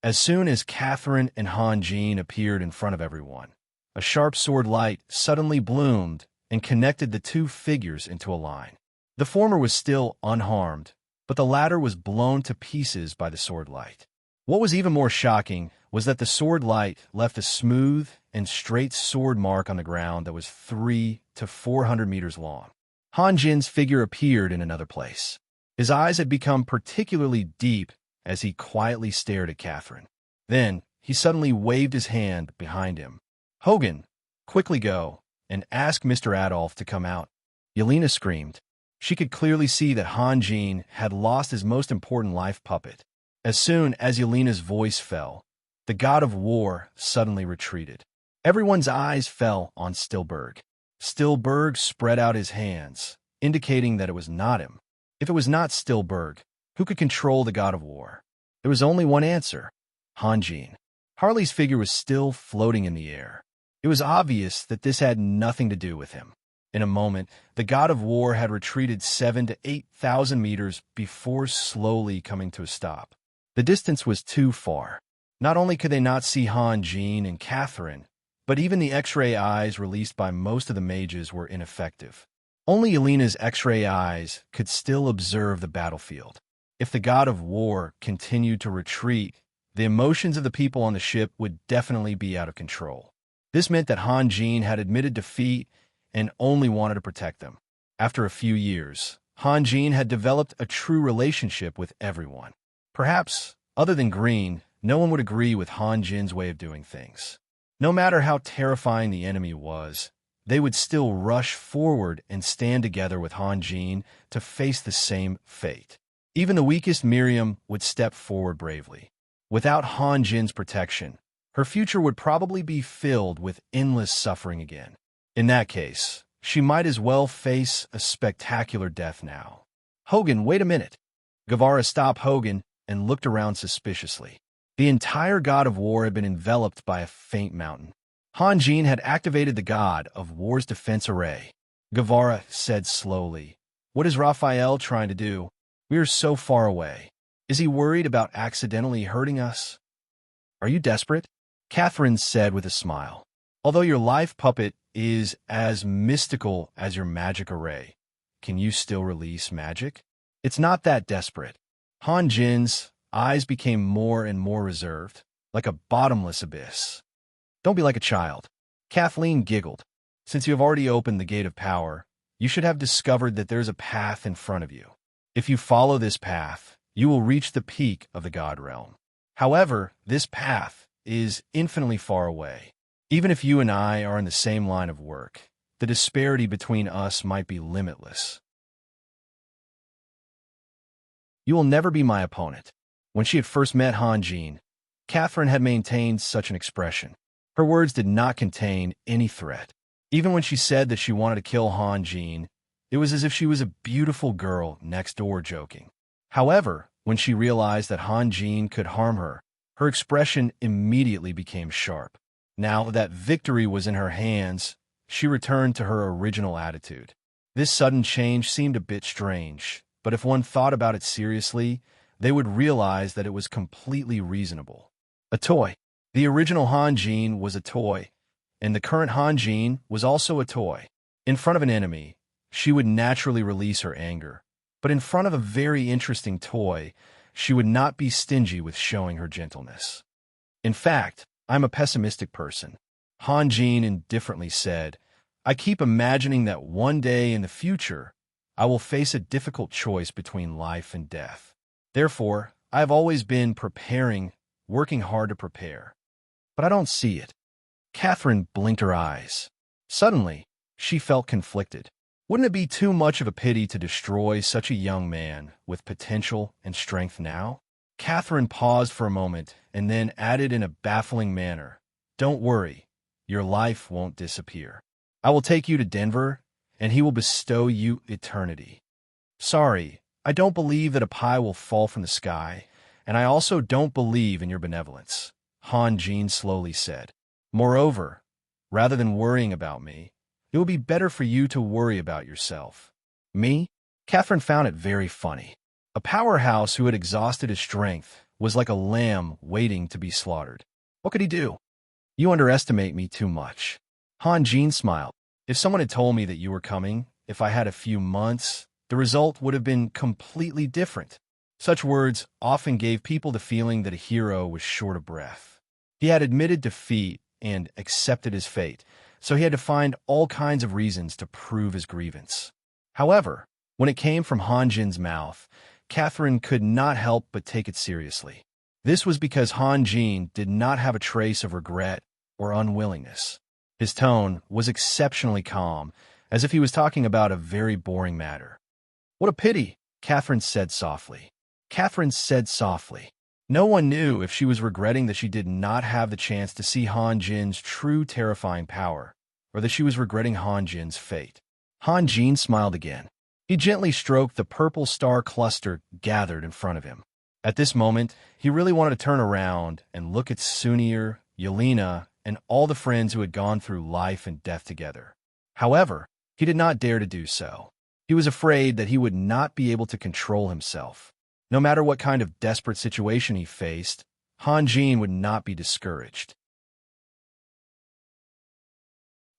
As soon as Catherine and Han Jin appeared in front of everyone, a sharp sword light suddenly bloomed and connected the two figures into a line. The former was still unharmed, but the latter was blown to pieces by the sword light. What was even more shocking was that the sword light left a smooth and straight sword mark on the ground that was 300 to 400 meters long. Han Jin's figure appeared in another place. His eyes had become particularly deep as he quietly stared at Catherine. Then, he suddenly waved his hand behind him. "Hogan, quickly go and ask Mr. Adolf to come out." Yelena screamed. She could clearly see that Han Jin had lost his most important life puppet. As soon as Yelena's voice fell, the God of War suddenly retreated. Everyone's eyes fell on Stilberg. Stilberg spread out his hands, indicating that it was not him. If it was not Stilberg, who could control the God of War? There was only one answer: Han Jin. Harley's figure was still floating in the air. It was obvious that this had nothing to do with him. In a moment, the God of War had retreated 7,000 to 8,000 meters before slowly coming to a stop. The distance was too far. Not only could they not see Han Jin and Catherine, but even the X-ray eyes released by most of the mages were ineffective. Only Yelena's X-ray eyes could still observe the battlefield. If the God of War continued to retreat, the emotions of the people on the ship would definitely be out of control. This meant that Han Jin had admitted defeat and only wanted to protect them. After a few years, Han Jin had developed a true relationship with everyone. Perhaps, other than Green, no one would agree with Han Jin's way of doing things. No matter how terrifying the enemy was, they would still rush forward and stand together with Han Jin to face the same fate. Even the weakest Miriam would step forward bravely. Without Han Jin's protection, her future would probably be filled with endless suffering again. In that case, she might as well face a spectacular death now. Hogan, wait a minute. Guevara stopped Hogan and looked around suspiciously. The entire God of War had been enveloped by a faint mountain. Han Jin had activated the God of War's defense array. Guevara said slowly, "What is Raphael trying to do? We are so far away. Is he worried about accidentally hurting us?" "Are you desperate?" Catherine said with a smile. "Although your life puppet is as mystical as your magic array, can you still release magic?" "It's not that desperate." Han Jin's eyes became more and more reserved, like a bottomless abyss. "Don't be like a child." Kathleen giggled. "Since you have already opened the gate of power, you should have discovered that there's a path in front of you. If you follow this path, you will reach the peak of the God realm. However, this path is infinitely far away. Even if you and I are in the same line of work, the disparity between us might be limitless. You will never be my opponent." When she had first met Han Jin, Catherine had maintained such an expression. Her words did not contain any threat. Even when she said that she wanted to kill Han Jin, it was as if she was a beautiful girl next door joking. However, when she realized that Han Jin could harm her, her expression immediately became sharp. Now that victory was in her hands, she returned to her original attitude. This sudden change seemed a bit strange, but if one thought about it seriously, they would realize that it was completely reasonable. A toy. The original Han Jin was a toy, and the current Han Jin was also a toy. In front of an enemy, she would naturally release her anger, but in front of a very interesting toy, she would not be stingy with showing her gentleness. "In fact, I'm a pessimistic person," Han Jin indifferently said. "I keep imagining that one day in the future, I will face a difficult choice between life and death. Therefore, I have always been preparing, working hard to prepare. But I don't see it." Catherine blinked her eyes. Suddenly, she felt conflicted. Wouldn't it be too much of a pity to destroy such a young man with potential and strength now? Catherine paused for a moment and then added in a baffling manner, "Don't worry, your life won't disappear. I will take you to Denver, and he will bestow you eternity." "Sorry, I don't believe that a pie will fall from the sky, and I also don't believe in your benevolence," Han Jin slowly said. "Moreover, rather than worrying about me, it would be better for you to worry about yourself." "Me?" Catherine found it very funny. A powerhouse who had exhausted his strength was like a lamb waiting to be slaughtered. What could he do? "You underestimate me too much." Han Jin smiled. "If someone had told me that you were coming, if I had a few months, the result would have been completely different." Such words often gave people the feeling that a hero was short of breath. He had admitted defeat and accepted his fate, so he had to find all kinds of reasons to prove his grievance. However, when it came from Han Jin's mouth, Catherine could not help but take it seriously. This was because Han Jin did not have a trace of regret or unwillingness. His tone was exceptionally calm, as if he was talking about a very boring matter. "What a pity," Catherine said softly. No one knew if she was regretting that she did not have the chance to see Han Jin's true terrifying power, or that she was regretting Han Jin's fate. Han Jin smiled again. He gently stroked the purple star cluster gathered in front of him. At this moment, he really wanted to turn around and look at Sunir, Yelena, and all the friends who had gone through life and death together. However, he did not dare to do so. He was afraid that he would not be able to control himself. No matter what kind of desperate situation he faced, Han Jin would not be discouraged.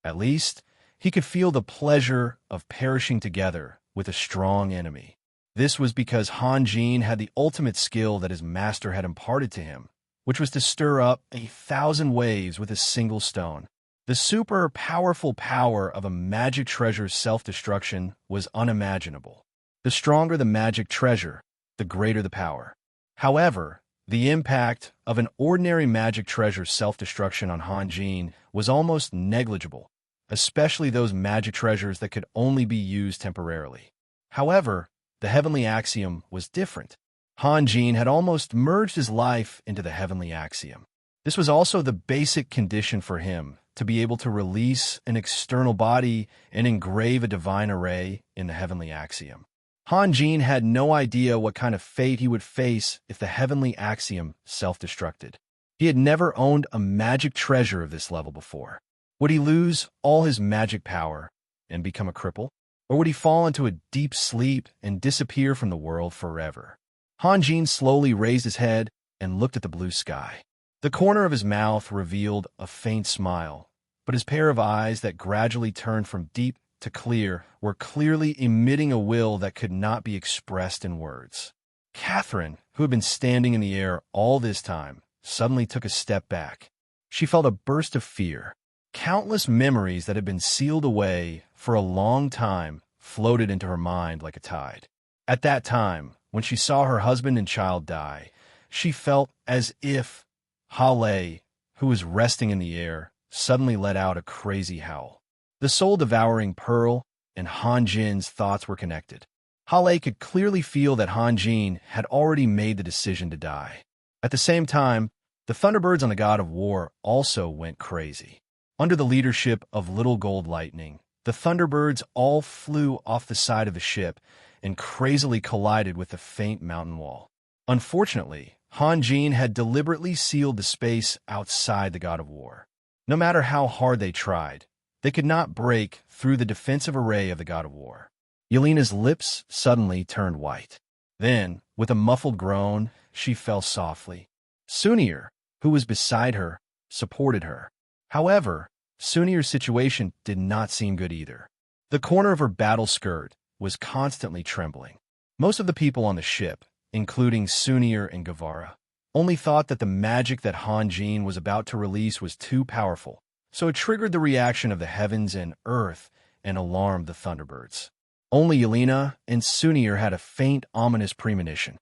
At least, he could feel the pleasure of perishing together with a strong enemy. This was because Han Jin had the ultimate skill that his master had imparted to him, which was to stir up 1,000 waves with a single stone. The super powerful power of a magic treasure's self-destruction was unimaginable. The stronger the magic treasure, the greater the power. However, the impact of an ordinary magic treasure's self-destruction on Han Jin was almost negligible. especially those magic treasures that could only be used temporarily. However, the heavenly axiom was different. Han Jin had almost merged his life into the heavenly axiom. This was also the basic condition for him to be able to release an external body and engrave a divine array in the heavenly axiom. Han Jin had no idea what kind of fate he would face if the heavenly axiom self-destructed. He had never owned a magic treasure of this level before. Would he lose all his magic power and become a cripple? Or would he fall into a deep sleep and disappear from the world forever? Han Jin slowly raised his head and looked at the blue sky. The corner of his mouth revealed a faint smile, but his pair of eyes that gradually turned from deep to clear were clearly emitting a will that could not be expressed in words. Catherine, who had been standing in the air all this time, suddenly took a step back. She felt a burst of fear. Countless memories that had been sealed away for a long time floated into her mind like a tide. At that time, when she saw her husband and child die, she felt as if Hale, who was resting in the air, suddenly let out a crazy howl. The soul-devouring pearl and Han Jin's thoughts were connected. Hale could clearly feel that Han Jin had already made the decision to die. At the same time, the Thunderbirds on the God of War also went crazy. Under the leadership of Little Gold Lightning, the Thunderbirds all flew off the side of the ship and crazily collided with the faint mountain wall. Unfortunately, Han Jin had deliberately sealed the space outside the God of War. No matter how hard they tried, they could not break through the defensive array of the God of War. Yelena's lips suddenly turned white. Then, with a muffled groan, she fell softly. Sunir, who was beside her, supported her. However, Sunir's situation did not seem good either. The corner of her battle skirt was constantly trembling. Most of the people on the ship, including Sunir and Guevara, only thought that the magic that Han Jin was about to release was too powerful, so it triggered the reaction of the heavens and earth and alarmed the Thunderbirds. Only Yelena and Sunir had a faint, ominous premonition.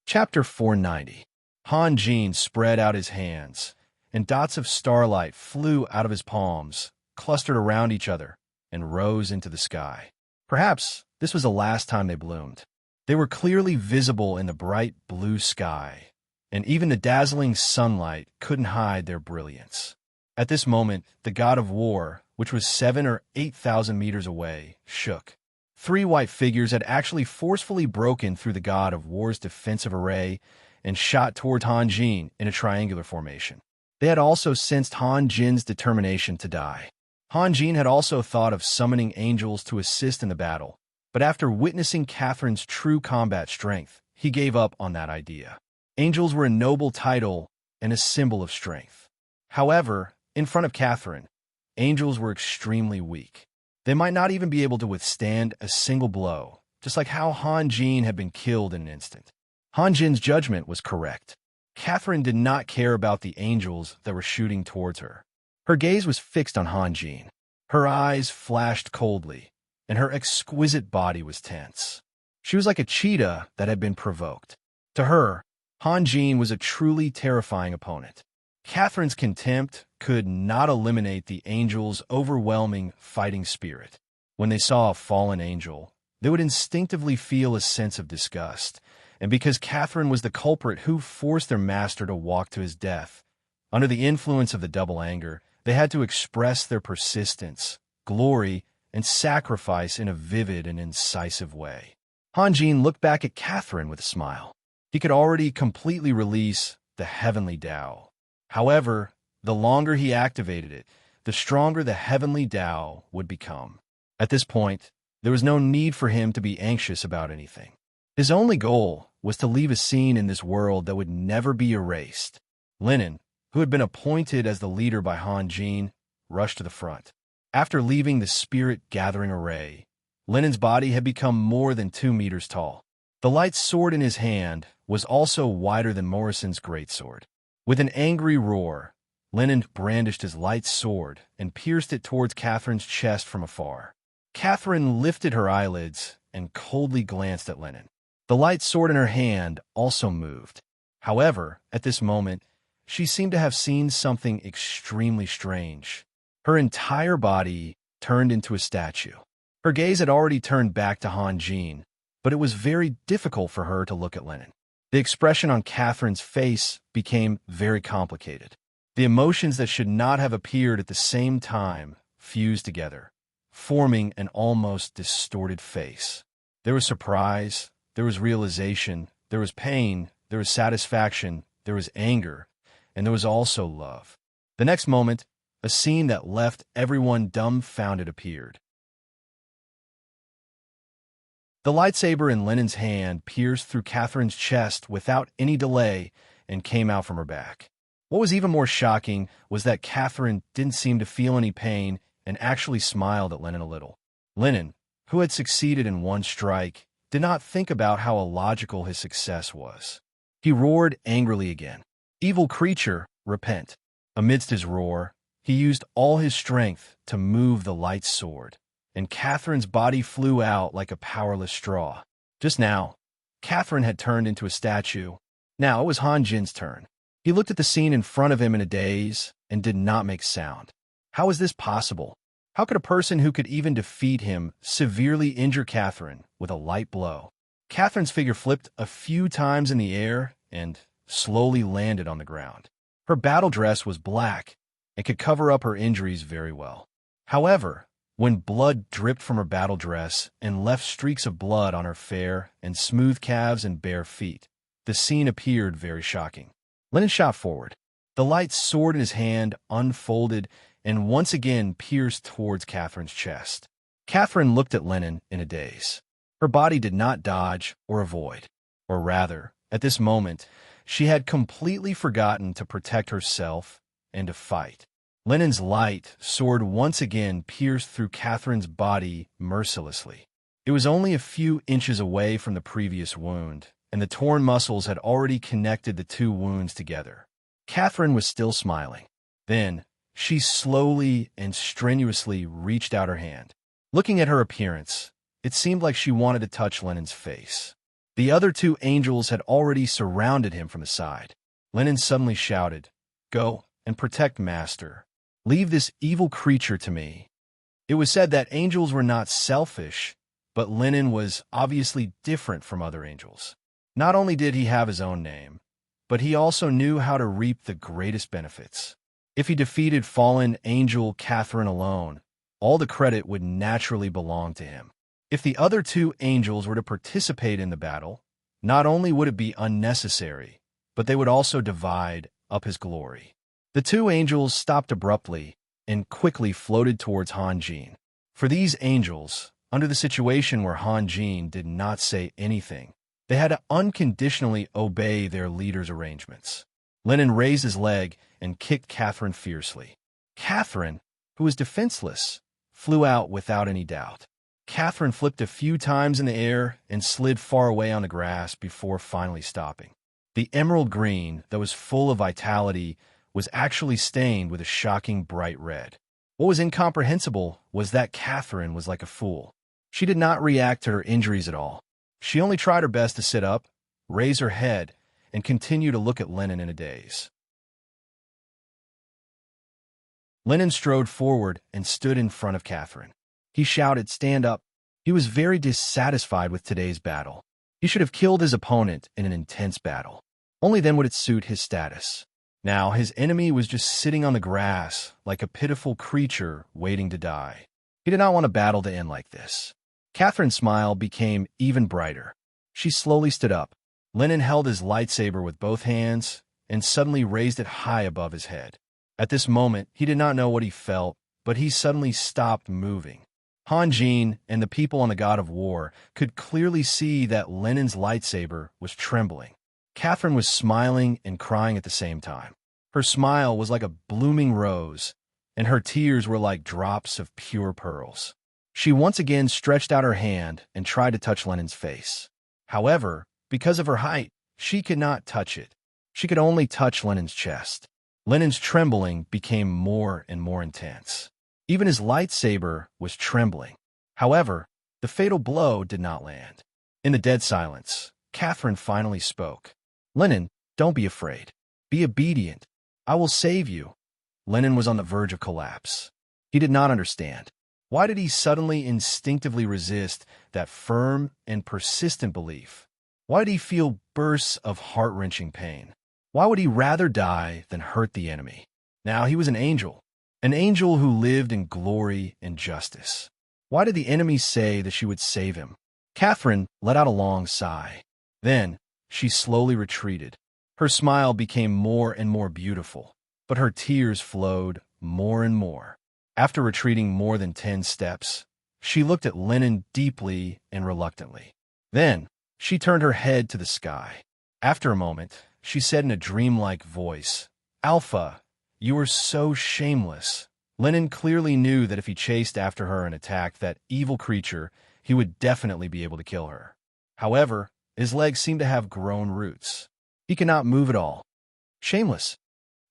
Chapter 490. Han Jin spread out his hands, and dots of starlight flew out of his palms, clustered around each other, and rose into the sky. Perhaps this was the last time they bloomed. They were clearly visible in the bright blue sky, and even the dazzling sunlight couldn't hide their brilliance. At this moment, the God of War, which was 7,000 or 8,000 meters away, shook. 3 white figures had actually forcefully broken through the God of War's defensive array and shot towards Han Jin in a triangular formation. They had also sensed Han Jin's determination to die. Han Jin had also thought of summoning angels to assist in the battle, but after witnessing Catherine's true combat strength, he gave up on that idea. Angels were a noble title and a symbol of strength. However, in front of Catherine, angels were extremely weak. They might not even be able to withstand a single blow, just like how Han Jin had been killed in an instant. Han Jin's judgment was correct. Catherine did not care about the angels that were shooting towards her. Her gaze was fixed on Han Jin. Her eyes flashed coldly, and her exquisite body was tense. She was like a cheetah that had been provoked. To her, Han Jin was a truly terrifying opponent. Catherine's contempt could not eliminate the angel's overwhelming fighting spirit. When they saw a fallen angel, they would instinctively feel a sense of disgust, and because Catherine was the culprit who forced their master to walk to his death, under the influence of the double anger, they had to express their persistence, glory, and sacrifice in a vivid and incisive way. Han Jin looked back at Catherine with a smile. He could already completely release the heavenly Tao. However, the longer he activated it, the stronger the heavenly Tao would become. At this point, there was no need for him to be anxious about anything. His only goal was to leave a scene in this world that would never be erased. Lennon, who had been appointed as the leader by Han Jin, rushed to the front. After leaving the spirit-gathering array, Lennon's body had become more than 2 meters tall. The light sword in his hand was also wider than Morrison's greatsword. With an angry roar, Lennon brandished his light sword and pierced it towards Catherine's chest from afar. Catherine lifted her eyelids and coldly glanced at Lennon. The light sword in her hand also moved. However, at this moment, she seemed to have seen something extremely strange. Her entire body turned into a statue. Her gaze had already turned back to Han Jin, but it was very difficult for her to look at Lennon. The expression on Catherine's face became very complicated. The emotions that should not have appeared at the same time fused together, forming an almost distorted face. There was surprise, there was realization, there was pain, there was satisfaction, there was anger, and there was also love. The next moment, a scene that left everyone dumbfounded appeared. The lightsaber in Lennon's hand pierced through Catherine's chest without any delay and came out from her back. What was even more shocking was that Catherine didn't seem to feel any pain and actually smiled at Lennon a little. Lennon, who had succeeded in one strike, did not think about how illogical his success was. He roared angrily again. "Evil creature, repent." Amidst his roar, he used all his strength to move the light sword, and Catherine's body flew out like a powerless straw. Just now, Catherine had turned into a statue. Now it was Han Jin's turn. He looked at the scene in front of him in a daze and did not make sound. How was this possible? How could a person who could even defeat him severely injure Catherine with a light blow? Catherine's figure flipped a few times in the air and slowly landed on the ground. Her battle dress was black and could cover up her injuries very well. However, when blood dripped from her battle dress and left streaks of blood on her fair and smooth calves and bare feet, the scene appeared very shocking. Lennon shot forward. The light sword in his hand unfolded and once again pierced towards Catherine's chest. Catherine looked at Lennon in a daze. Her body did not dodge or avoid. Or rather, at this moment, she had completely forgotten to protect herself and to fight. Lennon's light sword once again pierced through Catherine's body mercilessly. It was only a few inches away from the previous wound, and the torn muscles had already connected the two wounds together. Catherine was still smiling. Then, she slowly and strenuously reached out her hand. Looking at her appearance, it seemed like she wanted to touch Lennon's face. The other two angels had already surrounded him from the side. Lennon suddenly shouted, "Go and protect Master. Leave this evil creature to me." It was said that angels were not selfish, but Lennon was obviously different from other angels. Not only did he have his own name, but he also knew how to reap the greatest benefits. If he defeated fallen angel Catherine alone, all the credit would naturally belong to him. If the other two angels were to participate in the battle, not only would it be unnecessary, but they would also divide up his glory. The two angels stopped abruptly and quickly floated towards Han Jin. For these angels, under the situation where Han Jin did not say anything, they had to unconditionally obey their leader's arrangements. Lennon raised his leg and kicked Catherine fiercely. Catherine, who was defenseless, flew out without any doubt. Catherine flipped a few times in the air and slid far away on the grass before finally stopping. The emerald green that was full of vitality was actually stained with a shocking bright red. What was incomprehensible was that Catherine was like a fool. She did not react to her injuries at all. She only tried her best to sit up, raise her head, and continue to look at Lennon in a daze. Lennon strode forward and stood in front of Catherine. He shouted, "Stand up." He was very dissatisfied with today's battle. He should have killed his opponent in an intense battle. Only then would it suit his status. Now his enemy was just sitting on the grass like a pitiful creature waiting to die. He did not want a battle to end like this. Catherine's smile became even brighter. She slowly stood up. Lennon held his lightsaber with both hands and suddenly raised it high above his head. At this moment, he did not know what he felt, but he suddenly stopped moving. Han Jin and the people on the God of War could clearly see that Lennon's lightsaber was trembling. Catherine was smiling and crying at the same time. Her smile was like a blooming rose, and her tears were like drops of pure pearls. She once again stretched out her hand and tried to touch Lennon's face. However, because of her height, she could not touch it. She could only touch Lennon's chest. Lennon's trembling became more and more intense. Even his lightsaber was trembling. However, the fatal blow did not land. In the dead silence, Catherine finally spoke. "Lennon, Don't be afraid. Be obedient. I will save you. Lennon was on the verge of collapse. He did not understand. Why did he suddenly instinctively resist that firm and persistent belief? Why did he feel bursts of heart-wrenching pain? Why would he rather die than hurt the enemy? Now he was an angel who lived in glory and justice. Why did the enemy say that she would save him? Catherine let out a long sigh. Then she slowly retreated. Her smile became more and more beautiful, but her tears flowed more and more. After retreating more than 10 steps, she looked at Lennon deeply and reluctantly. Then she turned her head to the sky. After a moment, she said in a dreamlike voice, "Alpha, you are so shameless." Lennon clearly knew that if he chased after her and attacked that evil creature, he would definitely be able to kill her. However, his legs seemed to have grown roots. He could not move at all. Shameless.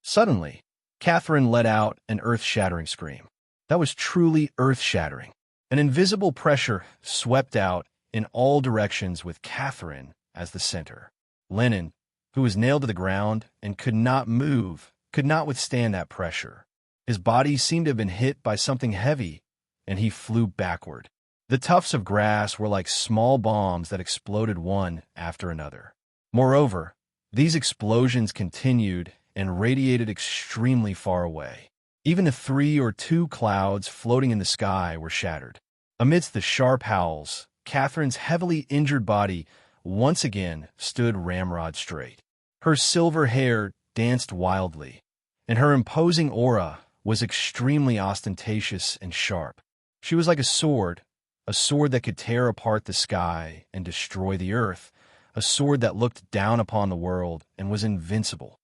Suddenly, Catherine let out an earth-shattering scream. That was truly earth-shattering. An invisible pressure swept out in all directions with Catherine as the center. Lennon, who was nailed to the ground and could not move, could not withstand that pressure. His body seemed to have been hit by something heavy, and he flew backward. The tufts of grass were like small bombs that exploded one after another. Moreover, these explosions continued and radiated extremely far away. Even the 3 or 2 clouds floating in the sky were shattered. Amidst the sharp howls, Catherine's heavily injured body once again stood ramrod straight. Her silver hair danced wildly, and her imposing aura was extremely ostentatious and sharp. She was like a sword that could tear apart the sky and destroy the earth, a sword that looked down upon the world and was invincible.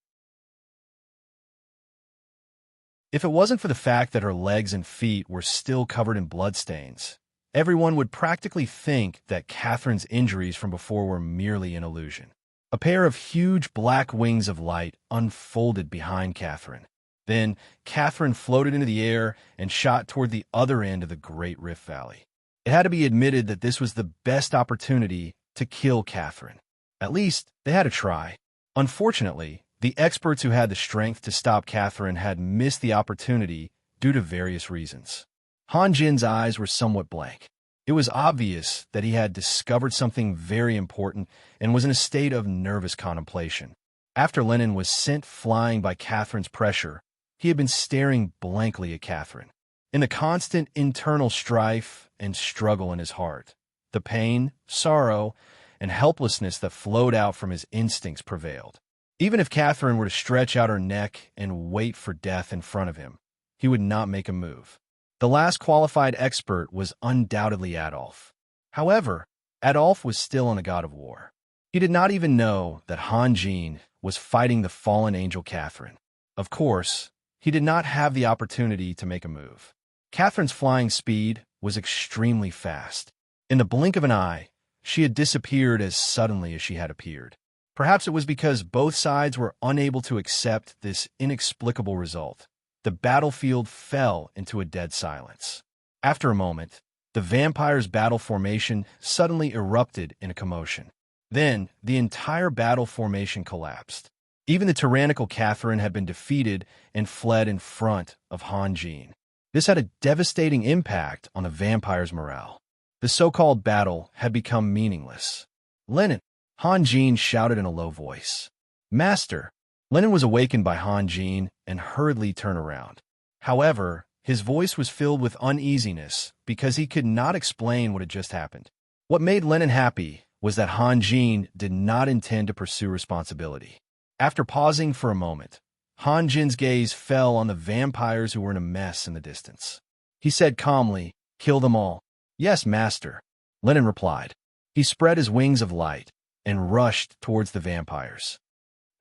If it wasn't for the fact that her legs and feet were still covered in bloodstains, everyone would practically think that Catherine's injuries from before were merely an illusion. A pair of huge black wings of light unfolded behind Catherine. Then Catherine floated into the air and shot toward the other end of the Great Rift Valley. It had to be admitted that this was the best opportunity to kill Catherine. At least, they had to try. Unfortunately, the experts who had the strength to stop Catherine had missed the opportunity due to various reasons. Han Jin's eyes were somewhat blank. It was obvious that he had discovered something very important and was in a state of nervous contemplation. After Lennon was sent flying by Catherine's pressure, he had been staring blankly at Catherine. In the constant internal strife and struggle in his heart, the pain, sorrow, and helplessness that flowed out from his instincts prevailed. Even if Catherine were to stretch out her neck and wait for death in front of him, he would not make a move. The last qualified expert was undoubtedly Adolf. However, Adolf was still in a god of war. He did not even know that Han Jin was fighting the fallen angel Catherine. Of course, he did not have the opportunity to make a move. Catherine's flying speed was extremely fast. In the blink of an eye, she had disappeared as suddenly as she had appeared. Perhaps it was because both sides were unable to accept this inexplicable result. The battlefield fell into a dead silence. After a moment, the vampires' battle formation suddenly erupted in a commotion. Then, the entire battle formation collapsed. Even the tyrannical Catherine had been defeated and fled in front of Han Jin. This had a devastating impact on the vampires' morale. The so-called battle had become meaningless. "Lennon!" Han Jin shouted in a low voice. "Master!" Lennon was awakened by Han Jin and hurriedly turned around. However, his voice was filled with uneasiness because he could not explain what had just happened. What made Lennon happy was that Han Jin did not intend to pursue responsibility. After pausing for a moment, Han Jin's gaze fell on the vampires who were in a mess in the distance. He said calmly, "Kill them all." "Yes, master," Lennon replied. He spread his wings of light and rushed towards the vampires.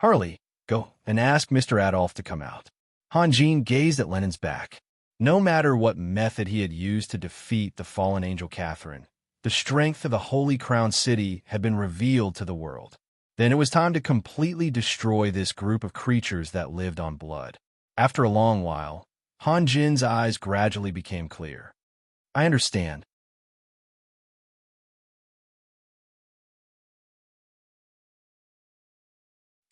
"Harley, go and ask Mr. Adolf to come out." Han Jin gazed at Lennon's back. No matter what method he had used to defeat the fallen angel Catherine, the strength of the Holy Crown City had been revealed to the world. Then it was time to completely destroy this group of creatures that lived on blood. After a long while, Han Jin's eyes gradually became clear. "I understand."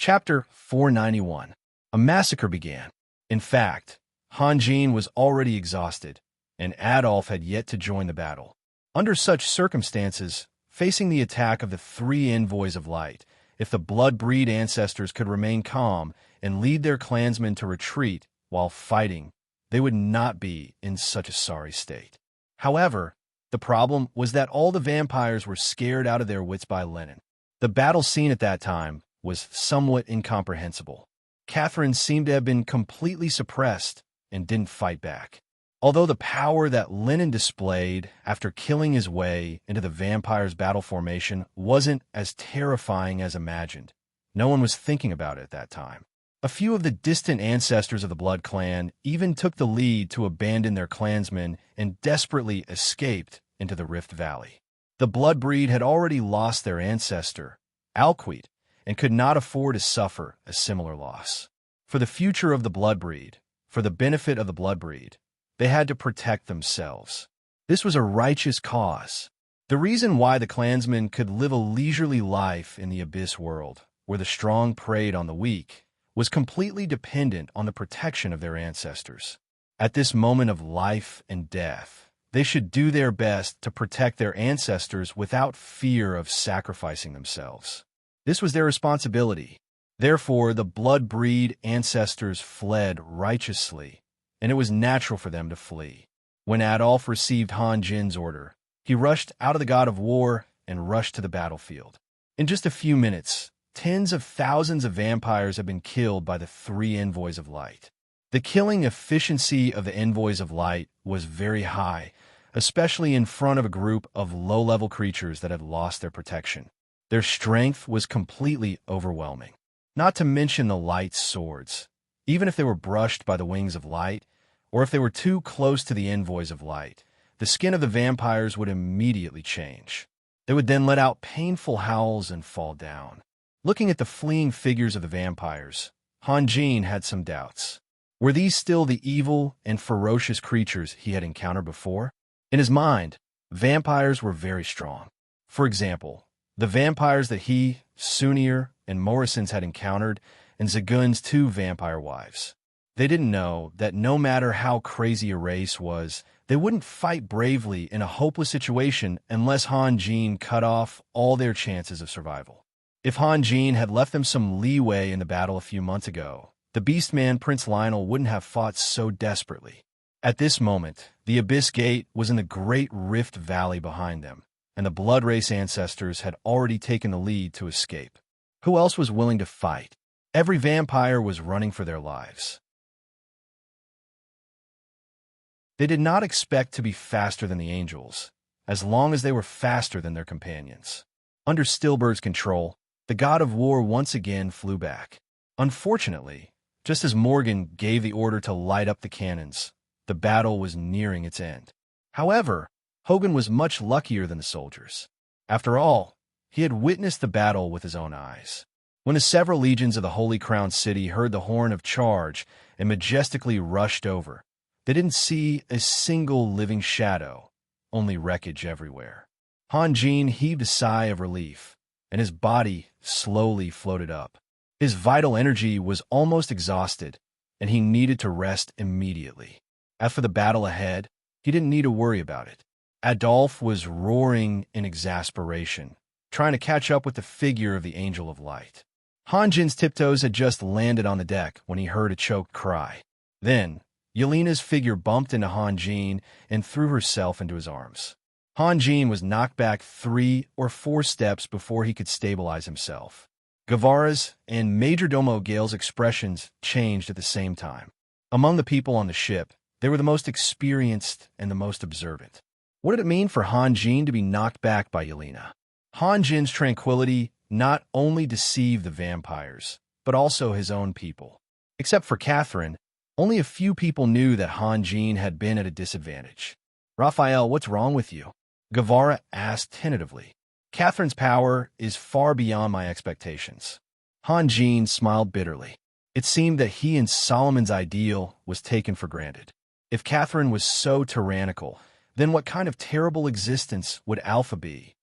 Chapter 491. A massacre began. In fact, Hanjin was already exhausted, and Adolf had yet to join the battle. Under such circumstances, facing the attack of the three envoys of light, if the blood-breed ancestors could remain calm and lead their clansmen to retreat while fighting, they would not be in such a sorry state. However, the problem was that all the vampires were scared out of their wits by Lenin. The battle scene at that time was somewhat incomprehensible. Catherine seemed to have been completely suppressed and didn't fight back. Although the power that Lenin displayed after killing his way into the vampires' battle formation wasn't as terrifying as imagined, no one was thinking about it at that time. A few of the distant ancestors of the Blood Clan even took the lead to abandon their clansmen and desperately escaped into the Rift Valley. The Blood Breed had already lost their ancestor, Alquid, and could not afford to suffer a similar loss. For the future of the Blood Breed, for the benefit of the Blood Breed, they had to protect themselves. This was a righteous cause. The reason why the clansmen could live a leisurely life in the Abyss world, where the strong preyed on the weak, was completely dependent on the protection of their ancestors. At this moment of life and death, they should do their best to protect their ancestors without fear of sacrificing themselves. This was their responsibility. Therefore, the Blood Breed ancestors fled righteously, and it was natural for them to flee. When Adolf received Hanjin's order, he rushed out of the God of War and rushed to the battlefield. In just a few minutes, tens of thousands of vampires had been killed by the three envoys of light. The killing efficiency of the envoys of light was very high, especially in front of a group of low-level creatures that had lost their protection. Their strength was completely overwhelming. Not to mention the light's swords. Even if they were brushed by the wings of light, or if they were too close to the envoys of light, the skin of the vampires would immediately change. They would then let out painful howls and fall down. Looking at the fleeing figures of the vampires, Hanjin had some doubts. Were these still the evil and ferocious creatures he had encountered before? In his mind, vampires were very strong. For example, the vampires that he, Sunir, and Morrison's had encountered, and Zagun's two vampire wives. They didn't know that no matter how crazy a race was, they wouldn't fight bravely in a hopeless situation unless Hanjin cut off all their chances of survival. If Hanjin had left them some leeway in the battle a few months ago, the Beastman Prince Lionel wouldn't have fought so desperately. At this moment, the Abyss Gate was in the Great Rift Valley behind them, and the Blood Race ancestors had already taken the lead to escape. Who else was willing to fight? Every vampire was running for their lives. They did not expect to be faster than the angels, as long as they were faster than their companions. Under Stillbird's control, the God of War once again flew back. Unfortunately, just as Morgan gave the order to light up the cannons, the battle was nearing its end. However, Hogan was much luckier than the soldiers. After all, he had witnessed the battle with his own eyes. When the several legions of the Holy Crown City heard the horn of charge and majestically rushed over, they didn't see a single living shadow, only wreckage everywhere. Hanjin heaved a sigh of relief, and his body slowly floated up. His vital energy was almost exhausted, and he needed to rest immediately. As for the battle ahead, he didn't need to worry about it. Adolf was roaring in exasperation, trying to catch up with the figure of the Angel of Light. Hanjin's tiptoes had just landed on the deck when he heard a choked cry. Then, Yelena's figure bumped into Hanjin and threw herself into his arms. Hanjin was knocked back 3 or 4 steps before he could stabilize himself. Guevara's and Majordomo Gale's expressions changed at the same time. Among the people on the ship, they were the most experienced and the most observant. What did it mean for Hanjin to be knocked back by Yelena? Hanjin's tranquility not only deceived the vampires, but also his own people. Except for Catherine, only a few people knew that Hanjin had been at a disadvantage. Raphael, what's wrong with you? Guevara asked tentatively. Catherine's power is far beyond my expectations. Hanjin smiled bitterly. It seemed that he and Solomon's ideal was taken for granted. If Catherine was so tyrannical, then what kind of terrible existence would Alpha be?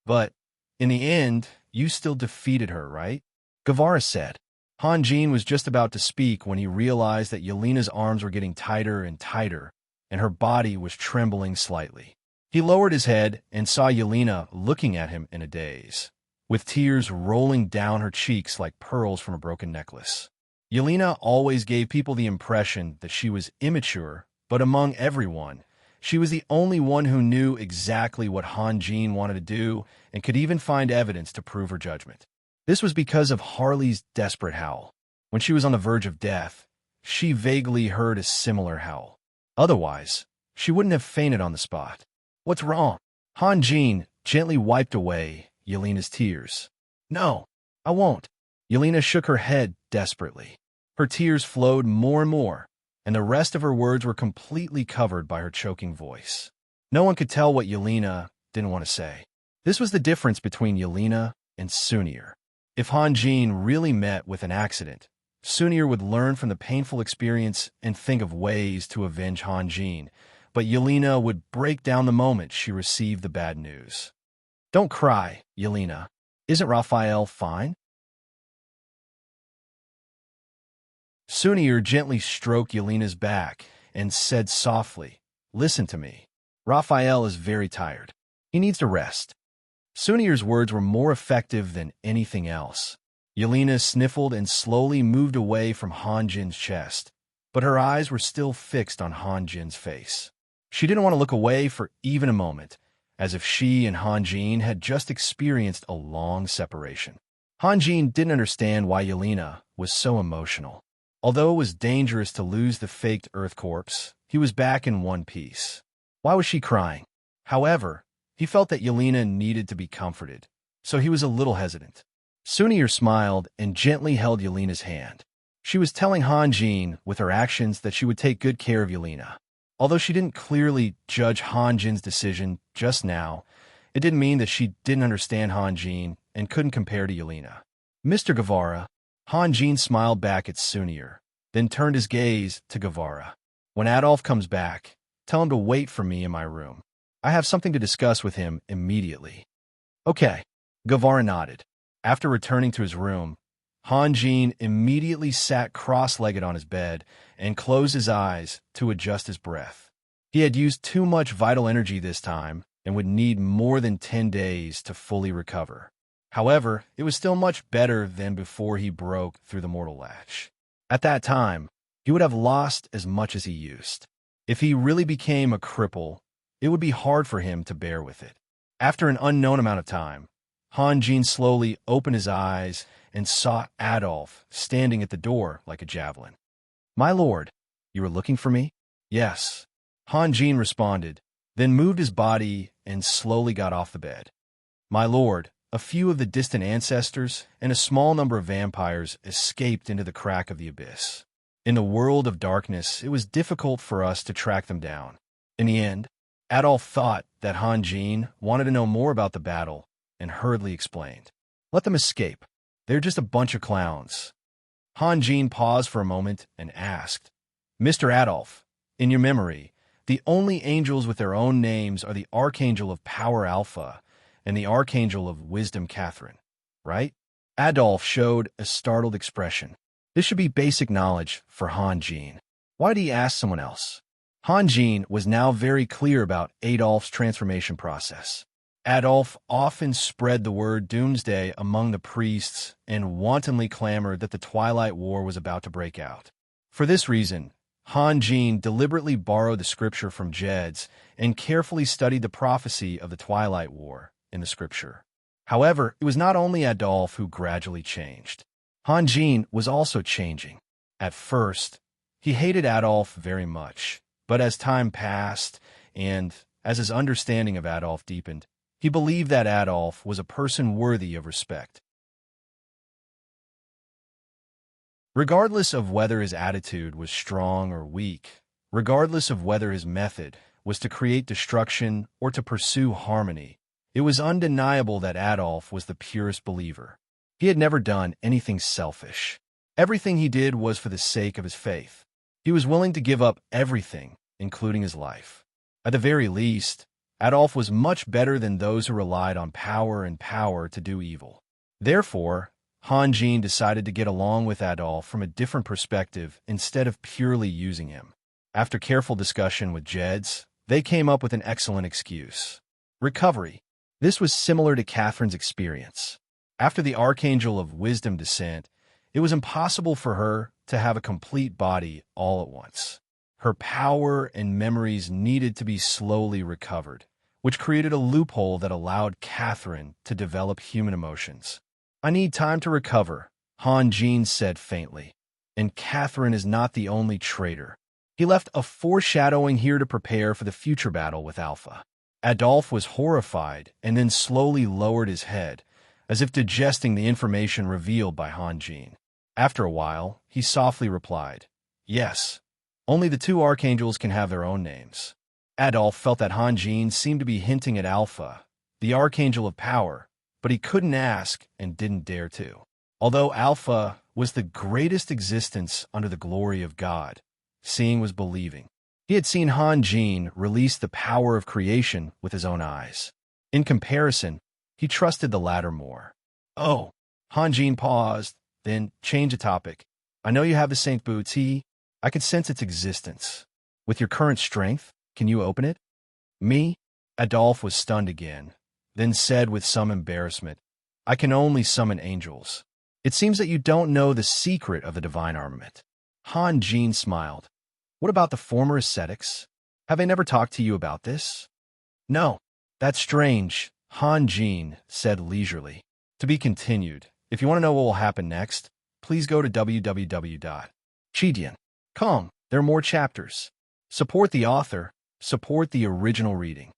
But, in the end, you still defeated her, right? Guevara said. Han Jin was just about to speak when he realized that Yelena's arms were getting tighter and tighter, and her body was trembling slightly. He lowered his head and saw Yelena looking at him in a daze, with tears rolling down her cheeks like pearls from a broken necklace. Yelena always gave people the impression that she was immature, but among everyone, she was the only one who knew exactly what Han Jin wanted to do and could even find evidence to prove her judgment. This was because of Harley's desperate howl. When she was on the verge of death, she vaguely heard a similar howl. Otherwise, she wouldn't have fainted on the spot. What's wrong? Han Jin gently wiped away Yelena's tears. No, I won't. Yelena shook her head desperately. Her tears flowed more and more, and the rest of her words were completely covered by her choking voice. No one could tell what Yelena didn't want to say. This was the difference between Yelena and Sunir. If Han Jin really met with an accident, Sunir would learn from the painful experience and think of ways to avenge Han Jin, but Yelena would break down the moment she received the bad news. Don't cry, Yelena. Isn't Raphael fine? Sunir gently stroked Yelena's back and said softly, Listen to me. Raphael is very tired. He needs to rest. Sunir's words were more effective than anything else. Yelena sniffled and slowly moved away from Han Jin's chest, but her eyes were still fixed on Han Jin's face. She didn't want to look away for even a moment, as if she and Han Jin had just experienced a long separation. Han Jin didn't understand why Yelena was so emotional. Although it was dangerous to lose the faked Earth corpse, he was back in one piece. Why was she crying? However, he felt that Yelena needed to be comforted, so he was a little hesitant. Sunir smiled and gently held Yelena's hand. She was telling Han Jin with her actions that she would take good care of Yelena. Although she didn't clearly judge Han Jin's decision just now, it didn't mean that she didn't understand Han Jin and couldn't compare to Yelena. Mr. Guevara, Han Jin smiled back at Sunir, then turned his gaze to Guevara. When Adolf comes back, tell him to wait for me in my room. I have something to discuss with him immediately. Okay, Guevara nodded. After returning to his room, Han Jin immediately sat cross-legged on his bed and closed his eyes to adjust his breath. He had used too much vital energy this time and would need more than 10 days to fully recover. However, it was still much better than before he broke through the mortal latch. At that time, he would have lost as much as he used. If he really became a cripple, it would be hard for him to bear with it. After an unknown amount of time, Han Jin slowly opened his eyes and saw Adolf standing at the door like a javelin. My lord, you were looking for me? Yes. Han Jin responded, then moved his body and slowly got off the bed. My lord, a few of the distant ancestors and a small number of vampires escaped into the crack of the abyss. In the world of darkness, it was difficult for us to track them down. In the end, Adolf thought that Han Jin wanted to know more about the battle and hurriedly explained. Let them escape. They're just a bunch of clowns. Han Jin paused for a moment and asked, Mr. Adolf, in your memory, the only angels with their own names are the Archangel of Power Alpha and the Archangel of Wisdom Catherine, right? Adolf showed a startled expression. This should be basic knowledge for Han Jin. Why did he ask someone else? Han Jin was now very clear about Adolf's transformation process. Adolf often spread the word doomsday among the priests and wantonly clamored that the Twilight War was about to break out. For this reason, Han Jin deliberately borrowed the scripture from Jed's and carefully studied the prophecy of the Twilight War in the scripture. However, it was not only Adolf who gradually changed. Han Jin was also changing. At first, he hated Adolf very much, but as time passed and as his understanding of Adolf deepened, he believed that Adolf was a person worthy of respect. Regardless of whether his attitude was strong or weak, regardless of whether his method was to create destruction or to pursue harmony, it was undeniable that Adolf was the purest believer. He had never done anything selfish. Everything he did was for the sake of his faith. He was willing to give up everything, including his life. At the very least, Adolf was much better than those who relied on power and power to do evil. Therefore, Han Jin decided to get along with Adolf from a different perspective instead of purely using him. After careful discussion with Jed's, they came up with an excellent excuse. Recovery. This was similar to Catherine's experience. After the Archangel of Wisdom descent, it was impossible for her to have a complete body all at once. Her power and memories needed to be slowly recovered, which created a loophole that allowed Catherine to develop human emotions. I need time to recover, Han Jin said faintly. And Catherine is not the only traitor. He left a foreshadowing here to prepare for the future battle with Alpha. Adolf was horrified and then slowly lowered his head, as if digesting the information revealed by Han Jin. After a while, he softly replied, "Yes, only the two archangels can have their own names." Adolf felt that Han Jin seemed to be hinting at Alpha, the archangel of power, but he couldn't ask and didn't dare to. Although Alpha was the greatest existence under the glory of God, seeing was believing. He had seen Han Jin release the power of creation with his own eyes. In comparison, he trusted the latter more. "Oh," Han Jin paused, then changed the topic. "I know you have the Saint Booty. I can sense its existence. With your current strength, can you open it?" "Me?" Adolf was stunned again, then said with some embarrassment, "I can only summon angels. It seems that you don't know the secret of the divine armament." Han Jin smiled. "What about the former ascetics? Have they never talked to you about this?" "No." "That's strange," Han Jin said leisurely. "To be continued. If you want to know what will happen next, please go to www.chidian.com. There are more chapters. Support the author. Support the original reading.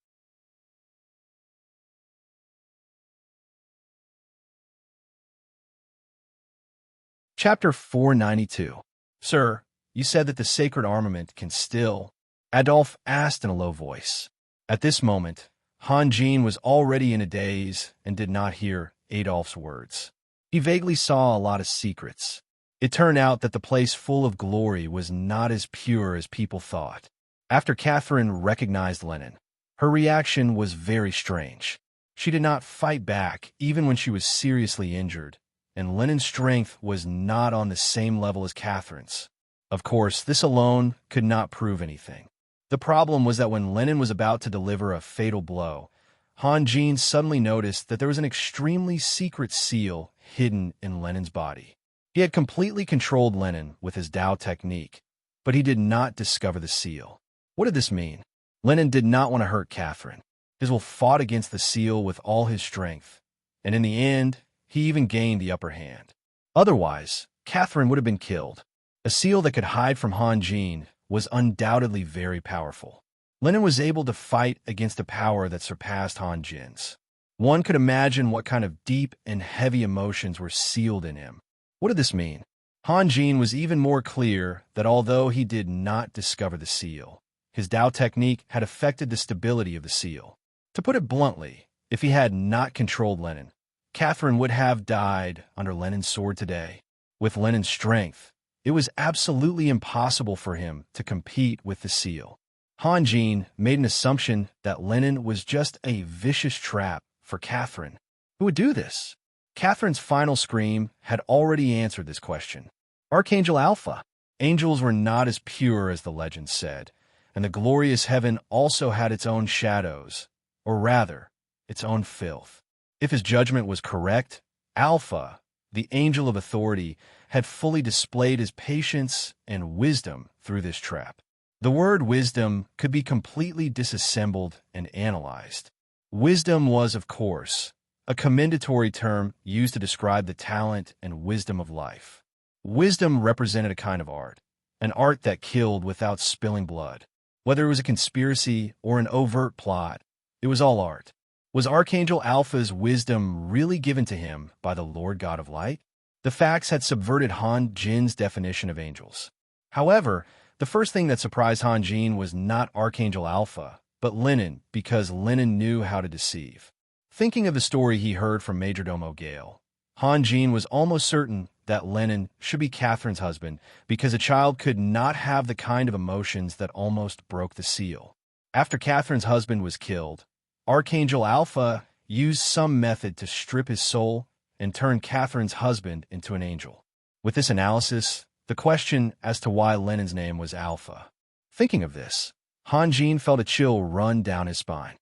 Chapter 492. "Sir, you said that the sacred armament can still..." Adolf asked in a low voice. At this moment, Han Jin was already in a daze and did not hear Adolf's words. He vaguely saw a lot of secrets. It turned out that the place full of glory was not as pure as people thought. After Catherine recognized Lenin, her reaction was very strange. She did not fight back even when she was seriously injured, and Lenin's strength was not on the same level as Catherine's. Of course, this alone could not prove anything. The problem was that when Lenin was about to deliver a fatal blow, Han Jin suddenly noticed that there was an extremely secret seal hidden in Lenin's body. He had completely controlled Lenin with his Tao technique, but he did not discover the seal. What did this mean? Lenin did not want to hurt Catherine. His will fought against the seal with all his strength, and in the end, he even gained the upper hand. Otherwise, Catherine would have been killed. A seal that could hide from Han Jin was undoubtedly very powerful. Lenin was able to fight against a power that surpassed Han Jin's. One could imagine what kind of deep and heavy emotions were sealed in him. What did this mean? Han Jin was even more clear that although he did not discover the seal, his Tao technique had affected the stability of the seal. To put it bluntly, if he had not controlled Lenin, Catherine would have died under Lenin's sword today. With Lenin's strength, it was absolutely impossible for him to compete with the seal. Han Jin made an assumption that Lenin was just a vicious trap for Catherine. Who would do this? Catherine's final scream had already answered this question. Archangel Alpha. Angels were not as pure as the legend said, and the glorious heaven also had its own shadows, or rather, its own filth. If his judgment was correct, Alpha, the angel of authority, had fully displayed his patience and wisdom through this trap. The word wisdom could be completely disassembled and analyzed. Wisdom was, of course, a commendatory term used to describe the talent and wisdom of life. Wisdom represented a kind of art, an art that killed without spilling blood. Whether it was a conspiracy or an overt plot, it was all art. Was Archangel Alpha's wisdom really given to him by the Lord God of Light? The facts had subverted Han Jin's definition of angels. However, the first thing that surprised Han Jin was not Archangel Alpha, but Lenin, because Lenin knew how to deceive. Thinking of the story he heard from Majordomo Gale, Han Jin was almost certain that Lenin should be Catherine's husband because a child could not have the kind of emotions that almost broke the seal. After Catherine's husband was killed, Archangel Alpha used some method to strip his soul and turned Catherine's husband into an angel. With this analysis, the question as to why Lennon's name was Alpha. Thinking of this, Han Jin felt a chill run down his spine.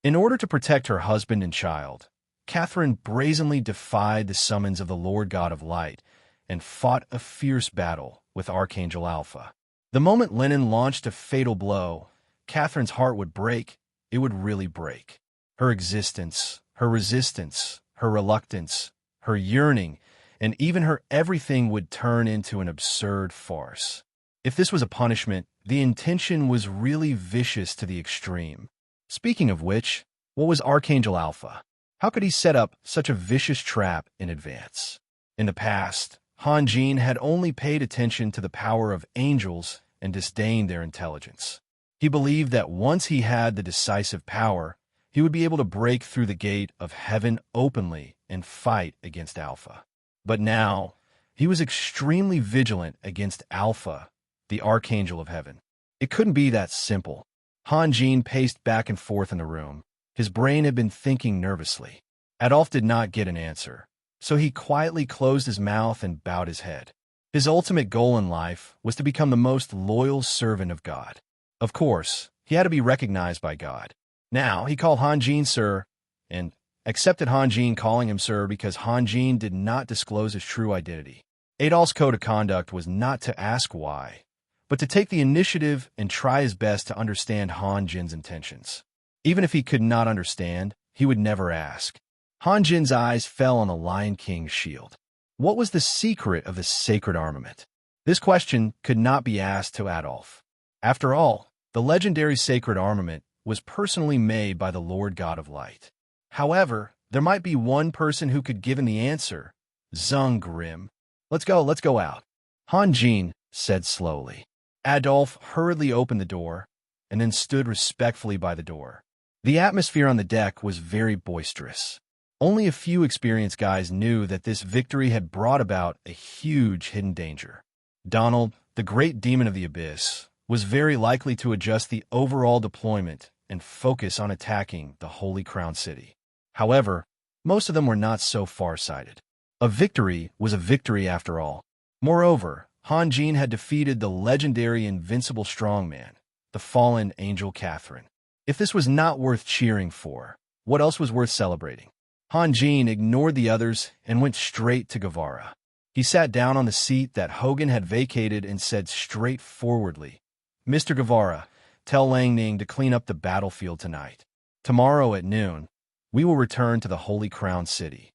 In order to protect her husband and child, Catherine brazenly defied the summons of the Lord God of Light and fought a fierce battle with Archangel Alpha. The moment Lennon launched a fatal blow, Catherine's heart would break. It would really break. Her existence, her resistance, her reluctance, her yearning, and even her everything would turn into an absurd farce. If this was a punishment, the intention was really vicious to the extreme. Speaking of which, what was Archangel Alpha? How could he set up such a vicious trap in advance? In the past, Han Jin had only paid attention to the power of angels and disdained their intelligence. He believed that once he had the decisive power, he would be able to break through the gate of heaven openly and fight against Alpha. But now, he was extremely vigilant against Alpha, the Archangel of Heaven. It couldn't be that simple. Han Jin paced back and forth in the room. His brain had been thinking nervously. Adolf did not get an answer, so he quietly closed his mouth and bowed his head. His ultimate goal in life was to become the most loyal servant of God. Of course, he had to be recognized by God. Now, he called Han Jin Sir, and accepted Han Jin calling him Sir because Han Jin did not disclose his true identity. Adolf's code of conduct was not to ask why, but to take the initiative and try his best to understand Han Jin's intentions. Even if he could not understand, he would never ask. Han Jin's eyes fell on the Lion King's shield. What was the secret of the sacred armament? This question could not be asked to Adolf. After all, the legendary sacred armament was personally made by the Lord God of Light. However, there might be one person who could give him the answer. Zung Grim. Let's go out. Han Jin said slowly. Adolf hurriedly opened the door and then stood respectfully by the door. The atmosphere on the deck was very boisterous. Only a few experienced guys knew that this victory had brought about a huge hidden danger. Donald, the great demon of the abyss, was very likely to adjust the overall deployment and focus on attacking the Holy Crown City. However, most of them were not so far-sighted. A victory was a victory after all. Moreover, Han Jin had defeated the legendary invincible strongman, the fallen angel Catherine. If this was not worth cheering for, what else was worth celebrating? Han Jin ignored the others and went straight to Guevara. He sat down on the seat that Hogan had vacated and said straightforwardly, "Mr. Guevara, tell Lang Ning to clean up the battlefield tonight. Tomorrow at noon, we will return to the Holy Crown City."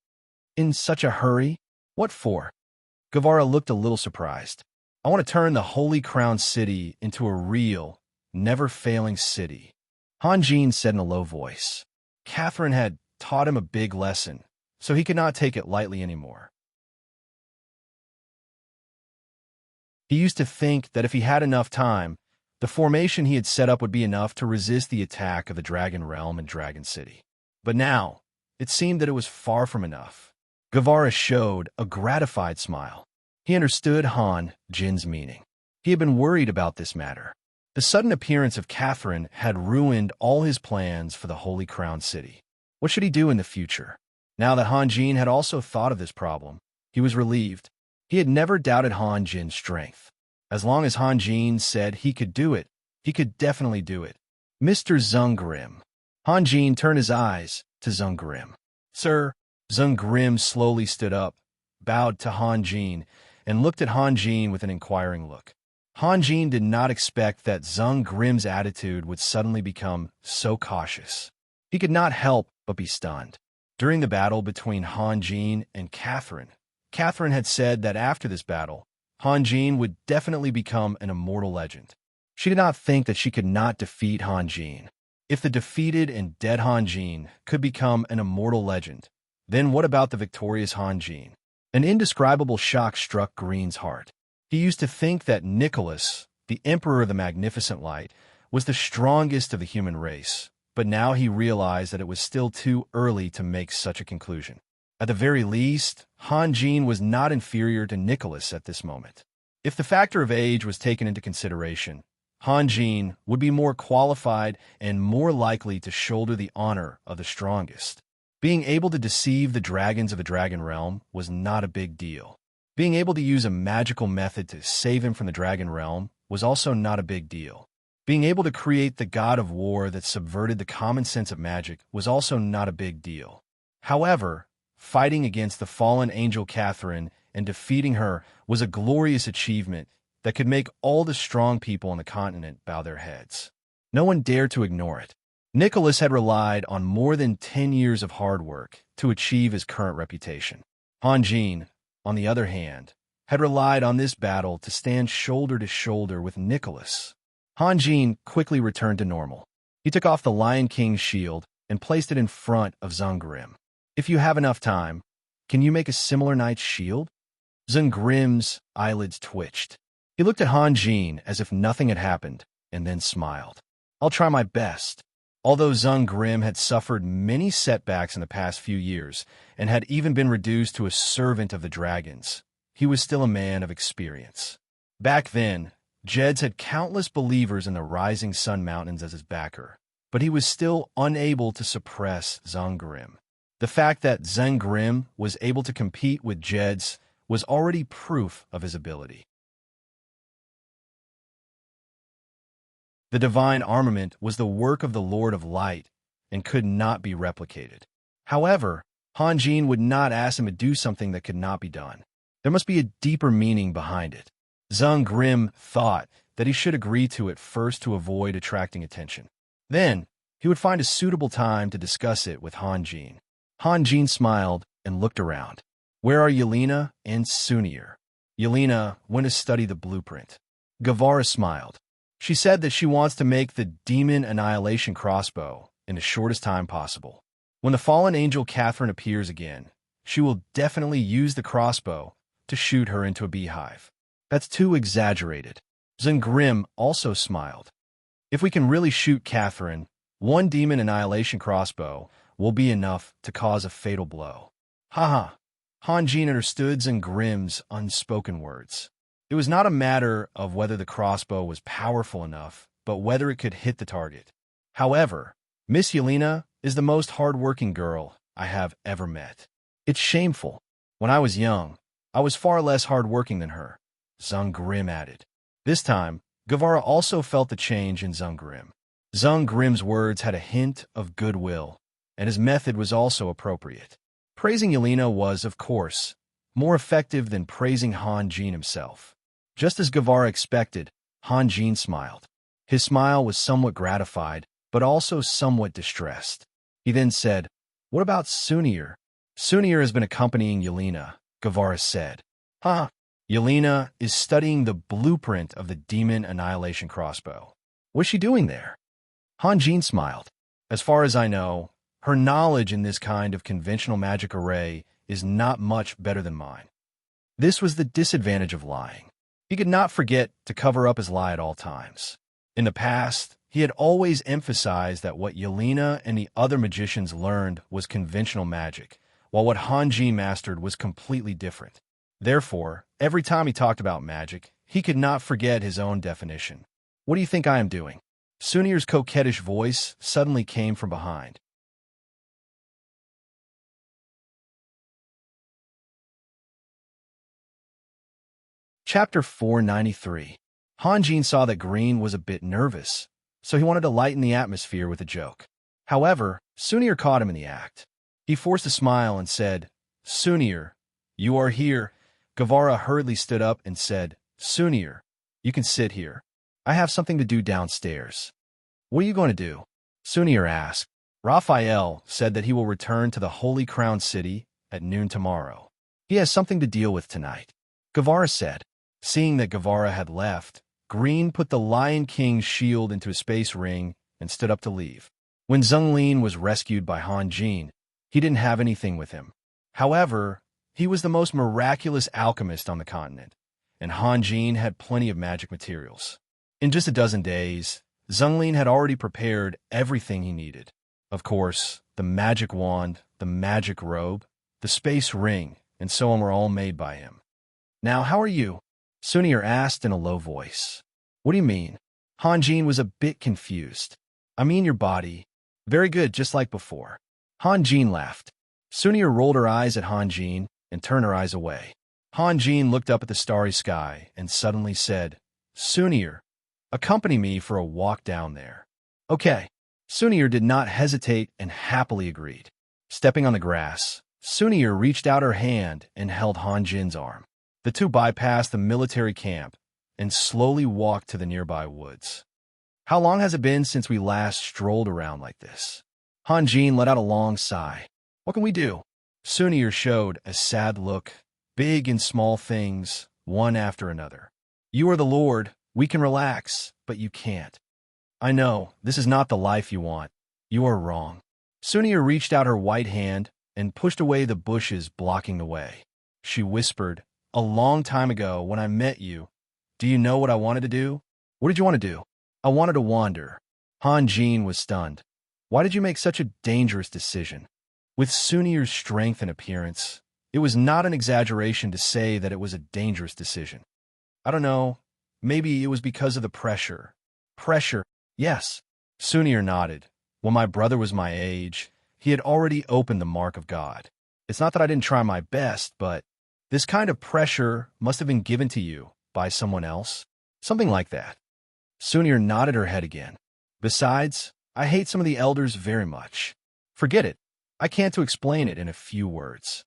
In such a hurry? What for? Guevara looked a little surprised. "I want to turn the Holy Crown City into a real, never-failing city," Han Jin said in a low voice. Catherine had taught him a big lesson, so he could not take it lightly anymore. He used to think that if he had enough time, the formation he had set up would be enough to resist the attack of the Dragon Realm and Dragon City. But now, it seemed that it was far from enough. Guevara showed a gratified smile. He understood Han Jin's meaning. He had been worried about this matter. The sudden appearance of Catherine had ruined all his plans for the Holy Crown City. What should he do in the future? Now that Han Jin had also thought of this problem, he was relieved. He had never doubted Han Jin's strength. As long as Han Jin said he could do it, he could definitely do it. Mr. Zung Grim. Han Jin turned his eyes to Zung Grim. "Sir." Zung Grim slowly stood up, bowed to Han Jin, and looked at Han Jin with an inquiring look. Han Jin did not expect that Zung Grim's attitude would suddenly become so cautious. He could not help but be stunned. During the battle between Han Jin and Catherine had said that after this battle, Han Jin would definitely become an immortal legend. She did not think that she could not defeat Han Jin. If the defeated and dead Han Jin could become an immortal legend, then what about the victorious Han Jin? An indescribable shock struck Green's heart. He used to think that Nicholas, the Emperor of the Magnificent Light, was the strongest of the human race, but now he realized that it was still too early to make such a conclusion. At the very least, Han Jin was not inferior to Nicholas at this moment. If the factor of age was taken into consideration, Han Jin would be more qualified and more likely to shoulder the honor of the strongest. Being able to deceive the dragons of a dragon realm was not a big deal. Being able to use a magical method to save him from the dragon realm was also not a big deal. Being able to create the god of war that subverted the common sense of magic was also not a big deal. However, fighting against the fallen angel Catherine and defeating her was a glorious achievement that could make all the strong people on the continent bow their heads. No one dared to ignore it. Nicholas had relied on more than 10 years of hard work to achieve his current reputation. Han Jin, on the other hand, had relied on this battle to stand shoulder to shoulder with Nicholas. Han Jin quickly returned to normal. He took off the Lion King's shield and placed it in front of Zungrim. If you have enough time, can you make a similar knight's shield? Zungrim's eyelids twitched. He looked at Han Jin as if nothing had happened, and then smiled. I'll try my best. Although Zungrim had suffered many setbacks in the past few years and had even been reduced to a servant of the dragons, he was still a man of experience. Back then, Jed's had countless believers in the Rising Sun Mountains as his backer, but he was still unable to suppress Zungrim. The fact that Zungrim was able to compete with Jed's was already proof of his ability. The divine armament was the work of the Lord of Light and could not be replicated. However, Han Jin would not ask him to do something that could not be done. There must be a deeper meaning behind it. Zungrim thought that he should agree to it first to avoid attracting attention. Then, he would find a suitable time to discuss it with Han Jin. Han Jin smiled and looked around. Where are Yelena and Sunir? Yelena went to study the blueprint. Gavara smiled. She said that she wants to make the demon annihilation crossbow in the shortest time possible. When the fallen angel Catherine appears again, she will definitely use the crossbow to shoot her into a beehive. That's too exaggerated. Zungrim also smiled. If we can really shoot Catherine, one demon annihilation crossbow will be enough to cause a fatal blow. Haha. Han Jin understood Zungrim's unspoken words. It was not a matter of whether the crossbow was powerful enough, but whether it could hit the target. However, Miss Yelena is the most hard-working girl I have ever met. It's shameful. When I was young, I was far less hard-working than her, Zungrim added. This time, Gavara also felt the change in Zungrim. Zungrim's words had a hint of goodwill, and his method was also appropriate. Praising Yelena was, of course, more effective than praising Han Jin himself. Just as Gavara expected, Han Jin smiled. His smile was somewhat gratified, but also somewhat distressed. He then said, "What about Sunir?" "Sunir has been accompanying Yelena," Gavara said. "Huh? Yelena is studying the blueprint of the demon annihilation crossbow. What's she doing there?" Han Jin smiled. "As far as I know, her knowledge in this kind of conventional magic array is not much better than mine." This was the disadvantage of lying. He could not forget to cover up his lie at all times. In the past, he had always emphasized that what Yelena and the other magicians learned was conventional magic, while what Han Jin mastered was completely different. Therefore, every time he talked about magic, he could not forget his own definition. "What do you think I am doing?" Sunir's coquettish voice suddenly came from behind. Chapter 493. Han Jin saw that Green was a bit nervous, so he wanted to lighten the atmosphere with a joke. However, Sunir caught him in the act. He forced a smile and said, "Sunir, you are here." Gavara hurriedly stood up and said, "Sunir, you can sit here. I have something to do downstairs." "What are you going to do?" Sunir asked. Raphael said that he will return to the Holy Crown City at noon tomorrow. He has something to deal with tonight, Gavara said. Seeing that Gavara had left, Green put the Lion King's shield into a space ring and stood up to leave. When Zunglin was rescued by Han Jin, he didn't have anything with him. However, he was the most miraculous alchemist on the continent, and Han Jin had plenty of magic materials. In just a dozen days, Zunglin had already prepared everything he needed. Of course, the magic wand, the magic robe, the space ring, and so on were all made by him. "Now, how are you?" Sunir asked in a low voice. "What do you mean?" Han Jin was a bit confused. "I mean your body." "Very good, just like before." Han Jin laughed. Sunir rolled her eyes at Han Jin and turned her eyes away. Han Jin looked up at the starry sky and suddenly said, Sunir, accompany me for a walk down there. Okay. Sunir did not hesitate and happily agreed. Stepping on the grass, Sunir reached out her hand and held Han Jin's arm. The two bypassed the military camp and slowly walked to the nearby woods. How long has it been since we last strolled around like this? Han Jin let out a long sigh. What can we do? Sunir showed a sad look, big and small things, one after another. You are the Lord, we can relax, but you can't. I know, this is not the life you want. You are wrong. Sunir reached out her white hand and pushed away the bushes blocking the way. She whispered, a long time ago when I met you, do you know what I wanted to do? What did you want to do? I wanted to wander. Han Jin was stunned. Why did you make such a dangerous decision? With Sunir's strength and appearance, it was not an exaggeration to say that it was a dangerous decision. I don't know, maybe it was because of the pressure. Pressure, yes. Sunir nodded. When my brother was my age, he had already opened the mark of God. It's not that I didn't try my best, but this kind of pressure must have been given to you by someone else. Something like that. Sunir nodded her head again. Besides, I hate some of the elders very much. Forget it. I can't explain it in a few words.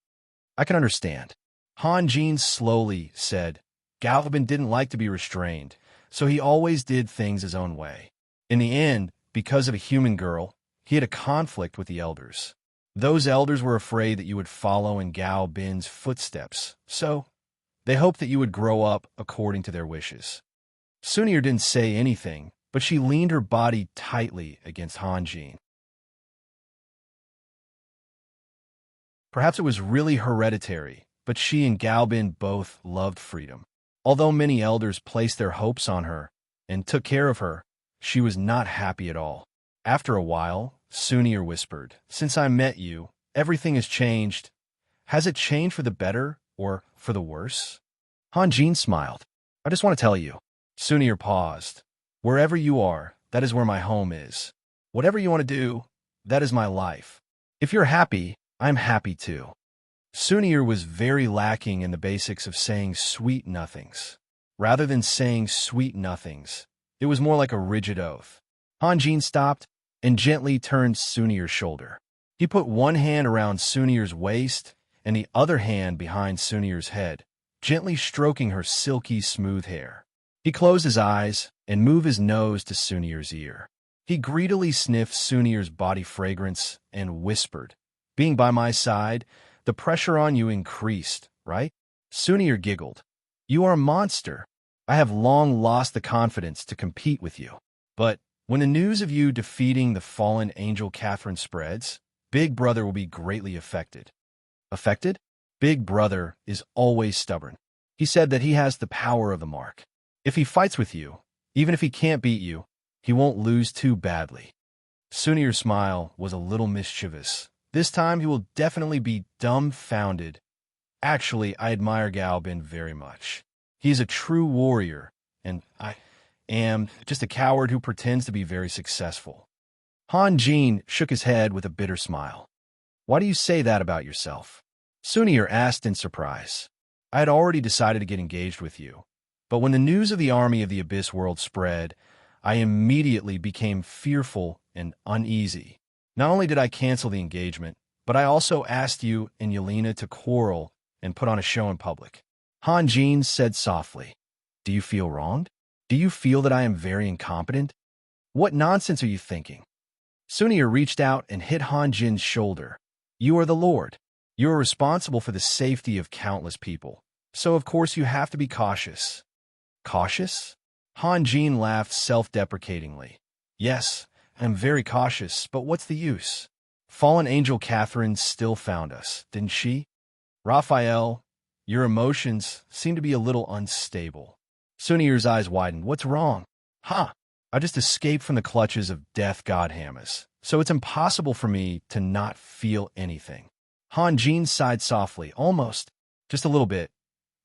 I can understand. Han Jin slowly said, Galvin didn't like to be restrained, so he always did things his own way. In the end, because of a human girl, he had a conflict with the elders. Those elders were afraid that you would follow in Gao Bin's footsteps, so they hoped that you would grow up according to their wishes. Sunir didn't say anything, but she leaned her body tightly against Han Jin. Perhaps it was really hereditary, but she and Gao Bin both loved freedom. Although many elders placed their hopes on her and took care of her, she was not happy at all. After a while, Sunir whispered, Since I met you, everything has changed. Has it changed for the better or for the worse? Han Jin smiled. I just want to tell you. Sunir paused. Wherever you are, that is where my home is. Whatever you want to do, that is my life. If you're happy, I'm happy too. Sunir was very lacking in the basics of saying sweet nothings. Rather than saying sweet nothings, it was more like a rigid oath. Han Jin stopped and gently turned Sunir's shoulder. He put one hand around Sunir's waist and the other hand behind Sunir's head, gently stroking her silky smooth hair. He closed his eyes and moved his nose to Sunir's ear. He greedily sniffed Sunir's body fragrance and whispered, Being by my side, the pressure on you increased, right? Sunir giggled. You are a monster. I have long lost the confidence to compete with you. But when the news of you defeating the fallen angel Catherine spreads, Big Brother will be greatly affected. Affected? Big Brother is always stubborn. He said that he has the power of the mark. If he fights with you, even if he can't beat you, he won't lose too badly. Sunir's smile was a little mischievous. This time he will definitely be dumbfounded. Actually, I admire Gao Bin very much. He is a true warrior, and I am just a coward who pretends to be very successful. Han Jin shook his head with a bitter smile. Why do you say that about yourself? Sunir asked in surprise. I had already decided to get engaged with you, but when the news of the army of the Abyss World spread, I immediately became fearful and uneasy. Not only did I cancel the engagement, but I also asked you and Yelena to quarrel and put on a show in public. Han Jin said softly, Do you feel wronged? Do you feel that I am very incompetent? What nonsense are you thinking? Sunir reached out and hit Han Jin's shoulder. You are the Lord. You are responsible for the safety of countless people, so of course you have to be cautious. Cautious? Han Jin laughed self-deprecatingly. Yes, I'm very cautious, but what's the use? Fallen angel Catherine still found us, didn't she? Raphael, your emotions seem to be a little unstable. Sunir's eyes widened. What's wrong? Ha! I just escaped from the clutches of Death God Hamas, so it's impossible for me to not feel anything. Han Jin sighed softly, almost, just a little bit.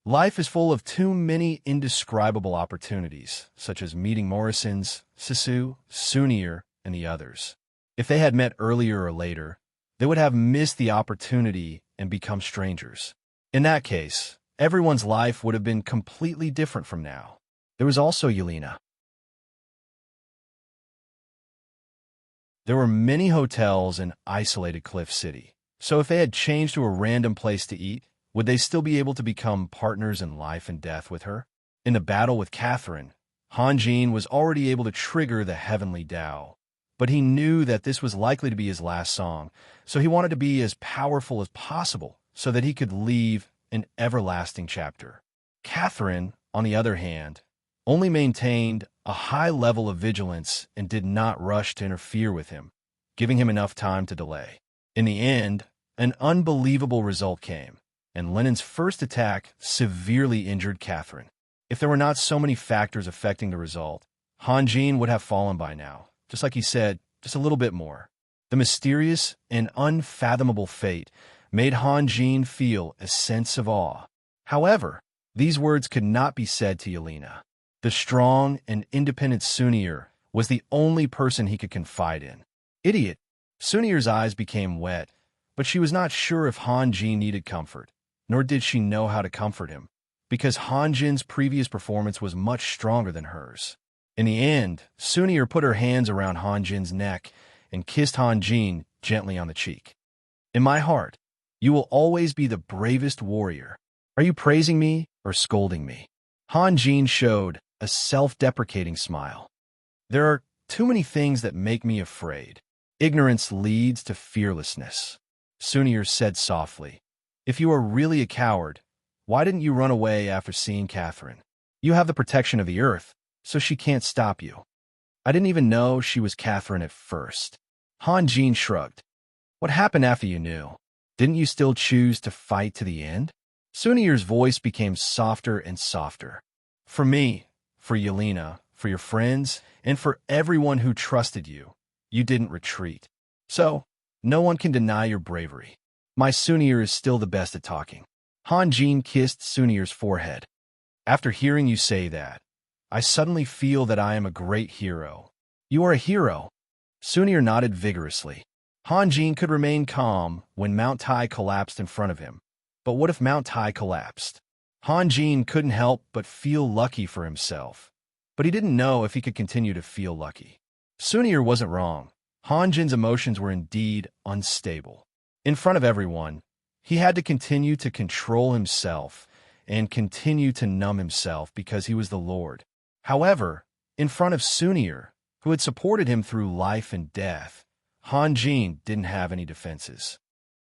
Life is full of too many indescribable opportunities, such as meeting Morrisons, Sisu, Sunir, and the others. If they had met earlier or later, they would have missed the opportunity and become strangers. In that case, everyone's life would have been completely different from now. There was also Yelena. There were many hotels in isolated Cliff City, so if they had changed to a random place to eat, would they still be able to become partners in life and death with her? In the battle with Catherine, Hanjin was already able to trigger the heavenly Tao, but he knew that this was likely to be his last song, so he wanted to be as powerful as possible so that he could leave an everlasting chapter. Catherine, on the other hand, only maintained a high level of vigilance and did not rush to interfere with him, giving him enough time to delay. In the end, an unbelievable result came, and Lennon's first attack severely injured Catherine. If there were not so many factors affecting the result, Hanjin would have fallen by now, just like he said, just a little bit more. The mysterious and unfathomable fate made Hanjin feel a sense of awe. However, these words could not be said to Yelena. The strong and independent Sunir was the only person he could confide in. Idiot! Sunir's eyes became wet, but she was not sure if Hanjin needed comfort, nor did she know how to comfort him, because Hanjin's previous performance was much stronger than hers. In the end, Sunir put her hands around Hanjin's neck and kissed Hanjin gently on the cheek. In my heart, you will always be the bravest warrior. Are you praising me or scolding me? Hanjin showed a self-deprecating smile. There are too many things that make me afraid. Ignorance leads to fearlessness. Sunir said softly, if you are really a coward, why didn't you run away after seeing Catherine? You have the protection of the earth, so she can't stop you. I didn't even know she was Catherine at first. Hanjin shrugged. What happened after you knew? Didn't you still choose to fight to the end? Sunir's voice became softer and softer. For me, for Yelena, for your friends, and for everyone who trusted you, you didn't retreat. So, no one can deny your bravery. My Sunir is still the best at talking. Hanjin kissed Sunir's forehead. After hearing you say that, I suddenly feel that I am a great hero. You are a hero. Sunir nodded vigorously. Hanjin could remain calm when Mount Tai collapsed in front of him. But what if Mount Tai collapsed? Hanjin couldn't help but feel lucky for himself. But he didn't know if he could continue to feel lucky. Sunir wasn't wrong. Hanjin's emotions were indeed unstable. In front of everyone, he had to continue to control himself and continue to numb himself because he was the Lord. However, in front of Sunir, who had supported him through life and death, Hanjin didn't have any defenses.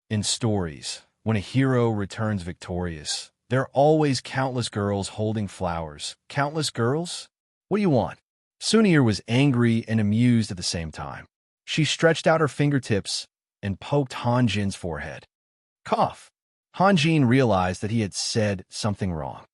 In stories, when a hero returns victorious, there are always countless girls holding flowers. Countless girls? What do you want? Sunir was angry and amused at the same time. She stretched out her fingertips and poked Hanjin's forehead. Cough. Hanjin realized that he had said something wrong.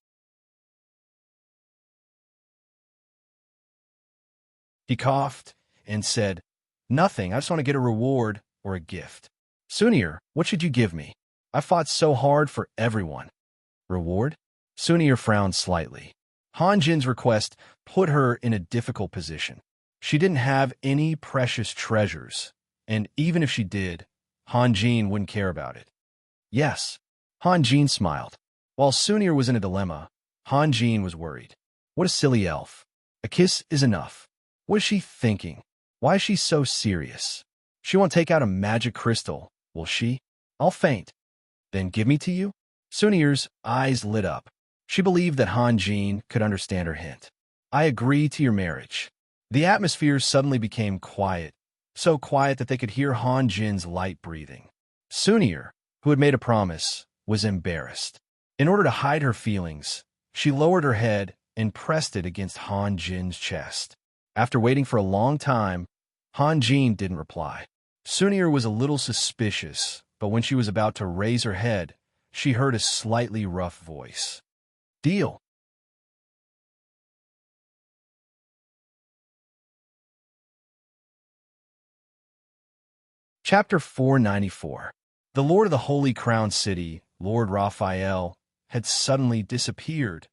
He coughed and said, nothing, I just want to get a reward or a gift. Sunir, what should you give me? I fought so hard for everyone. Reward? Sunir frowned slightly. Hanjin's request put her in a difficult position. She didn't have any precious treasures, and even if she did, Hanjin wouldn't care about it. Yes. Hanjin smiled. While Sunir was in a dilemma, Hanjin was worried. What a silly elf. A kiss is enough. What is she thinking? Why is she so serious? She won't take out a magic crystal, will she? I'll faint. Then give me to you? Sunir's eyes lit up. She believed that Hanjin could understand her hint. I agree to your marriage. The atmosphere suddenly became quiet, so quiet that they could hear Hanjin's light breathing. Sunir, who had made a promise, was embarrassed. In order to hide her feelings, she lowered her head and pressed it against Hanjin's chest. After waiting for a long time, Hanjin didn't reply. Sunir was a little suspicious, but when she was about to raise her head, she heard a slightly rough voice. Deal. Chapter 494. The Lord of the Holy Crown City, Lord Raphael, had suddenly disappeared.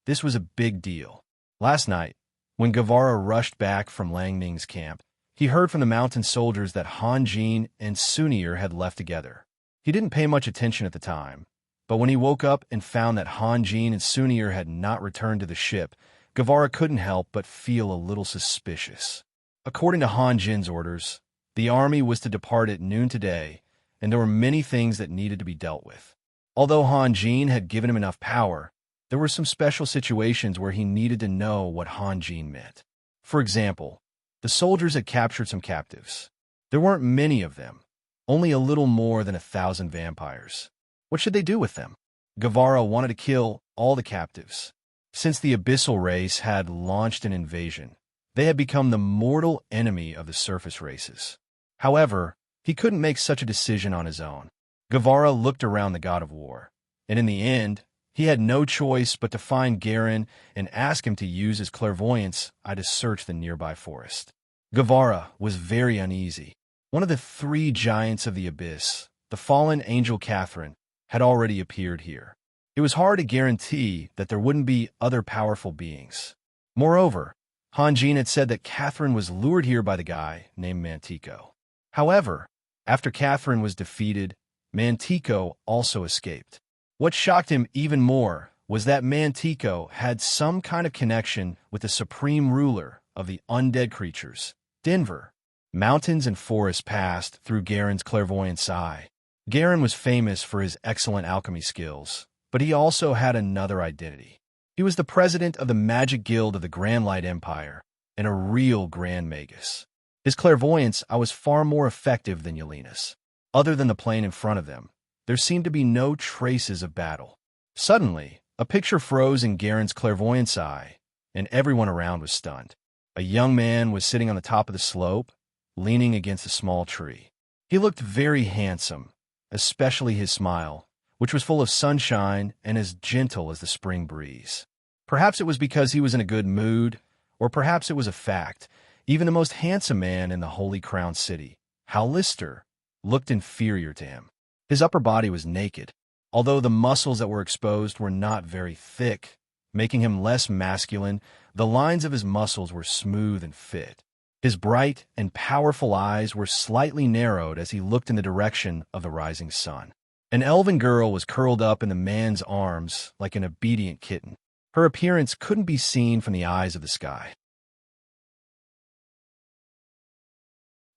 This was a big deal. Last night, when Guevara rushed back from Lang Ning's camp, he heard from the mountain soldiers that Han Jin and Sunir had left together. He didn't pay much attention at the time, but when he woke up and found that Han Jin and Sunir had not returned to the ship, Guevara couldn't help but feel a little suspicious. According to Han Jin's orders, the army was to depart at noon today, and there were many things that needed to be dealt with. Although Han Jin had given him enough power, there were some special situations where he needed to know what Han Jin meant. For example, the soldiers had captured some captives. There weren't many of them, only a little more than 1,000 vampires. What should they do with them? Guevara wanted to kill all the captives. Since the Abyssal race had launched an invasion, they had become the mortal enemy of the surface races. However, he couldn't make such a decision on his own. Guevara looked around the god of war, and in the end, he had no choice but to find Garen and ask him to use his clairvoyance to search the nearby forest. Guevara was very uneasy. One of the 3 giants of the abyss, the fallen angel Catherine, had already appeared here. It was hard to guarantee that there wouldn't be other powerful beings. Moreover, Han Jin had said that Catherine was lured here by the guy named Mantico. However, after Catherine was defeated, Mantico also escaped. What shocked him even more was that Mantico had some kind of connection with the supreme ruler of the undead creatures, Denver. Mountains and forests passed through Garen's clairvoyance eye. Garen was famous for his excellent alchemy skills, but he also had another identity. He was the president of the Magic Guild of the Grand Light Empire, and a real Grand Magus. His clairvoyance was far more effective than Yelena's. Other than the plain in front of them, there seemed to be no traces of battle. Suddenly, a picture froze in Garen's clairvoyance eye, and everyone around was stunned. A young man was sitting on the top of the slope, leaning against a small tree. He looked very handsome, especially his smile, which was full of sunshine and as gentle as the spring breeze. Perhaps it was because he was in a good mood, or perhaps it was a fact. Even the most handsome man in the Holy Crown City, Hal Lister, looked inferior to him. His upper body was naked, although the muscles that were exposed were not very thick, making him less masculine. The lines of his muscles were smooth and fit. His bright and powerful eyes were slightly narrowed as he looked in the direction of the rising sun. An elven girl was curled up in the man's arms like an obedient kitten. Her appearance couldn't be seen from the eyes of the sky.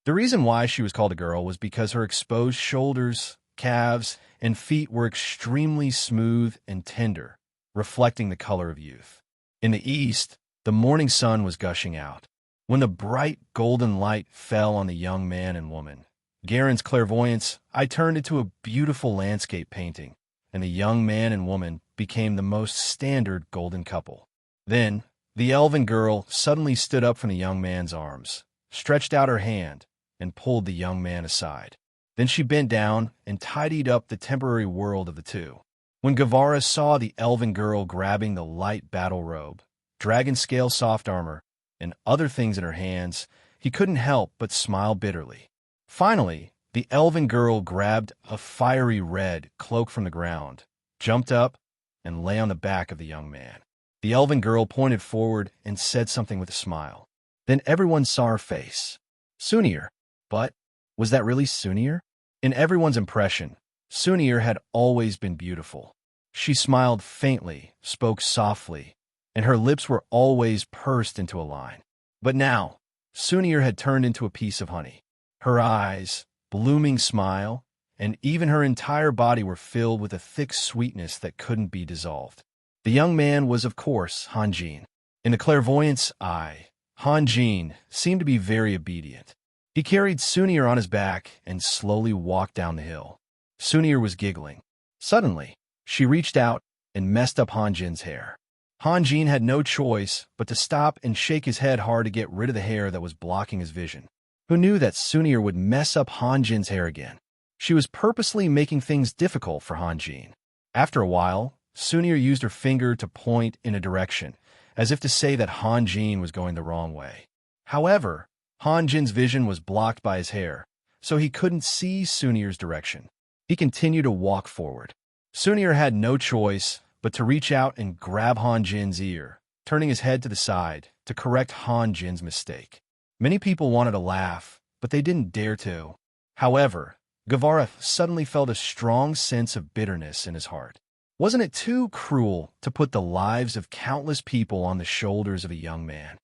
The reason why she was called a girl was because her exposed shoulders, calves, and feet were extremely smooth and tender, reflecting the color of youth. In the east, the morning sun was gushing out. When the bright golden light fell on the young man and woman, Garen's clairvoyance turned into a beautiful landscape painting, and the young man and woman became the most standard golden couple. Then, the elven girl suddenly stood up from the young man's arms, stretched out her hand, and pulled the young man aside. Then she bent down and tidied up the temporary world of the two. When Guevara saw the elven girl grabbing the light battle robe, dragon scale soft armor, and other things in her hands, he couldn't help but smile bitterly. Finally, the elven girl grabbed a fiery red cloak from the ground, jumped up, and lay on the back of the young man. The elven girl pointed forward and said something with a smile. Then everyone saw her face. Sunir. But was that really Sunir? In everyone's impression, Sunir had always been beautiful. She smiled faintly, spoke softly, and her lips were always pursed into a line. But now, Sunir had turned into a piece of honey. Her eyes, blooming smile, and even her entire body were filled with a thick sweetness that couldn't be dissolved. The young man was, of course, Han Jin. In the clairvoyant's eye, Han Jin seemed to be very obedient. He carried Sunir on his back and slowly walked down the hill. Sunir was giggling. Suddenly, she reached out and messed up Han Jin's hair. Han Jin had no choice but to stop and shake his head hard to get rid of the hair that was blocking his vision. Who knew that Sunir would mess up Han Jin's hair again? She was purposely making things difficult for Han Jin. After a while, Sunir used her finger to point in a direction, as if to say that Han Jin was going the wrong way. However, Han Jin's vision was blocked by his hair, so he couldn't see Sunir's direction. He continued to walk forward. Sunir had no choice but to reach out and grab Han Jin's ear, turning his head to the side to correct Han Jin's mistake. Many people wanted to laugh, but they didn't dare to. However, Guevara suddenly felt a strong sense of bitterness in his heart. Wasn't it too cruel to put the lives of countless people on the shoulders of a young man?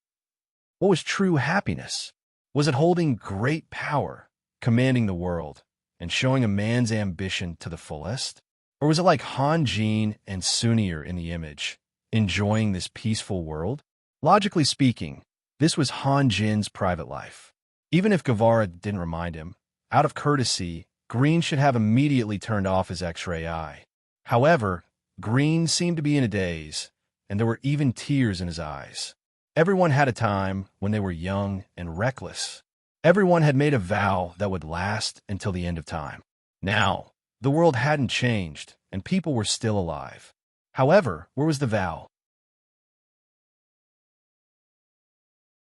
What was true happiness? Was it holding great power, commanding the world, and showing a man's ambition to the fullest? Or was it like Han Jin and Sunir in the image, enjoying this peaceful world? Logically speaking, this was Han Jin's private life. Even if Guevara didn't remind him, out of courtesy, Green should have immediately turned off his X-ray eye. However, Green seemed to be in a daze, and there were even tears in his eyes. Everyone had a time when they were young and reckless. Everyone had made a vow that would last until the end of time. Now, the world hadn't changed, and people were still alive. However, where was the vow?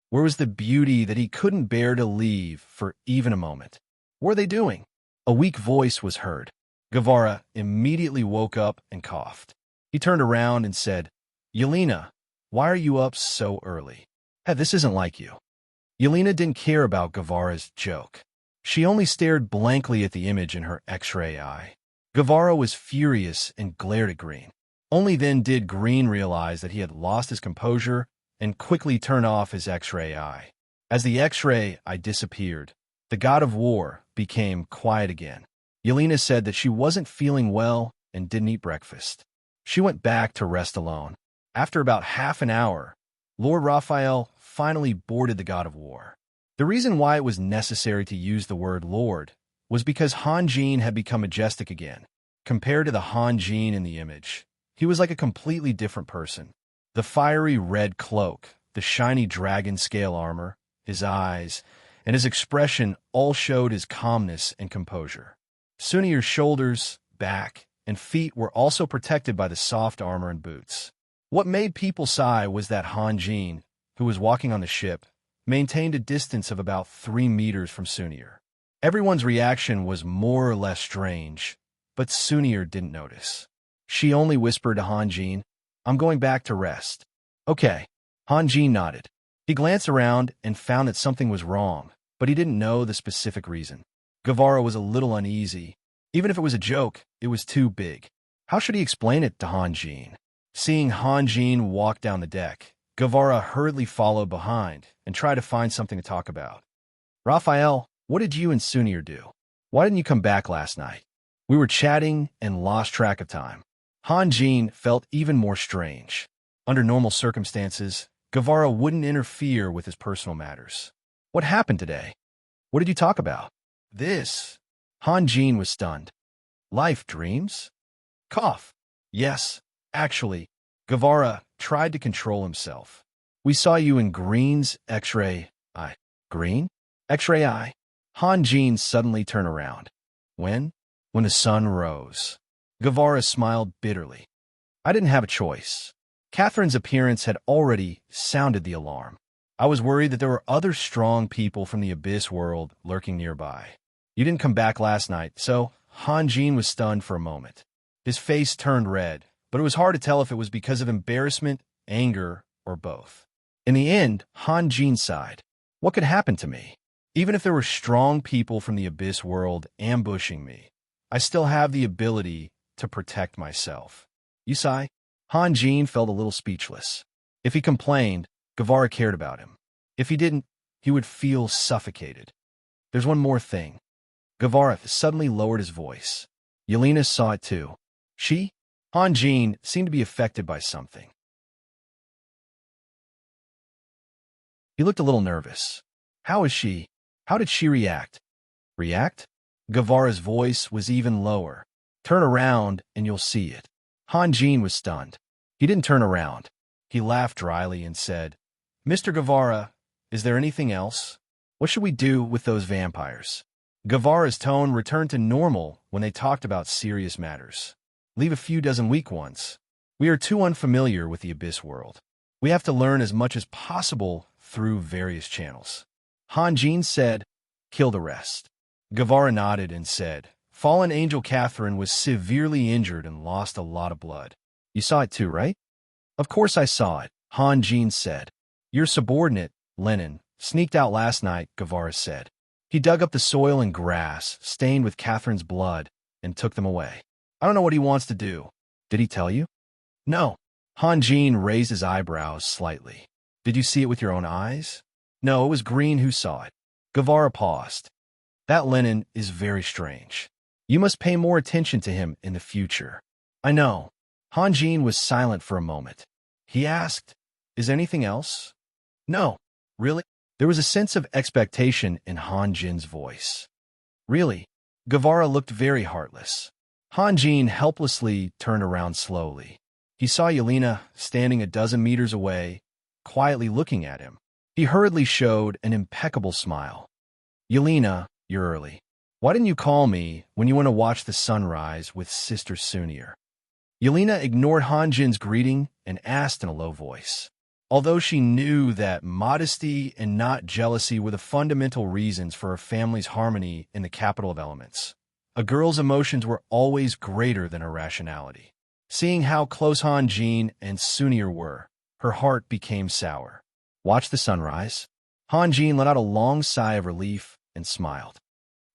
Where was the beauty that he couldn't bear to leave for even a moment? What were they doing? A weak voice was heard. Guevara immediately woke up and coughed. He turned around and said, "Yelena, why are you up so early? Hey, this isn't like you." Yelena didn't care about Guevara's joke. She only stared blankly at the image in her X-ray eye. Guevara was furious and glared at Green. Only then did Green realize that he had lost his composure and quickly turn off his X-ray eye. As the X-ray eye disappeared, the god of war became quiet again. Yelena said that she wasn't feeling well and didn't eat breakfast. She went back to rest alone. After about half an hour, Lord Raphael finally boarded the god of war. The reason why it was necessary to use the word Lord was because Han Jin had become majestic again. Compared to the Han Jin in the image, he was like a completely different person. The fiery red cloak, the shiny dragon scale armor, his eyes, and his expression all showed his calmness and composure. Sunir's shoulders, back, and feet were also protected by the soft armor and boots. What made people sigh was that Han Jin, who was walking on the ship, maintained a distance of about 3 meters from Sunir. Everyone's reaction was more or less strange, but Sunir didn't notice. She only whispered to Han Jin, "I'm going back to rest." "Okay." Han Jin nodded. He glanced around and found that something was wrong, but he didn't know the specific reason. Guevara was a little uneasy. Even if it was a joke, it was too big. How should he explain it to Han Jin? Seeing Han Jin walk down the deck, Guevara hurriedly followed behind and tried to find something to talk about. "Raphael, what did you and Sunir do? Why didn't you come back last night?" "We were chatting and lost track of time." Han Jin felt even more strange. Under normal circumstances, Guevara wouldn't interfere with his personal matters. "What happened today? What did you talk about?" "This." Han Jin was stunned. "Life dreams?" Cough. "Yes, actually." Guevara tried to control himself. "We saw you in Green's X-ray eye." "Green? X-ray eye?" Han Jin suddenly turned around. "When?" "When the sun rose." Guevara smiled bitterly. "I didn't have a choice. Catherine's appearance had already sounded the alarm. I was worried that there were other strong people from the Abyss world lurking nearby. You didn't come back last night, so..." Han Jin was stunned for a moment. His face turned red, but it was hard to tell if it was because of embarrassment, anger, or both. In the end, Han Jin sighed. "What could happen to me? Even if there were strong people from the Abyss world ambushing me, I still have the ability to protect myself." "You sigh?" Han Jin felt a little speechless. If he complained, Guevara cared about him. If he didn't, he would feel suffocated. "There's one more thing." Guevara suddenly lowered his voice. Yelena saw it too. She? Han Jin seemed to be affected by something. He looked a little nervous. "How is she? How did she react?" "React?" Guevara's voice was even lower. "Turn around and you'll see it." Han Jin was stunned. He didn't turn around. He laughed dryly and said, "Mr. Guevara, is there anything else? What should we do with those vampires?" Guevara's tone returned to normal when they talked about serious matters. "Leave a few dozen weak ones. We are too unfamiliar with the Abyss world. We have to learn as much as possible through various channels." Han Jin said, "Kill the rest." Guevara nodded and said, "Fallen Angel Catherine was severely injured and lost a lot of blood. You saw it too, right?" "Of course I saw it," Han Jin said. "Your subordinate, Lenin, Sneaked out last night, Guevara said. He dug up the soil and grass, stained with Catherine's blood, and took them away. I don't know what he wants to do. Did he tell you? No. Han Jin raised his eyebrows slightly. Did you see it with your own eyes? No, it was Green who saw it. Guevara paused. That linen is very strange. You must pay more attention to him in the future. I know. Han Jin was silent for a moment. He asked, Is anything else? No. Really? There was a sense of expectation in Han Jin's voice. Really? Guevara looked very heartless. Han Jin helplessly turned around slowly. He saw Yelena standing a dozen meters away, quietly looking at him. He hurriedly showed an impeccable smile. Yelena, you're early. Why didn't you call me when you went to watch the sunrise with Sister Sunir? Yelena ignored Han Jin's greeting and asked in a low voice. Although she knew that modesty and not jealousy were the fundamental reasons for her family's harmony in the capital of elements, a girl's emotions were always greater than her rationality. Seeing how close Han Jin and Sunir were, her heart became sour. Watch the sunrise. Han Jin let out a long sigh of relief and smiled.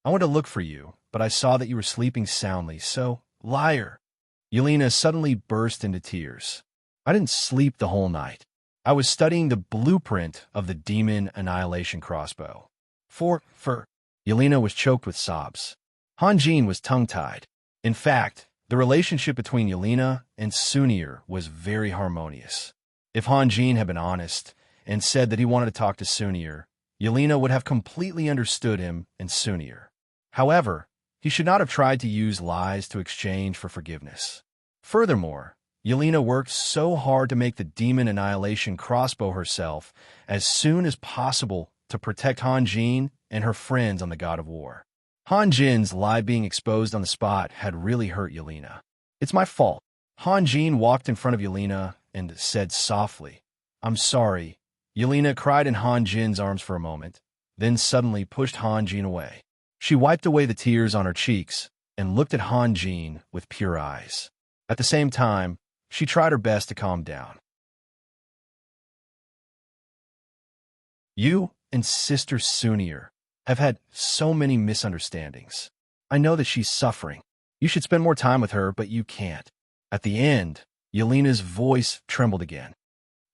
I went to look for you, but I saw that you were sleeping soundly, so, liar. Yelena suddenly burst into tears. I didn't sleep the whole night. I was studying the blueprint of the demon annihilation crossbow. Yelena was choked with sobs. Han Jin was tongue-tied. In fact, the relationship between Yelena and Sunir was very harmonious. If Han Jin had been honest and said that he wanted to talk to Sunir, Yelena would have completely understood him and Sunir. However, he should not have tried to use lies to exchange for forgiveness. Furthermore, Yelena worked so hard to make the demon annihilation crossbow herself as soon as possible to protect Han Jin and her friends on the God of War. Han Jin's lie being exposed on the spot had really hurt Yelena. It's my fault. Han Jin walked in front of Yelena and said softly, I'm sorry. Yelena cried in Han Jin's arms for a moment, then suddenly pushed Han Jin away. She wiped away the tears on her cheeks and looked at Han Jin with pure eyes. At the same time, she tried her best to calm down. You and Sister Sunir have had so many misunderstandings. I know that she's suffering. You should spend more time with her, but you can't. At the end, Yelena's voice trembled again.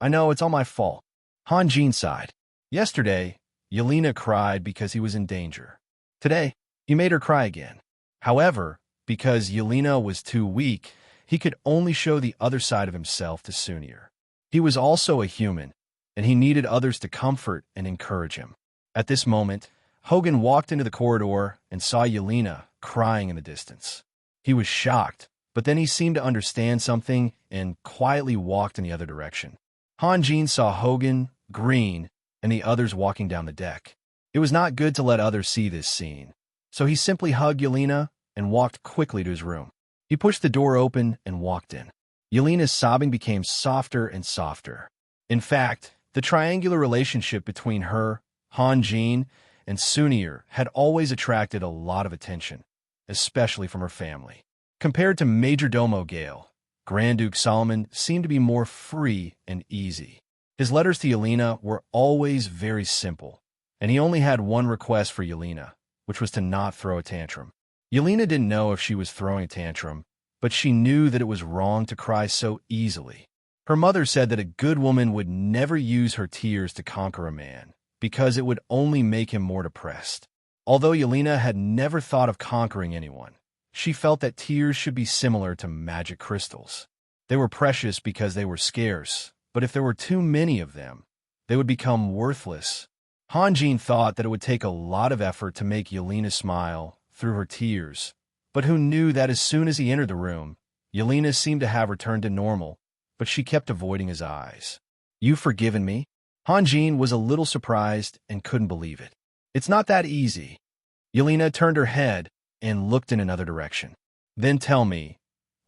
I know, it's all my fault. Han Jin sighed. Yesterday, Yelena cried because he was in danger. Today, he made her cry again. However, because Yelena was too weak, he could only show the other side of himself to Sunir. He was also a human, and he needed others to comfort and encourage him. At this moment, Hogan walked into the corridor and saw Yelena crying in the distance. He was shocked, but then he seemed to understand something and quietly walked in the other direction. Han Jin saw Hogan, Green, and the others walking down the deck. It was not good to let others see this scene, so he simply hugged Yelena and walked quickly to his room. He pushed the door open and walked in. Yelena's sobbing became softer and softer. In fact, the triangular relationship between her, Han Jin, and Sunir had always attracted a lot of attention, especially from her family. Compared to Major Domo Gale, Grand Duke Solomon seemed to be more free and easy. His letters to Yelena were always very simple, and he only had one request for Yelena, which was to not throw a tantrum. Yelena didn't know if she was throwing a tantrum, but she knew that it was wrong to cry so easily. Her mother said that a good woman would never use her tears to conquer a man, because it would only make him more depressed. Although Yelena had never thought of conquering anyone, she felt that tears should be similar to magic crystals. They were precious because they were scarce, but if there were too many of them, they would become worthless. Han Jin thought that it would take a lot of effort to make Yelena smile through her tears, but who knew that as soon as he entered the room, Yelena seemed to have returned to normal, but she kept avoiding his eyes. You've forgiven me? Han Jin was a little surprised and couldn't believe it. It's not that easy. Yelena turned her head and looked in another direction. Then tell me,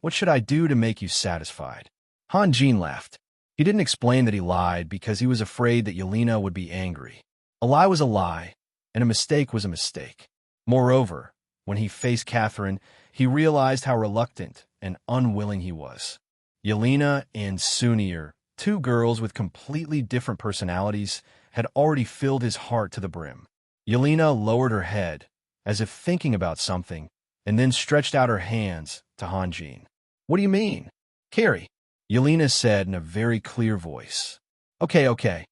what should I do to make you satisfied? Han Jin laughed. He didn't explain that he lied because he was afraid that Yelena would be angry. A lie was a lie, and a mistake was a mistake. Moreover, when he faced Catherine, he realized how reluctant and unwilling he was. Yelena and Sunir, two girls with completely different personalities, had already filled his heart to the brim. Yelena lowered her head, as if thinking about something, and then stretched out her hands to Hanjin. "What do you mean?" "Carrie," Yelena said in a very clear voice. Okay.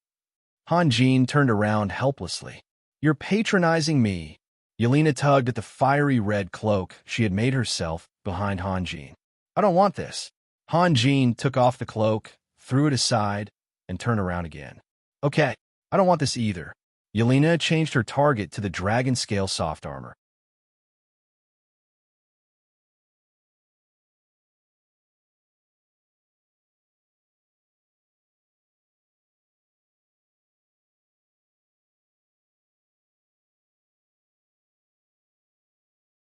Hanjin turned around helplessly. "You're patronizing me." Yelena tugged at the fiery red cloak she had made herself behind Hanjin. "I don't want this." Hanjin took off the cloak, threw it aside, and turned around again. "Okay, I don't want this either." Yelena changed her target to the dragon scale soft armor.